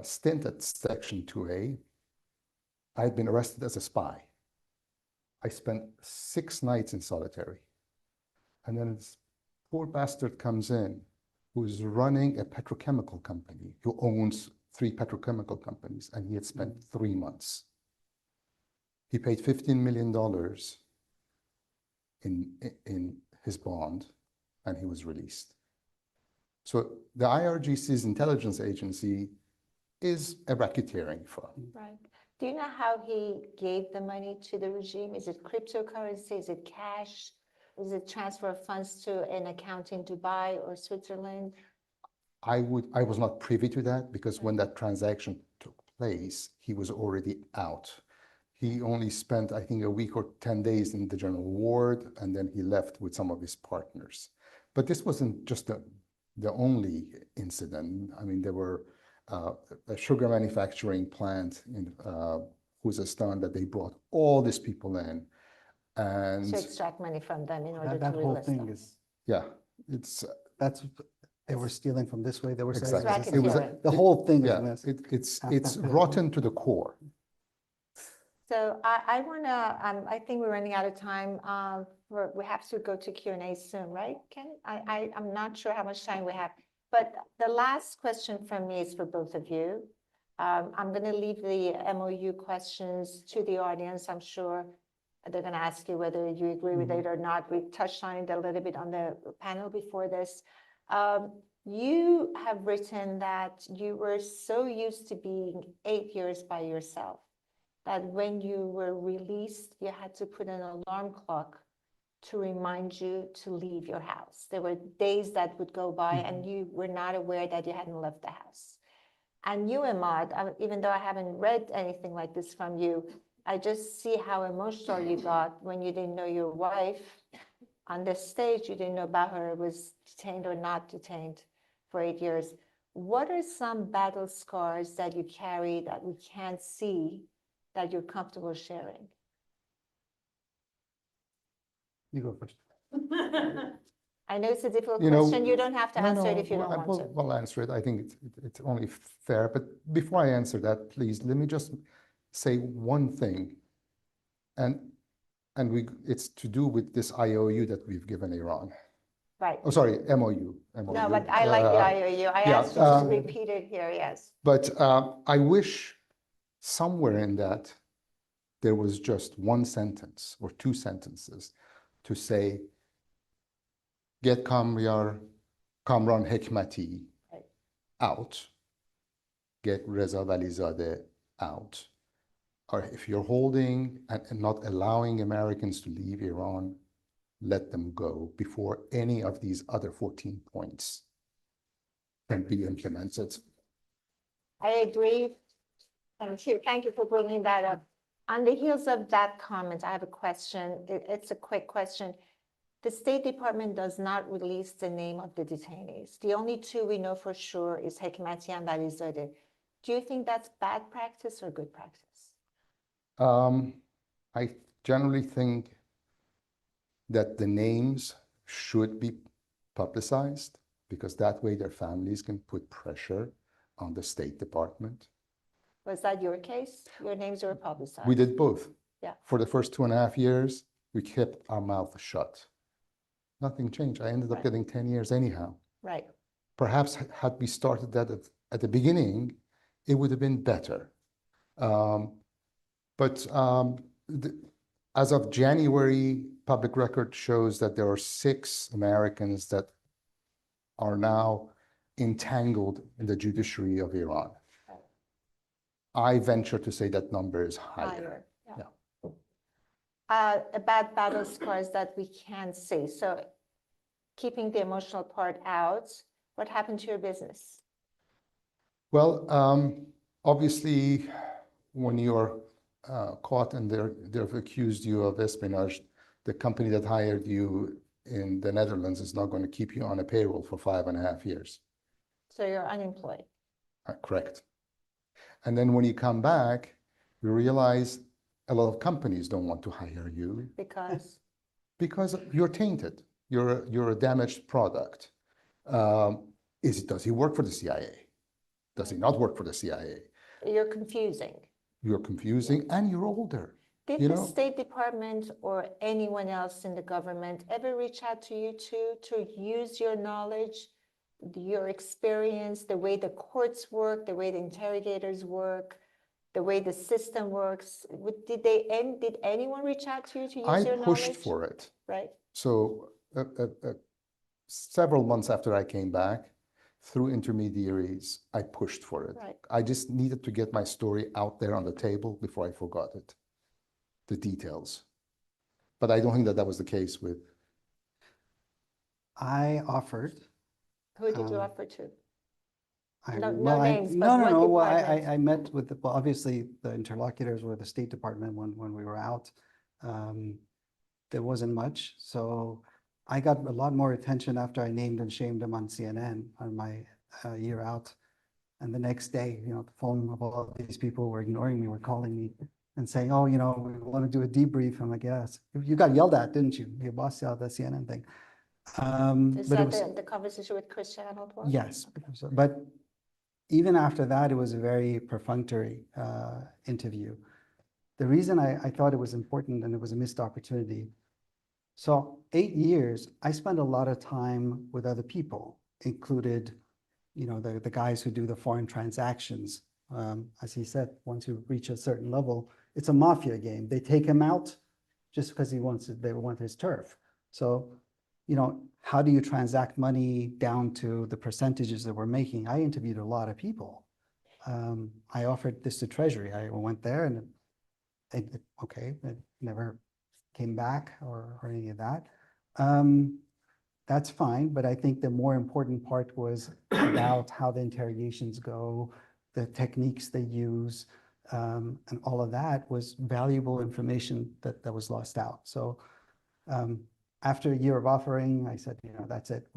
stint at Section 2A, I had been arrested as a spy. I spent 6 nights in solitary. And then this poor bastard comes in who's running a petrochemical company, who owns 3 petrochemical companies, and he had spent 3 months. He paid $15 million in his bond, and he was released. So the IRGC's intelligence agency is a racketeering firm.
Right. Do you know how he gave the money to the regime? Is it cryptocurrency? Is it cash? Is it transfer of funds to an account in Dubai or Switzerland?
I was not privy to that because when that transaction took place, he was already out. He only spent, I think, a week or 10 days in the general ward, and then he left with some of his partners. But this wasn't just the only incident. I mean, there were a sugar manufacturing plant in Khuzestan that they brought all these people in. And
To extract money from them in order
That
to
whole
relist
thing
them.
is,
yeah, it's,
that's, they were stealing from this way, they were saying.
exactly. It was,
Racketeering.
The whole thing is
yeah,
messed.
it's
Half that
rotten to the core.
So I want to, I think we're running out of time. We have to go to Q&A soon, right, Ken? I'm not sure how much time we have. But the last question from me is for both of you. I'm going to leave the MOU questions to the audience. I'm sure they're going to ask you whether you agree with it or not. We touched on it a little bit on the panel before this. You have written that you were so used to being 8 years by yourself that when you were released, you had to put an alarm clock to remind you to leave your house. There were days that would go by and you were not aware that you hadn't left the house. And you, Ahmad, even though I haven't read anything like this from you, I just see how emotional you got when you didn't know your wife on the stage, you didn't know about her was detained or not detained for 8 years. What are some battle scars that you carry that we can't see that you're comfortable sharing?
You go first.
I know it's a difficult
You know,
question. You don't have to
No,
answer it
no,
if you don't
I
want
will-
to.
Will answer it. I think it's only fair. But before I answer that, please, let me just say one thing. And it's to do with this IOU that we've given Iran.
Right.
Oh, sorry, MOU.
No, but I like the IOU. I
yeah,
asked you to repeat it here, yes.
But I wish somewhere in that there was just one sentence or two sentences to say, get Kamran Hekmati
Right.
out, get Reza Valizadeh out. Or if you're holding and not allowing Americans to leave Iran, let them go before any of these other 14 points can be implemented.
I agree. Thank you for bringing that up. On the heels of that comment, I have a question. It's a quick question. The State Department does not release the name of the detainees. The only two we know for sure is Hekmati and Valizadeh. Do you think that's bad practice or good practice?
I generally think that the names should be publicized because that way their families can put pressure on the State Department.
Was that your case? Your names were publicized?
We did both.
Yeah.
For the first 2.5 years, we kept our mouth shut. Nothing changed. I ended up
Right.
getting 10 years anyhow.
Right.
Perhaps had we started that at the beginning, it would have been better. As of January, public record shows that there are 6 Americans that are now entangled in the judiciary of Iran.
Right.
I venture to say that number is higher.
Yeah. About battle scars that we can see. So keeping the emotional part out, what happened to your business?
Well, obviously, when you're caught and they've accused you of espionage, the company that hired you in the Netherlands is not going to keep you on a payroll for 5.5 years.
So you're unemployed.
Correct. And then when you come back, you realize a lot of companies don't want to hire you
Because?
because you're tainted. You're a damaged product. Does he work for the CIA? Does he not work for the CIA?
You're confusing.
You're confusing and you're older.
Did
You
the
know?
State Department or anyone else in the government ever reach out to you to use your knowledge, your experience, the way the courts work, the way the interrogators work, the way the system works? Did anyone reach out to you to use your
I
knowledge?
pushed for it.
Right.
So several months after I came back, through intermediaries, I pushed for it.
Right.
I just needed to get my story out there on the table before I forgot it, the details. But I don't think that was the case with.
I offered.
Who did you offer to? No
Well,
names, but
no,
what
well,
department?
I met with, well, obviously, the interlocutors were the State Department when we were out. There wasn't much, so I got a lot more attention after I named and shamed him on CNN on my year out. And the next day, the phone of all these people were ignoring me, were calling me and saying, oh, we want to do a debrief. I'm like, yes, you got yelled at, didn't you? Your boss yelled at the CNN thing.
Is
But it
that
was,
the conversation with Christian Hemsworth?
yes, but even after that, it was a very perfunctory interview. The reason I thought it was important and it was a missed opportunity. So 8 years, I spent a lot of time with other people, included, the guys who do the foreign transactions. As he said, once you reach a certain level, it's a mafia game. They take him out just because they want his turf. So, how do you transact money down to the percentages that we're making? I interviewed a lot of people. I offered this to Treasury. I went there and it never came back or any of that. That's fine, but I think the more important part was about how the interrogations go, the techniques they use, and all of that was valuable information that was lost out. So after a year of offering, I said, that's it.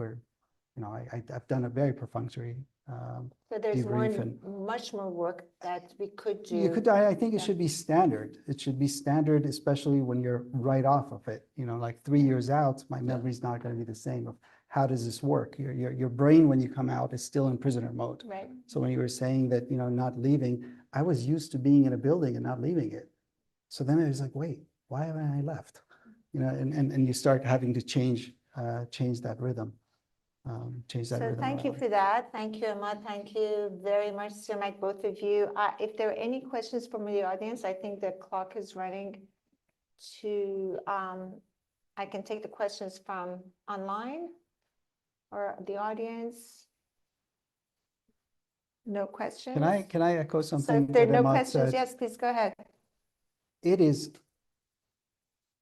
I've done a very perfunctory
So there's
debrief and
much more work that we could do.
I think it
Yeah.
should be standard. It should be standard, especially when you're right off of it. Like 3 years out, my memory's not going to be the same of how does this work? Your brain, when you come out, is still in prisoner mode.
Right.
So when you were saying that, not leaving, I was used to being in a building and not leaving it. So then it was like, wait, why haven't I left? And you start having to change that rhythm. Change that
So
rhythm
thank you
around.
for that. Thank you, Emma. Thank you very much, to Mike, both of you. If there are any questions from the audience, I think the clock is running to, I can take the questions from online or the audience. No questions?
Can I echo
So
something
if there are
that
no
Emma
questions,
said?
yes, please go ahead.
It is,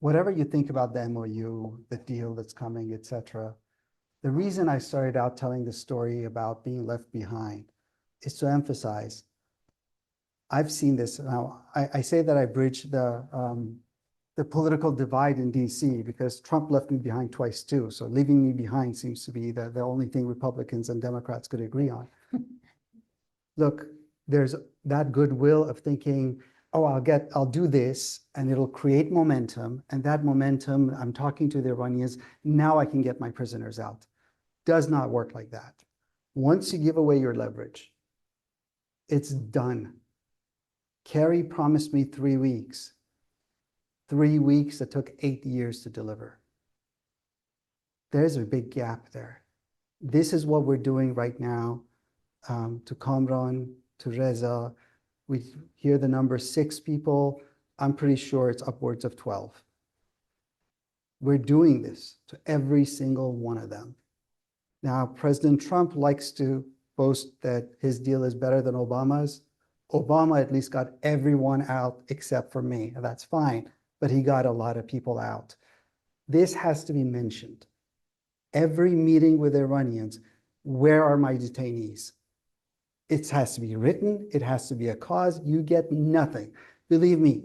whatever you think about the MOU, the deal that's coming, et cetera, the reason I started out telling the story about being left behind is to emphasize, I've seen this. Now, I say that I bridge the political divide in DC because Trump left me behind twice too. So leaving me behind seems to be the only thing Republicans and Democrats could agree on. Look, there's that goodwill of thinking, oh, I'll do this and it'll create momentum. And that momentum, I'm talking to the Iranians, now I can get my prisoners out. Does not work like that. Once you give away your leverage, it's done. Kerry promised me 3 weeks. 3 weeks that took 8 years to deliver. There's a big gap there. This is what we're doing right now to Kamran, to Reza. We hear the number 6 people. I'm pretty sure it's upwards of 12. We're doing this to every single one of them. Now, President Trump likes to boast that his deal is better than Obama's. Obama at least got everyone out except for me. That's fine, but he got a lot of people out. This has to be mentioned. Every meeting with Iranians, where are my detainees? It has to be written. It has to be a cause. You get nothing. Believe me,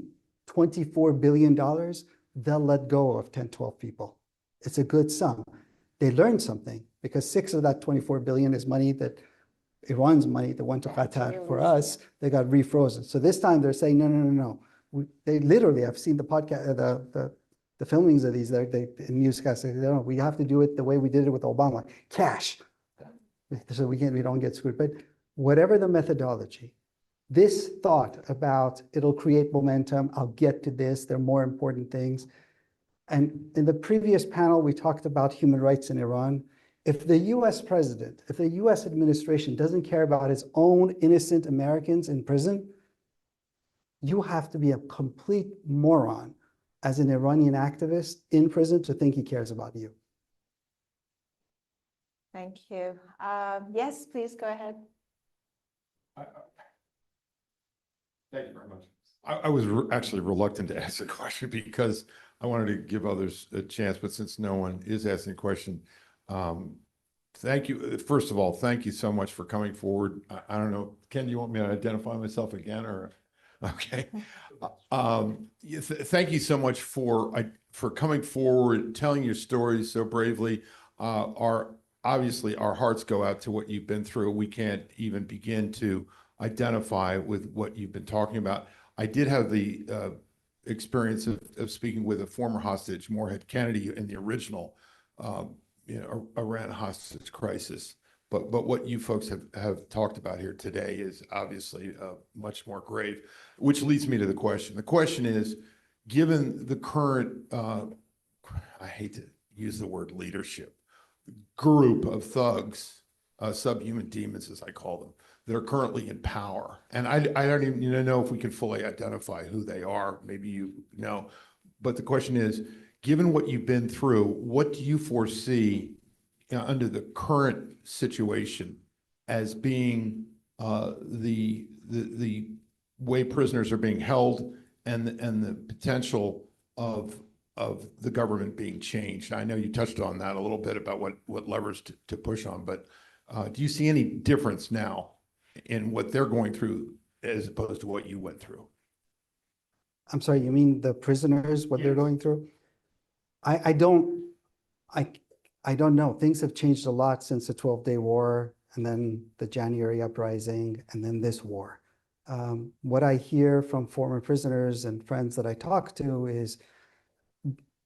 $24 billion, they'll let go of 10, 12 people. It's a good sum. They learned something because 6 of that 24 billion is money that Iran's money that went to Qatar for us. They got refrozen. So this time they're saying, no. They literally, I've seen the podcast, the filmings of these, they in newscasts, they say, no, we have to do it the way we did it with Obama, cash. So we don't get screwed. But whatever the methodology, this thought about it'll create momentum, I'll get to this, there are more important things. And in the previous panel, we talked about human rights in Iran. If the US president, if the US administration doesn't care about its own innocent Americans in prison, you have to be a complete moron as an Iranian activist in prison to think he cares about you.
Thank you. Yes, please go ahead.
Thank you very much. I was actually reluctant to ask a question because I wanted to give others a chance, but since no one is asking a question, thank you. First of all, thank you so much for coming forward. I don't know, Ken, do you want me to identify myself again or? Okay. Thank you so much for coming forward, telling your stories so bravely. obviously our hearts go out to what you've been through. We can't even begin to identify with what you've been talking about. I did have the experience of speaking with a former hostage, Moorhead Kennedy, in the original Iran hostage crisis. But what you folks have talked about here today is obviously much more grave, which leads me to the question. The question is, given the current, I hate to use the word leadership, group of thugs, subhuman demons, as I call them, that are currently in power. And I don't even know if we can fully identify who they are. Maybe you know. But the question is, given what you've been through, what do you foresee under the current situation as being the way prisoners are being held and the potential of the government being changed? I know you touched on that a little bit about what levers to push on, but do you see any difference now in what they're going through as opposed to what you went through?
I'm sorry, you mean the prisoners, what they're going through? I don't know. Things have changed a lot since the 12-day war and then the January uprising and then this war. What I hear from former prisoners and friends that I talk to is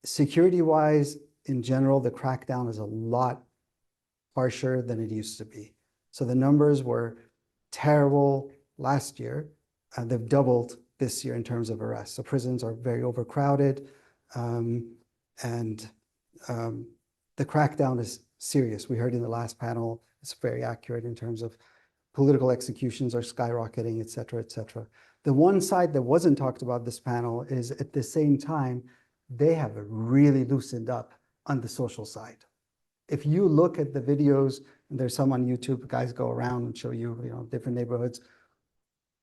security-wise, in general, the crackdown is a lot harsher than it used to be. So the numbers were terrible last year. They've doubled this year in terms of arrests. So prisons are very overcrowded, and the crackdown is serious. We heard in the last panel, it's very accurate in terms of political executions are skyrocketing, et cetera, et cetera. The one side that wasn't talked about this panel is at the same time, they have really loosened up on the social side. If you look at the videos, and there's some on YouTube, guys go around and show you, different neighborhoods.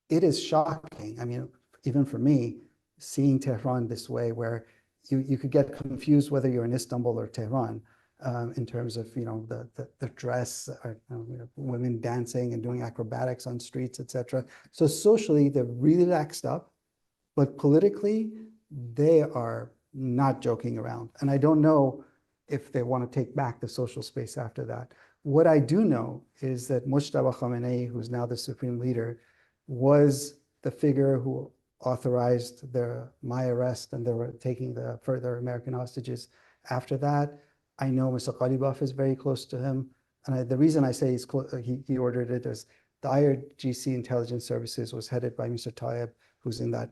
It is shocking. I mean, even for me, seeing Tehran this way, where you could get confused whether you're in Istanbul or Tehran, in terms of the dress, or women dancing and doing acrobatics on streets, etc. So socially, they're really laxed up, but politically, they are not joking around. And I don't know if they want to take back the social space after that. What I do know is that Mujtaba Khamenei, who's now the supreme leader, was the figure who authorized my arrest and they were taking the further American hostages after that. I know Mr. Ghalibaf is very close to him. And the reason I say he ordered it is the IRGC intelligence services was headed by Mr. Tayeb, who's in that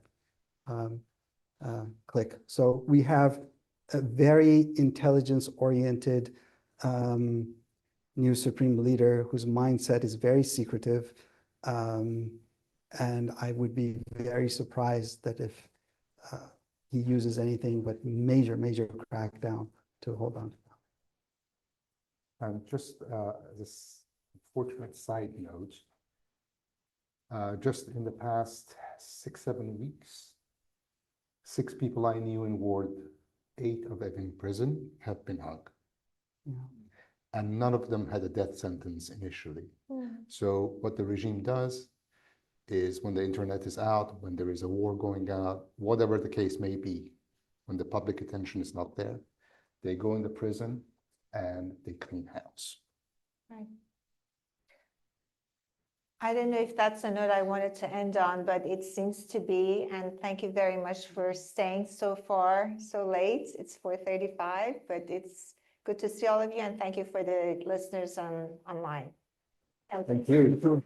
clique. So we have a very intelligence-oriented new supreme leader whose mindset is very secretive. And I would be very surprised that if he uses anything but major crackdown to hold on to them.
And just this unfortunate side note, just in the past 6-7 weeks, 6 people I knew in Ward 8 of Evin Prison have been hung.
Yeah.
And none of them had a death sentence initially. So what the regime does is when the internet is out, when there is a war going on, whatever the case may be, when the public attention is not there, they go in the prison and they clean house.
Right. I don't know if that's a note I wanted to end on, but it seems to be, and thank you very much for staying so far, so late. It's 4:35, but it's good to see all of you, and thank you for the listeners online.
Thank you.